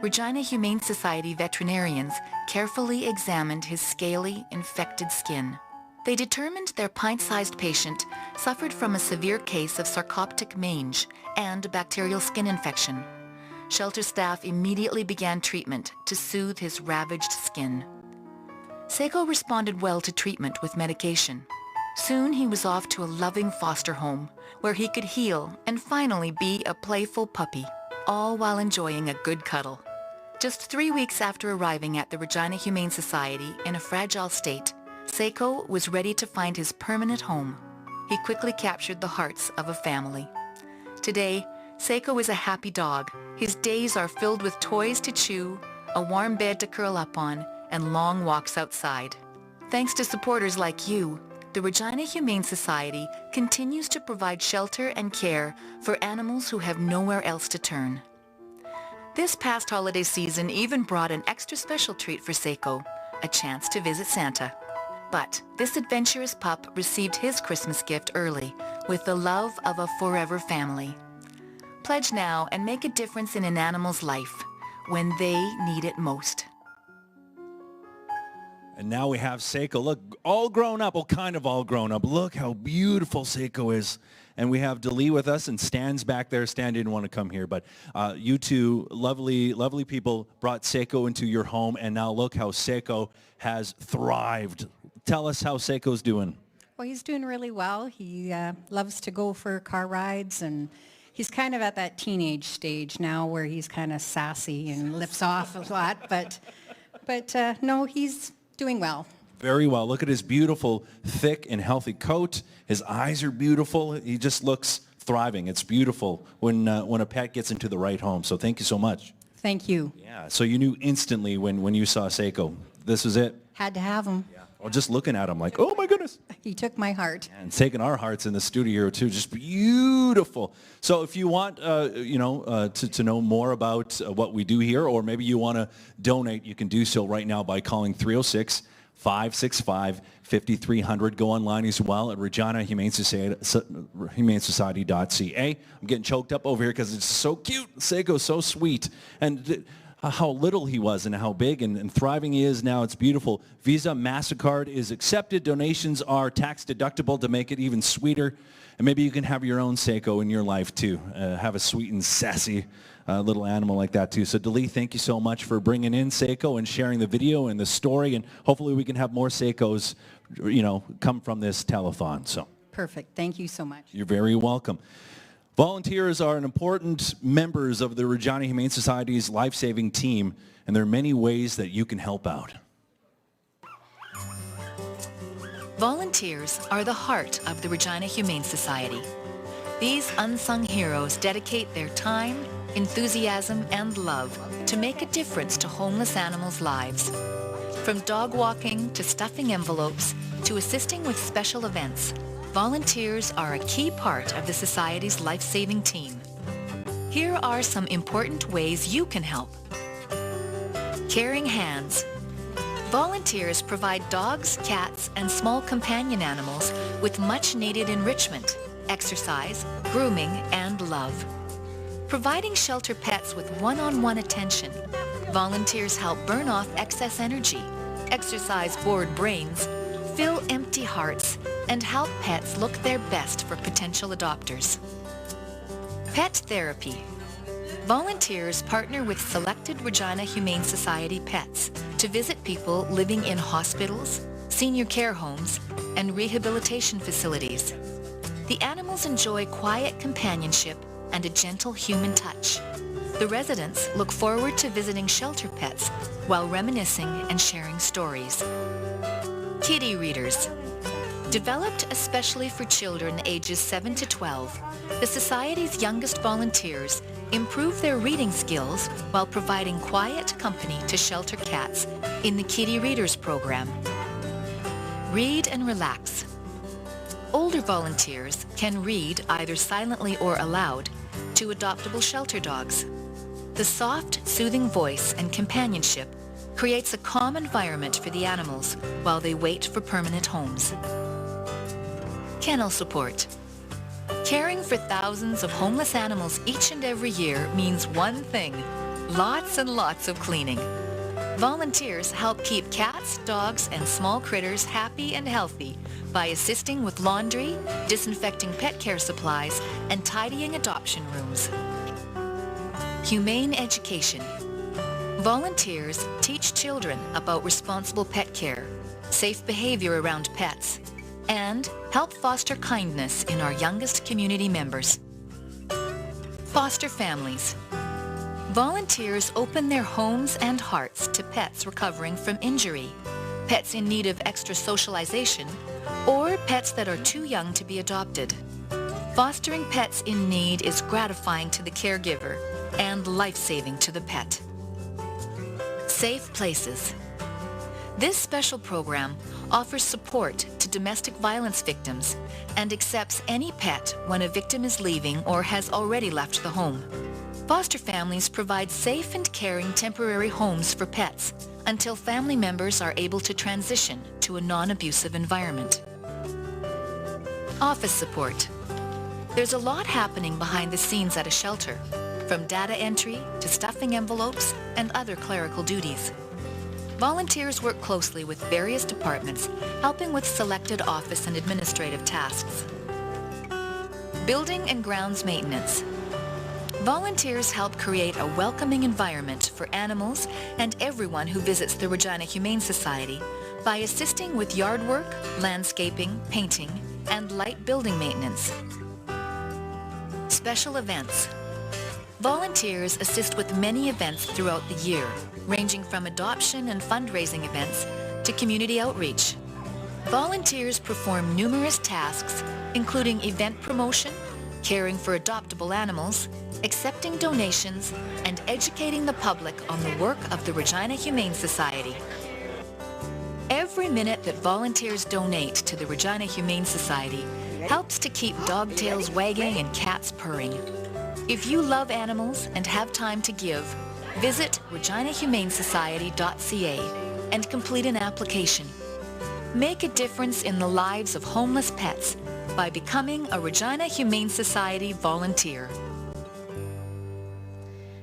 Regina Humane Society veterinarians carefully examined his scaly, infected skin. They determined their pint-sized patient suffered from a severe case of sarcoptic mange and a bacterial skin infection. Shelter staff immediately began treatment to soothe his ravaged skin. Seiko responded well to treatment with medication. Soon he was off to a loving foster home where he could heal and finally be a playful puppy, all while enjoying a good cuddle. Just 3 weeks after arriving at the Regina Humane Society in a fragile state, Seiko was ready to find his permanent home. He quickly captured the hearts of a family. Today, Seiko is a happy dog. His days are filled with toys to chew, a warm bed to curl up on, and long walks outside. Thanks to supporters like you, the Regina Humane Society continues to provide shelter and care for animals who have nowhere else to turn. This past holiday season even brought an extra special treat for Seiko, a chance to visit Santa. But this adventurous pup received his Christmas gift early with the love of a forever family. Pledge now and make a difference in an animal's life when they need it most. And now we have Seiko. Look, all grown up. Well, kind of all grown up. Look how beautiful Seiko is. And we have Dali with us, and Stan's back there. Stan didn't want to come here, but you two lovely, lovely people brought Seiko into your home, and now look how Seiko has thrived. Tell us how Seiko's doing. Well, he's doing really well. He loves to go for car rides, and he's kind of at that teenage stage now where he's kind of sassy and lips off a lot, but no, he's doing well. Very well. Look at his beautiful, thick and healthy coat. His eyes are beautiful. He just looks thriving. It's beautiful when a pet gets into the right home. So thank you so much. Thank you. Yeah. So you knew instantly when you saw Seiko, this was it. Had to have him. Or just looking at him like, oh my goodness. He took my heart. And taking our hearts in the studio too. Just beautiful. So if you want, to know more about what we do here, or maybe you want to donate, you can do so right now by calling 306-565-5300. Go online as well at humanesociety.ca. I'm getting choked up over here because it's so cute. Seiko's so sweet. And how little he was and how big and thriving he is now. It's beautiful. Visa, MasterCard is accepted. Donations are tax deductible to make it even sweeter. And maybe you can have your own Seiko in your life too. Have a sweet and sassy little animal like that too. So Dali, thank you so much for bringing in Seiko and sharing the video and the story. And hopefully we can have more Seikos, come from this telethon. So Perfect. Thank you so much. you're very welcome. Volunteers are an important members of the Regina Humane Society's life-saving team, and there are many ways that you can help out. Volunteers are the heart of the Regina Humane Society. These unsung heroes dedicate their time, enthusiasm, and love to make a difference to homeless animals' lives. From dog walking to stuffing envelopes to assisting with special events, volunteers are a key part of the Society's life-saving team. Here are some important ways you can help. Caring hands. Volunteers provide dogs, cats, and small companion animals with much-needed enrichment, exercise, grooming, and love. Providing shelter pets with one-on-one attention, volunteers help burn off excess energy, exercise bored brains, fill empty hearts, and help pets look their best for potential adopters. Pet therapy. Volunteers partner with selected Regina Humane Society pets to visit people living in hospitals, senior care homes, and rehabilitation facilities. The animals enjoy quiet companionship and a gentle human touch. The residents look forward to visiting shelter pets while reminiscing and sharing stories. Kitty readers. Developed especially for children ages 7 to 12, the Society's youngest volunteers improve their reading skills while providing quiet company to shelter cats in the Kitty Readers program. Read and relax. Older volunteers can read either silently or aloud to adoptable shelter dogs. The soft, soothing voice and companionship creates a calm environment for the animals while they wait for permanent homes. Kennel support. Caring for thousands of homeless animals each and every year means one thing: lots and lots of cleaning. Volunteers help keep cats, dogs, and small critters happy and healthy by assisting with laundry, disinfecting pet care supplies, and tidying adoption rooms. Humane education. Volunteers teach children about responsible pet care, safe behavior around pets, and help foster kindness in our youngest community members. Foster families. Volunteers open their homes and hearts to pets recovering from injury, pets in need of extra socialization, or pets that are too young to be adopted. Fostering pets in need is gratifying to the caregiver and life-saving to the pet. Safe places. This special program offers support to domestic violence victims and accepts any pet when a victim is leaving or has already left the home. Foster families provide safe and caring temporary homes for pets until family members are able to transition to a non-abusive environment. Office support. There's a lot happening behind the scenes at a shelter, from data entry to stuffing envelopes and other clerical duties. Volunteers work closely with various departments, helping with selected office and administrative tasks. Building and grounds maintenance. Volunteers help create a welcoming environment for animals and everyone who visits the Regina Humane Society by assisting with yard work, landscaping, painting, and light building maintenance. Special events. Volunteers assist with many events throughout the year, ranging from adoption and fundraising events to community outreach. Volunteers perform numerous tasks, including event promotion, caring for adoptable animals, accepting donations, and educating the public on the work of the Regina Humane Society. Every minute that volunteers donate to the Regina Humane Society helps to keep dog tails wagging and cats purring. If you love animals and have time to give, visit reginahumanesociety.ca and complete an application. Make a difference in the lives of homeless pets by becoming a Regina Humane Society volunteer.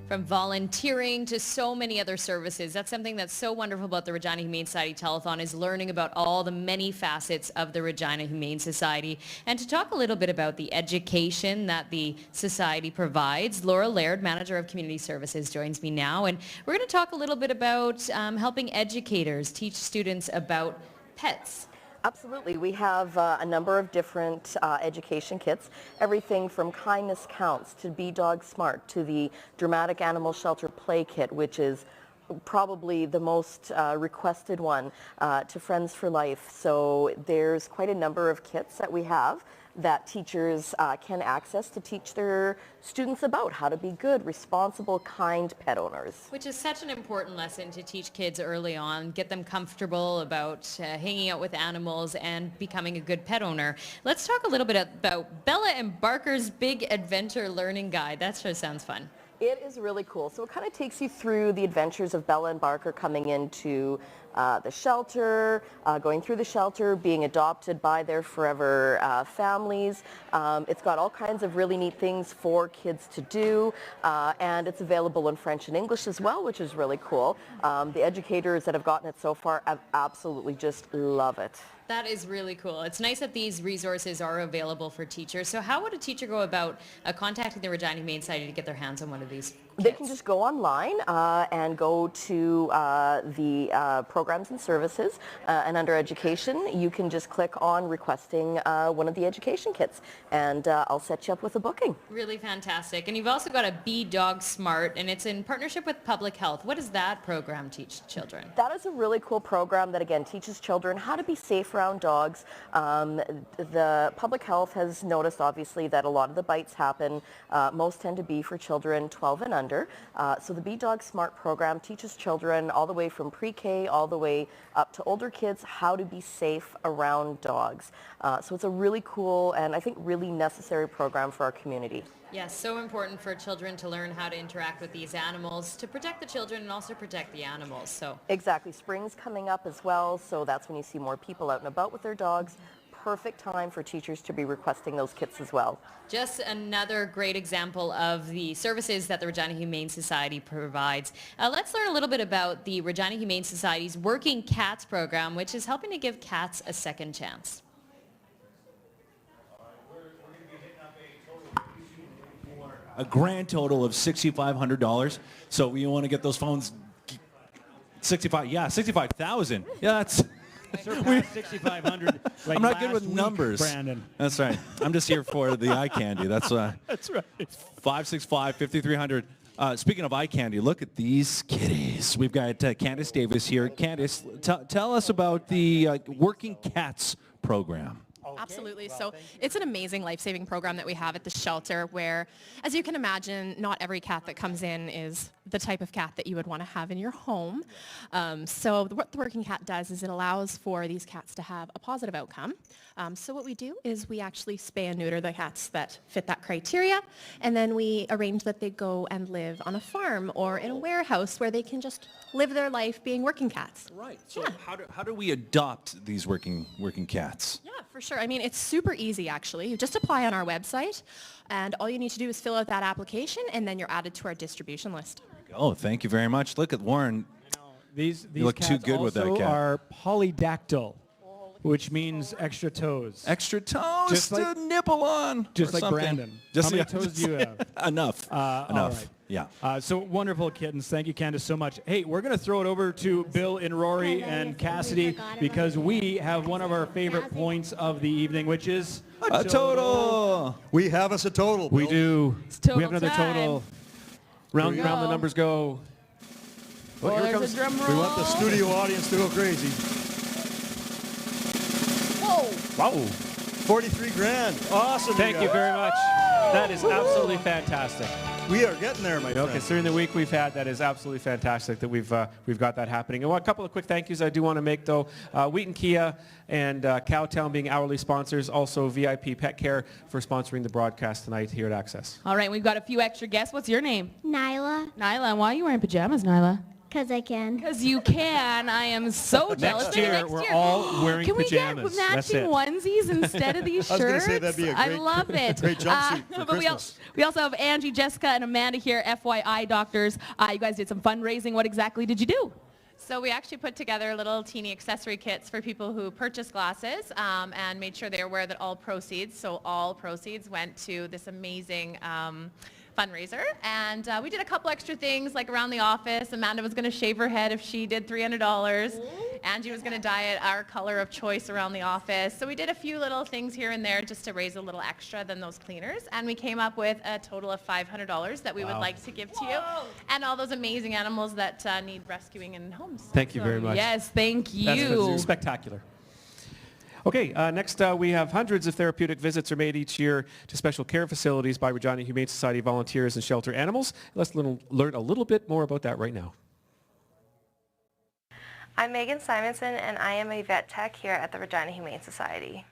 From volunteering to so many other services. That's something that's so wonderful about the Regina Humane Society Telethon, is learning about all the many facets of the Regina Humane Society. And to talk a little bit about the education that the Society provides, Laura Laird, Manager of Community Services, joins me now. And we're going to talk a little bit about helping educators teach students about pets. Absolutely. We have a number of different education kits, everything from Kindness Counts to Be Dog Smart to the Dramatic Animal Shelter Play Kit, which is probably the most requested one, to Friends for Life. So there's quite a number of kits that we have that teachers can access to teach their students about how to be good, responsible, kind pet owners. Which is such an important lesson to teach kids early on, get them comfortable about hanging out with animals and becoming a good pet owner. Let's talk a little bit about Bella and Barker's Big Adventure Learning Guide. That sure sounds fun. It is really cool. So it kind of takes you through the adventures of Bella and Barker coming into the shelter, going through the shelter, being adopted by their forever families. It's got all kinds of really neat things for kids to do, and it's available in French and English as well, which is really cool. The educators that have gotten it so far have absolutely just love it. That is really cool. It's nice that these resources are available for teachers. So how would a teacher go about contacting the Regina Humane Society to get their hands on one of these kits? They can just go online and go to the programs and services, and under education you can just click on requesting one of the education kits, and I'll set you up with a booking. Really fantastic. And you've also got a Be Dog Smart, and it's in partnership with Public Health. What does that program teach children? That is a really cool program that, again, teaches children how to be safe around dogs. The Public Health has noticed, obviously, that a lot of the bites happen. Most tend to be for children 12 and under. So the Be Dog Smart program teaches children all the way from pre-K all the way up to older kids how to be safe around dogs. So it's a really cool and I think really necessary program for our community. Yes, so important for children to learn how to interact with these animals, to protect the children and also protect the animals. So exactly. Spring's coming up as well, so that's when you see more people out and about with their dogs. Perfect time for teachers to be requesting those kits as well. Just another great example of the services that the Regina Humane Society provides. Let's learn a little bit about the Regina Humane Society's Working Cats program, which is helping to give cats a second chance. A grand total of $6,500. So you want to get those phones, 65, yeah, 65,000. Yeah, Surpassed 6,500. Like I'm not good with last week, numbers. Brandon. That's right. I'm just here for the eye candy. That's right. 565 5300. Speaking of eye candy, look at these kitties. We've got Candice Davis here. Candice, tell us about the Working Cats program. Absolutely. So it's an amazing life-saving program that we have at the shelter where, as you can imagine, not every cat that comes in is the type of cat that you would want to have in your home. So what the Working Cat does is it allows for these cats to have a positive outcome. So what we do is we actually spay and neuter the cats that fit that criteria, and then we arrange that they go and live on a farm or in a warehouse where they can just live their life being working cats. Right. So how do we adopt these working cats? Yeah, for sure. I mean, it's super easy, actually. You just apply on our website, and all you need to do is fill out that application, and then you're added to our distribution list. Oh, thank you very much. Look at Warren. These you look too cats good with that also cat. are polydactyl, which means extra toes. Extra toes Just to like- nibble on. Just or like something. Brandon. Just How many yeah, toes just- do you have? Enough. All Enough. right. Yeah. So wonderful kittens. Thank you, Candace, so much. Hey, we're going to throw it over to Bill and Rory and Cassidy because we have one of our favorite points of the evening, which is A total. We have us a total. We Bill. do. total We have another time. total. Round Here and we round the go. numbers go. Oh, here it there's comes. a drum roll. We want the studio audience to go crazy. Whoa. Wow. 43 grand. Awesome. Thank you guys. very much. That is absolutely fantastic. We are getting there, my You know, friend. considering the week we've had, that is absolutely fantastic that we've got that happening. And a couple of quick thank yous I do want to make, though. Wheaton Kia and Cowtown being hourly sponsors, also VIP Pet Care for sponsoring the broadcast tonight here at Access. All right, we've got a few extra guests. What's your name? Nyla, Nyla. And why are you wearing pajamas, Nyla? because I can. Because you can. I am so jealous. Next year, we're all wearing Can we pajamas. get That's matching it. onesies instead of these I was gonna shirts? say that'd be a I great- love it. great jumpsuit for but Christmas. we also have Angie, Jessica, and Amanda here, FYI doctors. You guys did some fundraising. What exactly did you do? So we actually put together little teeny accessory kits for people who purchase glasses and made sure they were aware that all proceeds went to this amazing fundraiser. And we did a couple extra things like around the office. Amanda was going to shave her head if she did $300. Angie was going to dye it our color of choice around the office. So we did a few little things here and there just to raise a little extra than those cleaners. And we came up with a total of $500 that we would like to give to you and all those amazing animals that need rescuing in homes. Thank you very much. Yes, thank you. That's spectacular. Okay, next we have hundreds of therapeutic visits are made each year to special care facilities by Regina Humane Society volunteers and shelter animals. Let's learn a little bit more about that right now. I'm Megan Simonson, and I am a vet tech here at the Regina Humane Society.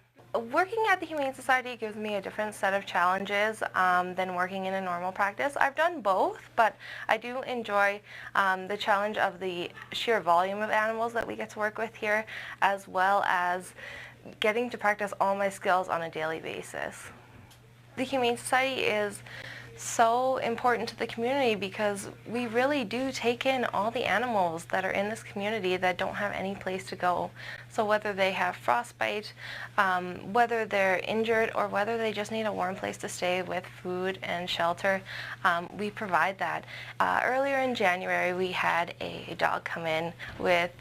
Working at the Humane Society gives me a different set of challenges than working in a normal practice. I've done both, but I do enjoy the challenge of the sheer volume of animals that we get to work with here, as well as getting to practice all my skills on a daily basis. The Humane Society is so important to the community because we really do take in all the animals that are in this community that don't have any place to go. So whether they have frostbite, whether they're injured, or whether they just need a warm place to stay with food and shelter, we provide that. Earlier in January, we had a dog come in with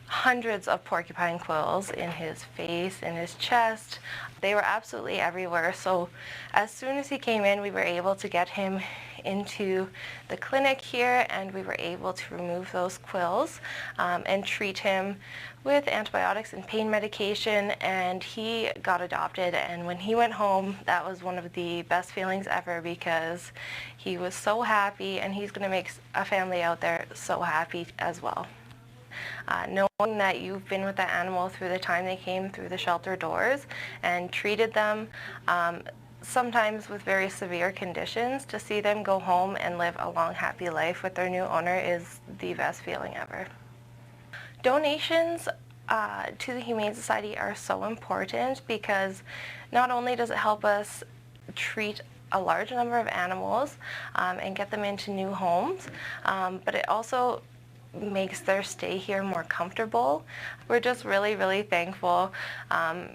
hundreds of porcupine quills in his face, in his chest. They were absolutely everywhere. So as soon as he came in, we were able to get him into the clinic here, and we were able to remove those quills and treat him with antibiotics and pain medication, and he got adopted. And when he went home, that was one of the best feelings ever because he was so happy, and he's going to make a family out there so happy as well. Knowing that you've been with that animal through the time they came through the shelter doors and treated them, sometimes with very severe conditions, to see them go home and live a long, happy life with their new owner is the best feeling ever. Donations to the Humane Society are so important because not only does it help us treat a large number of animals and get them into new homes, but it also makes their stay here more comfortable. We're just really, really thankful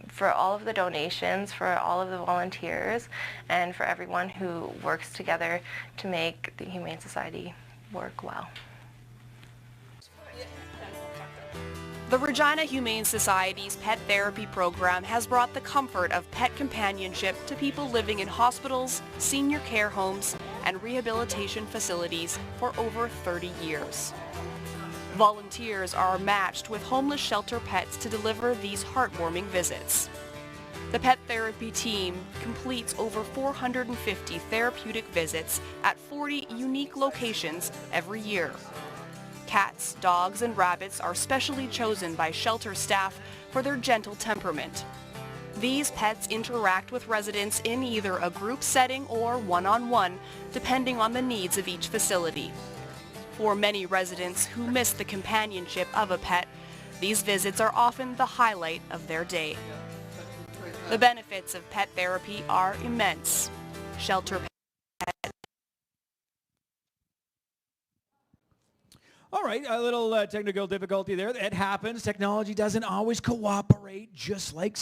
for all of the donations, for all of the volunteers, and for everyone who works together to make the Humane Society work well. The Regina Humane Society's pet therapy program has brought the comfort of pet companionship to people living in hospitals, senior care homes, and rehabilitation facilities for over 30 years. Volunteers are matched with homeless shelter pets to deliver these heartwarming visits. The pet therapy team completes over 450 therapeutic visits at 40 unique locations every year. Cats, dogs, and rabbits are specially chosen by shelter staff for their gentle temperament. These pets interact with residents in either a group setting or one-on-one, depending on the needs of each facility. For many residents who miss the companionship of a pet, these visits are often the highlight of their day. The benefits of pet therapy are immense. Shelter pet. All right, a little technical difficulty there. It happens. Technology doesn't always cooperate, just like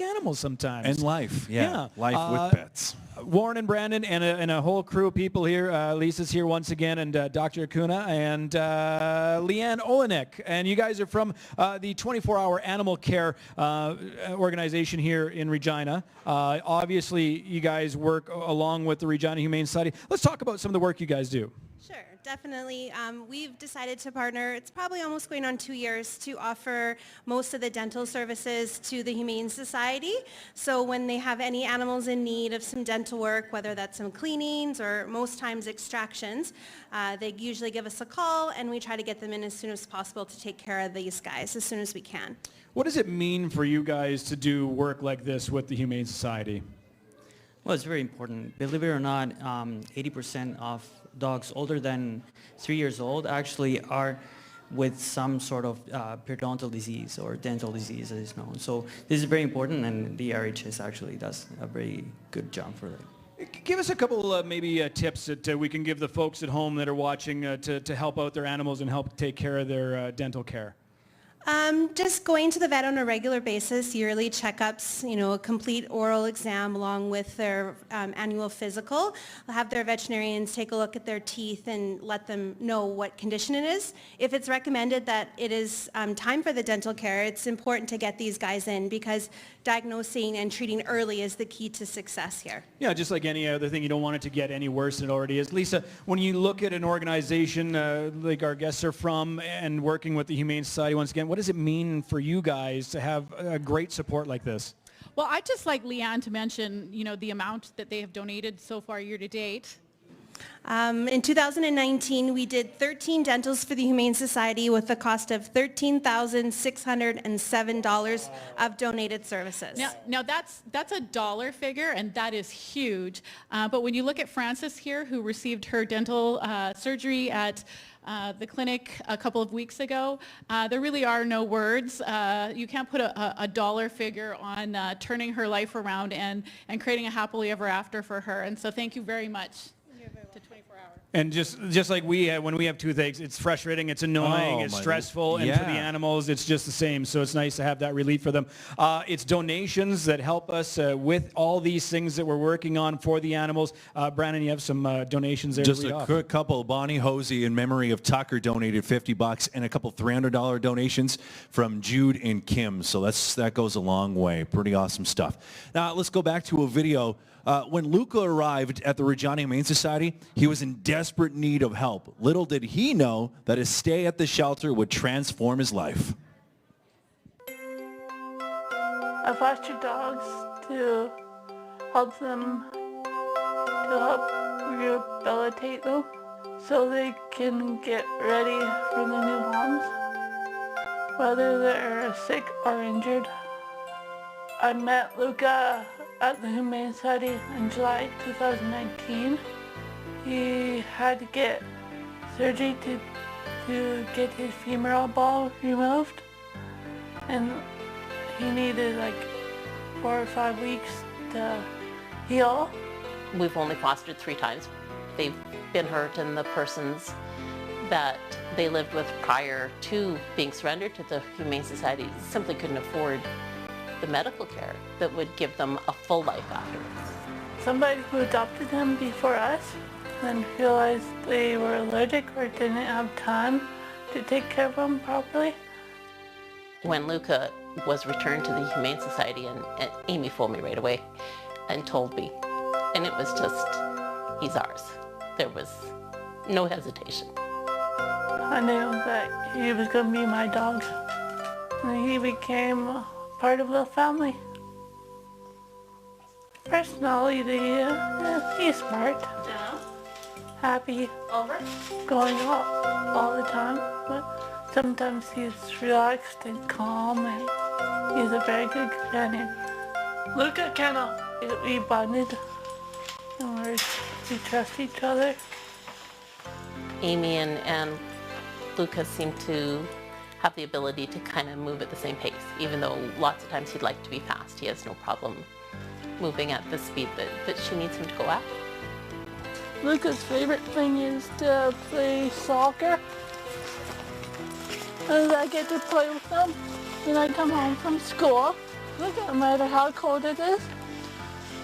animals sometimes. And life, yeah. Life with pets. Warren and Brandon and a whole crew of people here. Lisa's here once again, and Dr. Acuna and Leanne Olenek. And you guys are from the 24-hour animal care organization here in Regina. Obviously, you guys work along with the Regina Humane Society. Let's talk about some of the work you guys do. Sure, definitely. We've decided to partner, it's probably almost going on 2 years, to offer most of the dental services to the Humane Society. So when they have any animals in need of some dental work, whether that's some cleanings or most times extractions, they usually give us a call and we try to get them in as soon as possible to take care of these guys as soon as we can. What does it mean for you guys to do work like this with the Humane Society? Well, it's very important. Believe it or not, 80% of dogs older than 3 years old actually are with some sort of periodontal disease or dental disease as is known. So this is very important, and the RHS actually does a very good job for that. Give us a couple maybe tips that we can give the folks at home that are watching to help out their animals and help take care of their dental care. Just going to the vet on a regular basis, yearly checkups, a complete oral exam along with their annual physical. I'll have their veterinarians take a look at their teeth and let them know what condition it is. If it's recommended that it is time for the dental care, it's important to get these guys in because diagnosing and treating early is the key to success here. Yeah, just like any other thing, you don't want it to get any worse than it already is. Lisa, when you look at an organization like our guests are from and working with the Humane Society once again, what does it mean for you guys to have a great support like this? Well, I'd just like Leanne to mention, the amount that they have donated so far year to date. In 2019, we did 13 dentals for the Humane Society with a cost of $13,607 of donated services. Now that's a dollar figure, and that is huge. But when you look at Frances here, who received her dental surgery at the clinic a couple of weeks ago, there really are no words. You can't put a dollar figure on turning her life around and creating a happily ever after for her. And so thank you very much. To 24 hours. And just like when we have toothaches, it's frustrating, it's annoying, it's stressful, and for the animals, it's just the same. So it's nice to have that relief for them. It's donations that help us with all these things that we're working on for the animals. Brandon, you have some donations there. Just to read a off. quick couple. Bonnie Hosey, in memory of Tucker, donated $50, and a couple $300 donations from Jude and Kim. So that goes a long way. Pretty awesome stuff. Now let's go back to a video. When Luca arrived at the Regina Humane Society, he was in desperate need of help. Little did he know that his stay at the shelter would transform his life. I foster dogs to help rehabilitate them so they can get ready for the new homes, whether they're sick or injured. I met Luca at the Humane Society in July 2019. He had to get surgery to get his femoral ball removed, and he needed like 4 or 5 weeks to heal. We've only fostered 3 times. They've been hurt, and the persons that they lived with prior to being surrendered to the Humane Society simply couldn't afford the medical care that would give them a full life afterwards. Somebody who adopted them before us then realized they were allergic or didn't have time to take care of them properly. when Luca was returned to the Humane Society, and Amy phoned me right away and told me. And it was just, he's ours. There was no hesitation. I knew that he was going to be my dog. And he became part of the family. Personality, he's smart. Happy. Going out all the time. But sometimes he's relaxed and calm, and he's a very good companion. Luca we bonded, and we trust each other. Amy and Luca seem to have the ability to kind of move at the same pace, even though lots of times he'd like to be fast. He has no problem moving at the speed that she needs him to go at. Luca's favorite thing is to play soccer. And I get to play with them when I come home from school. No matter how cold it is,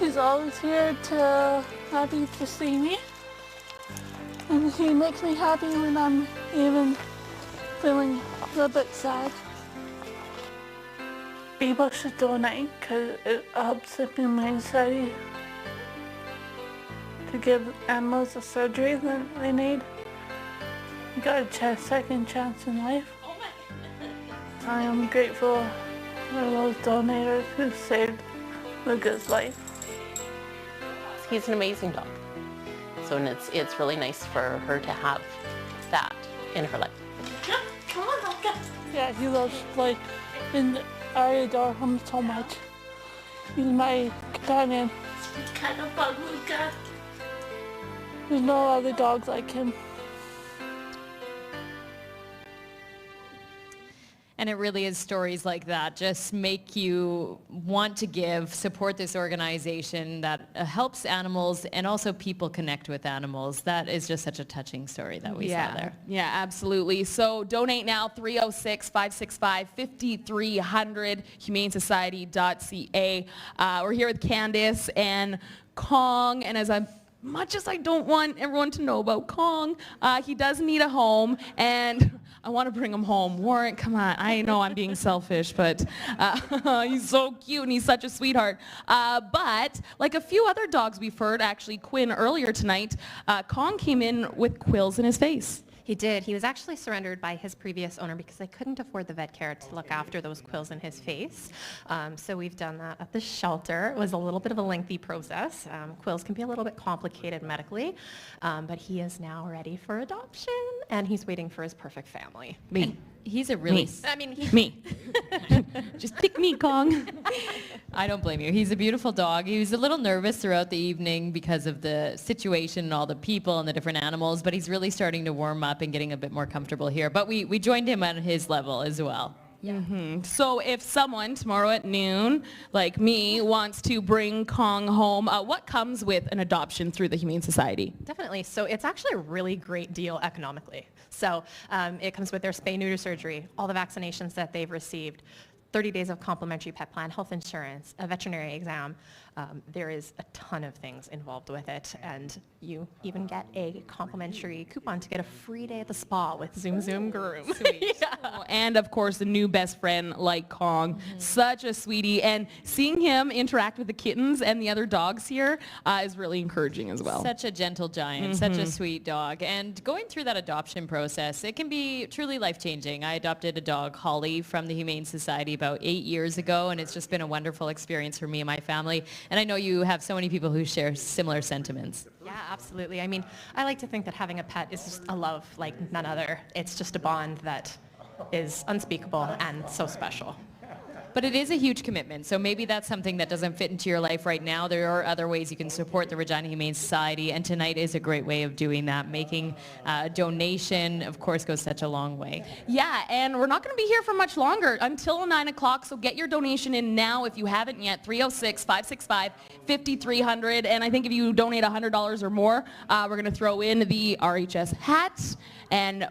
he's always here happy to see me. And he makes me happy when I'm even feeling a little bit sad. People should donate because it helps the Humane Society to give animals the surgery that they need. You got a second chance in life. I am grateful for those donators who saved Luca's life. He's an amazing dog. So it's really nice for her to have that in her life. Come on, Luca. Yeah, he loves life, and I adore him so much. He's my companion. He's kind of fun, Luca. There's no other dogs like him. And it really is stories like that just make you want to give, support this organization that helps animals and also people connect with animals. That is just such a touching story that we saw there. Yeah, absolutely. So donate now, 306-565-5300, humanesociety.ca. We're here with Candace and Kong, and as much as I don't want everyone to know about Kong, he does need a home, and I want to bring him home. Warren, come on. I know I'm being selfish, but he's so cute and he's such a sweetheart. But like a few other dogs we've heard, actually Quinn earlier tonight, Kong came in with quills in his face. He did. He was actually surrendered by his previous owner because they couldn't afford the vet care to look after those quills in his face. So we've done that at the shelter. It was a little bit of a lengthy process. Quills can be a little bit complicated medically, but he is now ready for adoption, and he's waiting for his perfect family. Me. And he's a really... Me. Me. Just pick me, Kong. I don't blame you. He's a beautiful dog. He was a little nervous throughout the evening because of the situation and all the people and the different animals, but he's really starting to warm up and getting a bit more comfortable here. But we joined him on his level as well. Mm-hmm. So if someone tomorrow at noon, like me, wants to bring Kong home, what comes with an adoption through the Humane Society? Definitely. So it's actually a really great deal economically. So it comes with their spay-neuter surgery, all the vaccinations that they've received, 30 days of complimentary pet plan, health insurance, a veterinary exam. There is a ton of things involved with it, and you even get a complimentary coupon to get a free day at the spa with Zoom Zoom Groom. Sweet. Yeah. And of course, the new best friend like Kong. Mm-hmm. Such a sweetie. And seeing him interact with the kittens and the other dogs here is really encouraging as well. Such a gentle giant, such a sweet dog. And going through that adoption process, it can be truly life-changing. I adopted a dog, Holly, from the Humane Society about 8 years ago, and it's just been a wonderful experience for me and my family. And I know you have so many people who share similar sentiments. Yeah, absolutely. I mean, I like to think that having a pet is just a love like none other. It's just a bond that is unspeakable and so special. But it is a huge commitment, so maybe that's something that doesn't fit into your life right now. There are other ways you can support the Regina Humane Society, and tonight is a great way of doing that. Making a donation, of course, goes such a long way. Yeah, and we're not going to be here for much longer, until 9 o'clock, so get your donation in now if you haven't yet, 306-565-5300, and I think if you donate $100 or more, we're going to throw in the RHS hat, and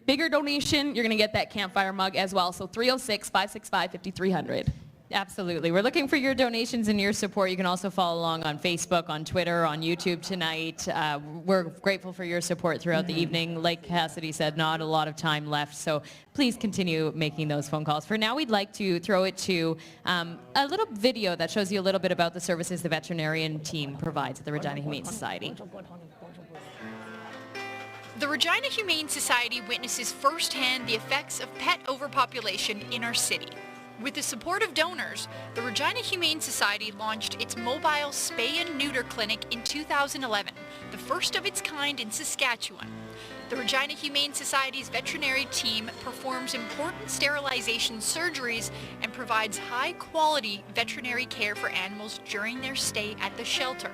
bigger donation, you're going to get that campfire mug as well, so 306-565-5300. Absolutely. We're looking for your donations and your support. You can also follow along on Facebook, on Twitter, on YouTube tonight. We're grateful for your support throughout the evening. Like Cassidy said, not a lot of time left, so please continue making those phone calls. For now, we'd like to throw it to a little video that shows you a little bit about the services the veterinarian team provides at the Regina Humane Society. The Regina Humane Society witnesses firsthand the effects of pet overpopulation in our city. With the support of donors, the Regina Humane Society launched its mobile spay and neuter clinic in 2011, the first of its kind in Saskatchewan. The Regina Humane Society's veterinary team performs important sterilization surgeries and provides high-quality veterinary care for animals during their stay at the shelter.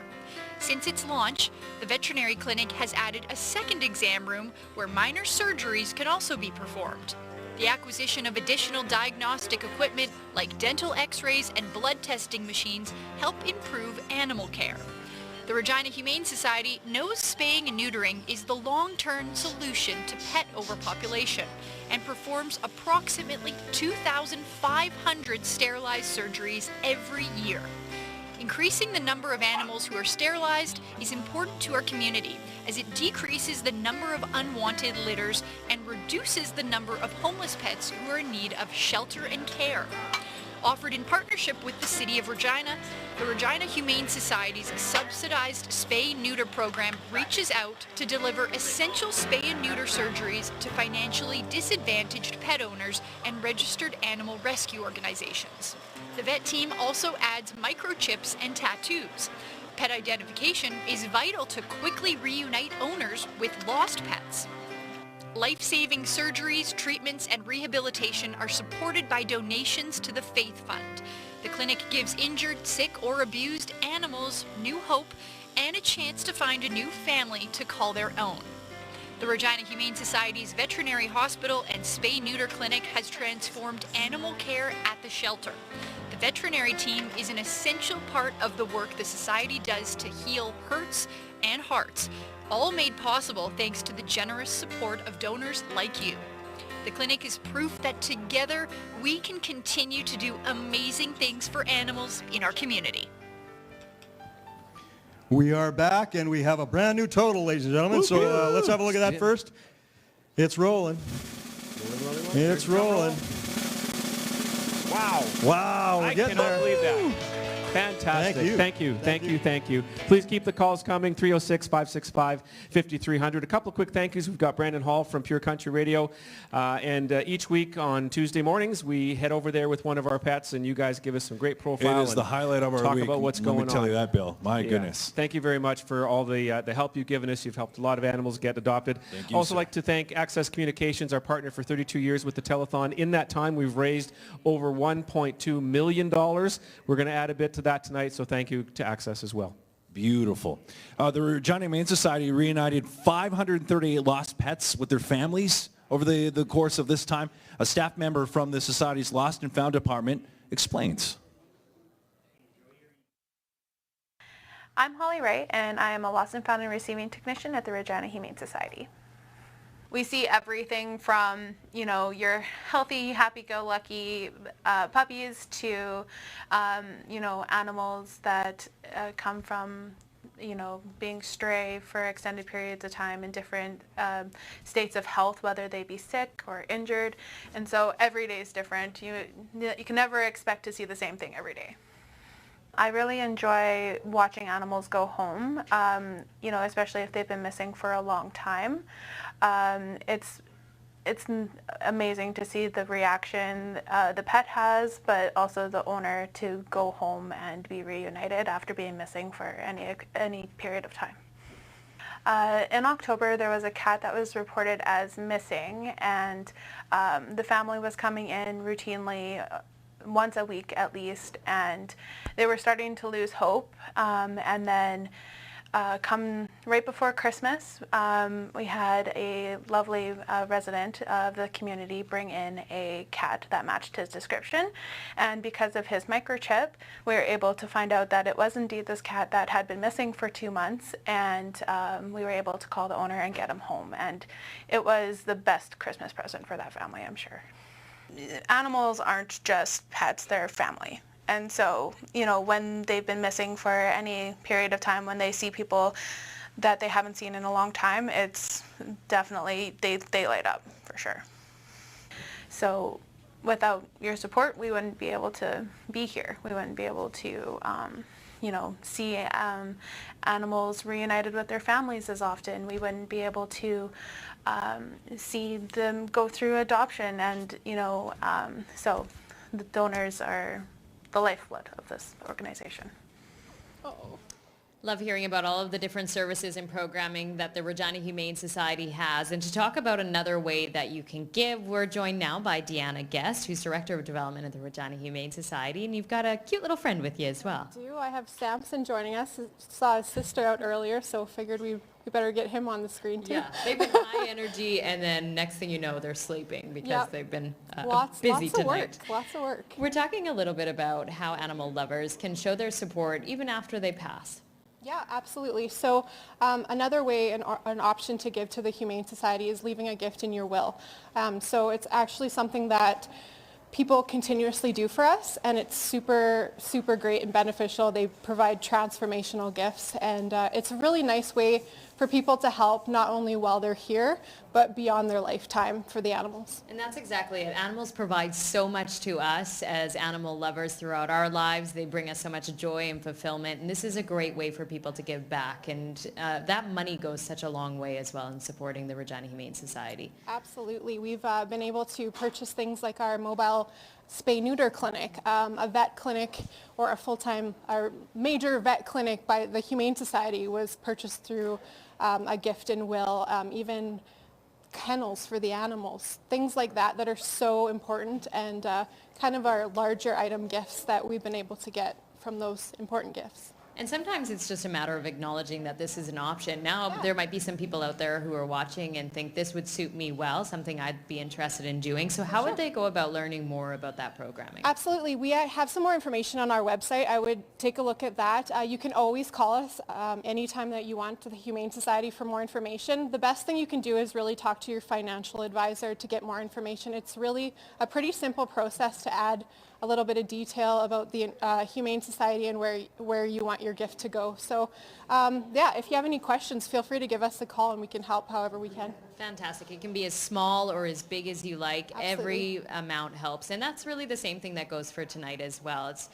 Since its launch, the veterinary clinic has added a second exam room where minor surgeries can also be performed. The acquisition of additional diagnostic equipment like dental x-rays and blood testing machines help improve animal care. The Regina Humane Society knows spaying and neutering is the long-term solution to pet overpopulation and performs approximately 2,500 sterilized surgeries every year. Increasing the number of animals who are sterilized is important to our community as it decreases the number of unwanted litters and reduces the number of homeless pets who are in need of shelter and care. Offered in partnership with the City of Regina, the Regina Humane Society's subsidized spay-neuter program reaches out to deliver essential spay and neuter surgeries to financially disadvantaged pet owners and registered animal rescue organizations. The vet team also adds microchips and tattoos. Pet identification is vital to quickly reunite owners with lost pets. Life-saving surgeries, treatments, and rehabilitation are supported by donations to the Faith Fund. The clinic gives injured, sick, or abused animals new hope and a chance to find a new family to call their own. The Regina Humane Society's veterinary hospital and spay-neuter clinic has transformed animal care at the shelter. The veterinary team is an essential part of the work the Society does to heal hurts and hearts, all made possible thanks to the generous support of donors like you. The clinic is proof that together we can continue to do amazing things for animals in our community. We are back, and we have a brand new total, ladies and gentlemen. So let's have a look at that first. It's rolling. It's rolling. Wow. Wow. I cannot believe that. Fantastic. Thank you. Thank you. Please keep the calls coming, 306-565-5300. A couple of quick thank yous. We've got Brandon Hall from Pure Country Radio. And each week on Tuesday mornings, we head over there with one of our pets, and you guys give us some great profile. It is the highlight of our talk week. about what's going on. Let me tell you that, Bill. My goodness. Thank you very much for all the help you've given us. You've helped a lot of animals get adopted. Thank you, also sir. like to thank Access Communications, our partner for 32 years with the Telethon. In that time, we've raised over $1.2 million. We're going to add a bit to that tonight, so thank you to Access as well. Beautiful. The Regina Humane Society reunited 538 lost pets with their families over the course of this time. A staff member from the Society's Lost and Found Department explains. I'm Holly Wright, and I am a Lost and Found and Receiving Technician at the Regina Humane Society. We see everything from, your healthy, happy-go-lucky puppies to, animals that come from, being stray for extended periods of time in different states of health, whether they be sick or injured. And so every day is different. You can never expect to see the same thing every day. I really enjoy watching animals go home, especially if they've been missing for a long time. It's amazing to see the reaction the pet has, but also the owner to go home and be reunited after being missing for any period of time. In October, there was a cat that was reported as missing, and the family was coming in routinely once a week at least, and they were starting to lose hope. And then come right before Christmas, we had a lovely resident of the community bring in a cat that matched his description, and because of his microchip, we were able to find out that it was indeed this cat that had been missing for 2 months, and we were able to call the owner and get him home, and it was the best Christmas present for that family, I'm sure. Animals aren't just pets, they're family, And so, you know, when they've been missing for any period of time, when they see people that they haven't seen in a long time, it's definitely, they light up for sure. So without your support, we wouldn't be able to be here. We wouldn't be able to, you know, see animals reunited with their families as often. We wouldn't be able to see them go through adoption. And, you know, so the donors are the lifeblood of this organization. Love hearing about all of the different services and programming that the Regina Humane Society has. And to talk about another way that you can give, we're joined now by Deanna Guest, who's Director of Development at the Regina Humane Society. And you've got a cute little friend with you as well. I have Samson joining us. Saw his sister out earlier, so figured we better get him on the screen too. Yeah, they've been high energy, and then next thing you know, they're sleeping because they've been busy tonight. Lots of work. We're talking a little bit about how animal lovers can show their support even after they pass. Yeah, absolutely. So another way, an option to give to the Humane Society is leaving a gift in your will. So it's actually something that people continuously do for us, and it's super, super great and beneficial. They provide transformational gifts, and it's a really nice way for people to help not only while they're here, but beyond their lifetime for the animals. And that's exactly it. Animals provide so much to us as animal lovers throughout our lives. They bring us so much joy and fulfillment, and this is a great way for people to give back. And that money goes such a long way as well in supporting the Regina Humane Society. Absolutely. We've been able to purchase things like our mobile spay-neuter clinic, a vet clinic, or a full-time, our major vet clinic by the Humane Society was purchased through a gift and will, even kennels for the animals, things like that that are so important, and kind of our larger item gifts that we've been able to get from those important gifts. And sometimes it's just a matter of acknowledging that this is an option. Now, there might be some people out there who are watching and think this would suit me well, something I'd be interested in doing. So how would they go about learning more about that programming? Absolutely. We have some more information on our website. I would take a look at that. You can always call us anytime that you want to the Humane Society for more information. The best thing you can do is really talk to your financial advisor to get more information. It's really a pretty simple process to add a little bit of detail about the Humane Society and where you want your gift to go. So yeah, if you have any questions, feel free to give us a call and we can help however we can. Fantastic. It can be as small or as big as you like. Absolutely. Every amount helps. And that's really the same thing that goes for tonight as well. It's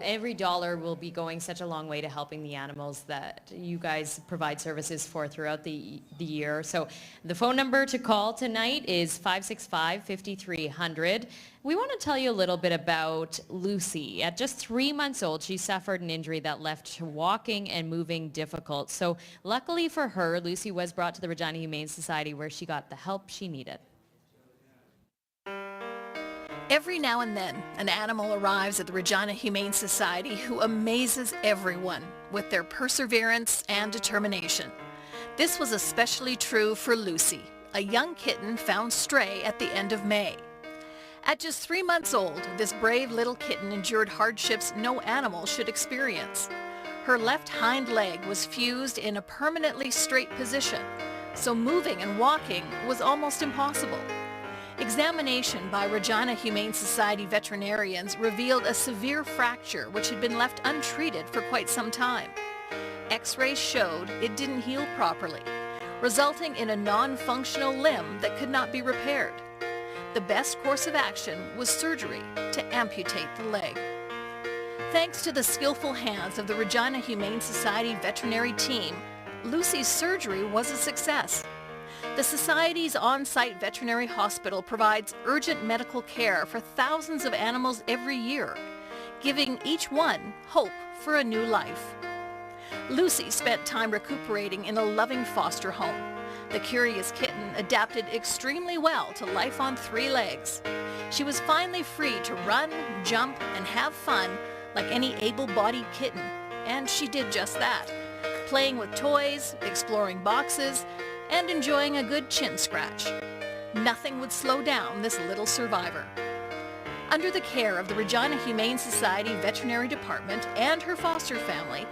every dollar will be going such a long way to helping the animals that you guys provide services for throughout the year. So the phone number to call tonight is 565-5300. We want to tell you a little bit about Lucy. At just 3 months old, she suffered an injury that left walking and moving difficult. So luckily for her, Lucy was brought to the Regina Humane Society where she got the help she needed. Every now and then, an animal arrives at the Regina Humane Society who amazes everyone with their perseverance and determination. This was especially true for Lucy, a young kitten found stray at the end of May. At just 3 months old, this brave little kitten endured hardships no animal should experience. Her left hind leg was fused in a permanently straight position, so moving and walking was almost impossible. Examination by Regina Humane Society veterinarians revealed a severe fracture which had been left untreated for quite some time. X-rays showed it didn't heal properly, resulting in a non-functional limb that could not be repaired. The best course of action was surgery to amputate the leg. Thanks to the skillful hands of the Regina Humane Society veterinary team, Lucy's surgery was a success. The Society's on-site veterinary hospital provides urgent medical care for thousands of animals every year, giving each one hope for a new life. Lucy spent time recuperating in a loving foster home. The curious kitten adapted extremely well to life on 3 legs. She was finally free to run, jump, and have fun like any able-bodied kitten, and she did just that, playing with toys, exploring boxes, and enjoying a good chin scratch. Nothing would slow down this little survivor. Under the care of the Regina Humane Society Veterinary Department and her foster family,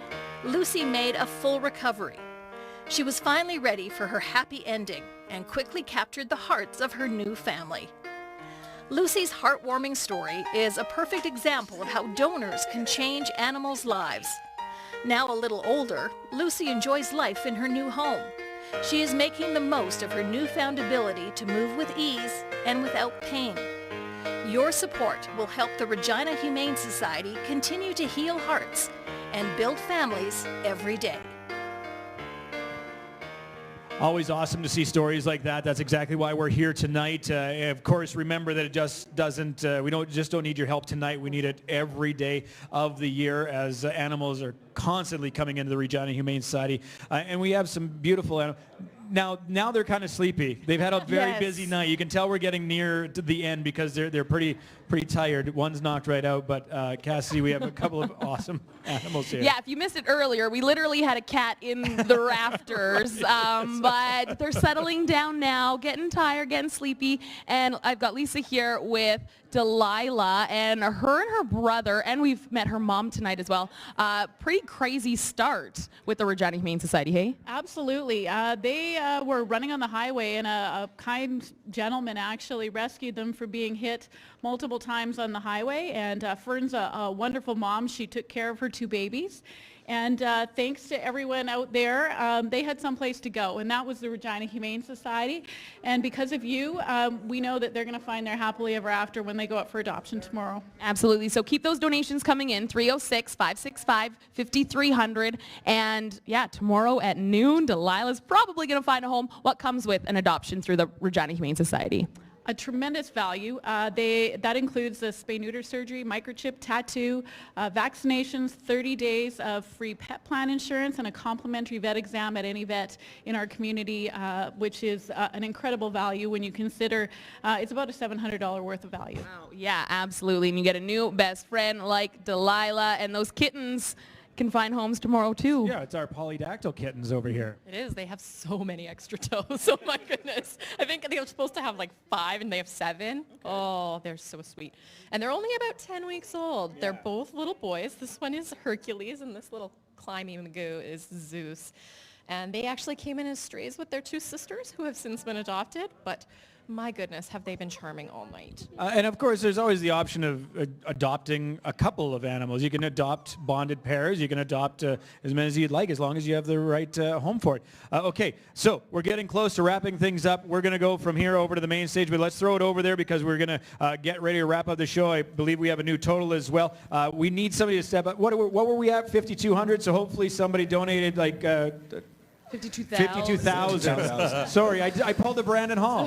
Lucy made a full recovery. She was finally ready for her happy ending and quickly captured the hearts of her new family. Lucy's heartwarming story is a perfect example of how donors can change animals' lives. Now a little older, Lucy enjoys life in her new home. She is making the most of her newfound ability to move with ease and without pain. Your support will help the Regina Humane Society continue to heal hearts and build families every day. Always awesome to see stories like that. That's exactly why we're here tonight. Of course, remember that it just doesn't, we don't need your help tonight. We need it every day of the year as animals are constantly coming into the Regina Humane Society. And we have some beautiful animals. Now they're kind of sleepy. They've had a very busy night. You can tell we're getting near to the end because they're pretty tired. One's knocked right out, but Cassidy, we have a couple of awesome animals here. Yeah, if you missed it earlier, we literally had a cat in the rafters, but they're settling down now, getting tired, getting sleepy, and I've got Lisa here with Delilah, and her brother, and we've met her mom tonight as well. Pretty crazy start with the Regina Humane Society, hey? Absolutely. They were running on the highway, and a kind gentleman actually rescued them from being hit multiple times on the highway. And Fern's a wonderful mom. She took care of her two babies. And thanks to everyone out there, they had someplace to go, and that was the Regina Humane Society. And because of you, we know that they're going to find their happily ever after when they go up for adoption tomorrow. Absolutely. So keep those donations coming in, 306-565-5300. And yeah, tomorrow at noon, Delilah's probably going to find a home. What comes with an adoption through the Regina Humane Society? A tremendous value. That includes the spay-neuter surgery, microchip, tattoo, vaccinations, 30 days of free pet plan insurance, and a complimentary vet exam at any vet in our community, which is an incredible value when you consider it's about a $700 worth of value. Wow. Yeah, absolutely. And you get a new best friend like Delilah, and those kittens can find homes tomorrow too. Yeah, it's our polydactyl kittens over here. It is. They have so many extra toes. Oh my goodness. I think they're supposed to have like 5 and they have 7. Okay. Oh, they're so sweet. And they're only about 10 weeks old. Yeah. They're both little boys. This one is Hercules and this little climby Magoo is Zeus. And they actually came in as strays with their 2 sisters who have since been adopted, but my goodness, have they been charming all night. And of course, there's always the option of adopting a couple of animals. You can adopt bonded pairs. You can adopt as many as you'd like, as long as you have the right home for it. Okay, so we're getting close to wrapping things up. We're going to go from here over to the main stage, but let's throw it over there because we're going to get ready to wrap up the show. I believe we have a new total as well. We need somebody to step up. What were we at? 5,200. So hopefully somebody donated like... 52,000. Sorry, I pulled a Brandon Hall.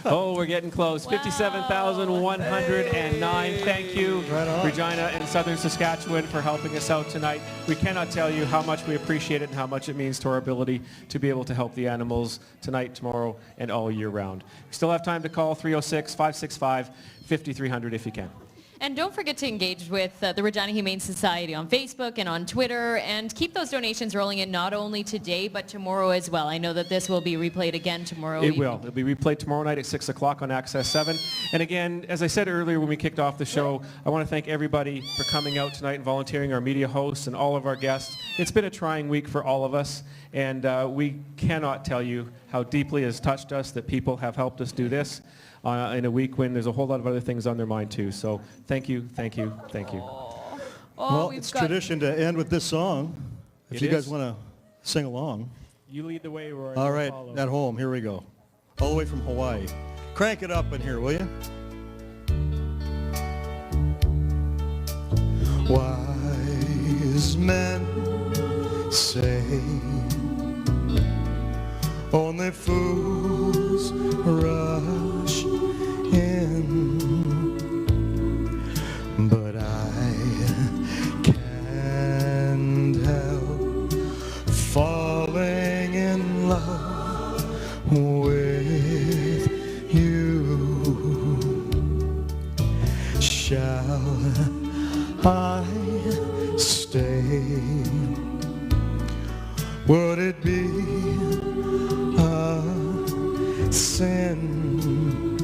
Oh, we're getting close. Wow. 57,109. Thank you, Regina and Southern Saskatchewan, for helping us out tonight. We cannot tell you how much we appreciate it and how much it means to our ability to be able to help the animals tonight, tomorrow, and all year round. We still have time to call 306-565-5300 if you can. And don't forget to engage with the Regina Humane Society on Facebook and on Twitter, and keep those donations rolling in not only today but tomorrow as well. I know that this will be replayed again tomorrow evening. It will. It'll be replayed tomorrow night at 6 o'clock on Access 7. And again, as I said earlier when we kicked off the show, I want to thank everybody for coming out tonight and volunteering, our media hosts and all of our guests. It's been a trying week for all of us, and we cannot tell you how deeply it has touched us that people have helped us do this. In a week when there's a whole lot of other things on their mind too. So thank you, thank you, thank you. Well, it's tradition to end with this song. If you guys want to sing along. You lead the way, Rory. All right, at home, here we go. All the way from Hawaii. Crank it up in here, will you? Wise men say only fools rush in, but I can't help falling in love with you. Shall I stay? Would it be a sin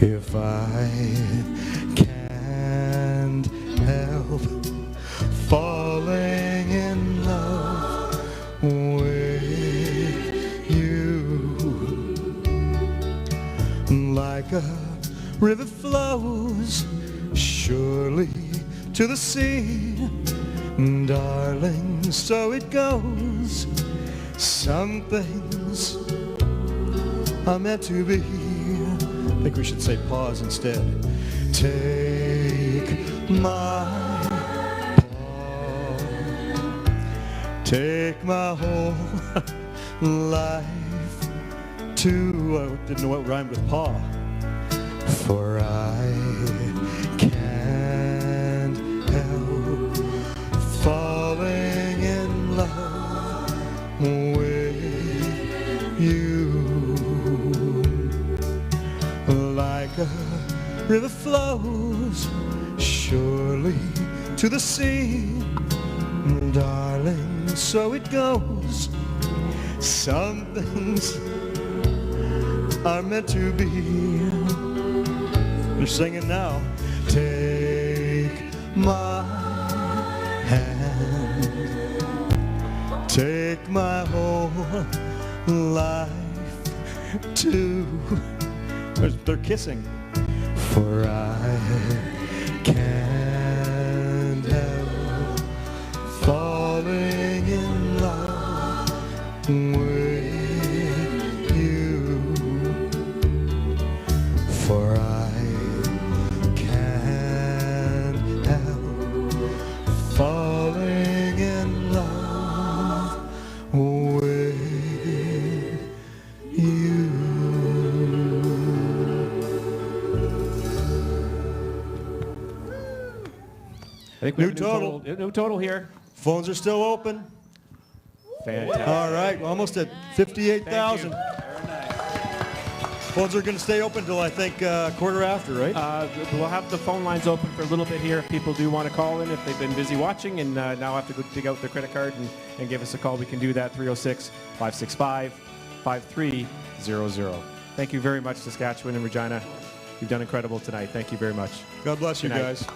if I can't help falling in love with you? a river flows surely to the sea. Darling, so it goes. Some things are meant to be. I think we should say pause instead. Take my paw, take my whole life too. I didn't know what rhymed with paw. For I can't help falling in love with you. Like a river flows surely to the sea. Darling, so it goes. Some things are meant to be. They're singing now. Take my hand, take my whole life too. They're kissing. For I can't help falling in love with you. For I can't help falling in love with you. I think we have a new total here. Phones are still open. Fantastic. All right, we're almost at 58,000. Phones are going to stay open till I think quarter after, right? We'll have the phone lines open for a little bit here if people do want to call in, if they've been busy watching and now have to go dig out their credit card and give us a call. We can do that, 306-565-5300. Thank you very much, Saskatchewan and Regina. You've done incredible tonight. Thank you very much. God bless you Good night. guys.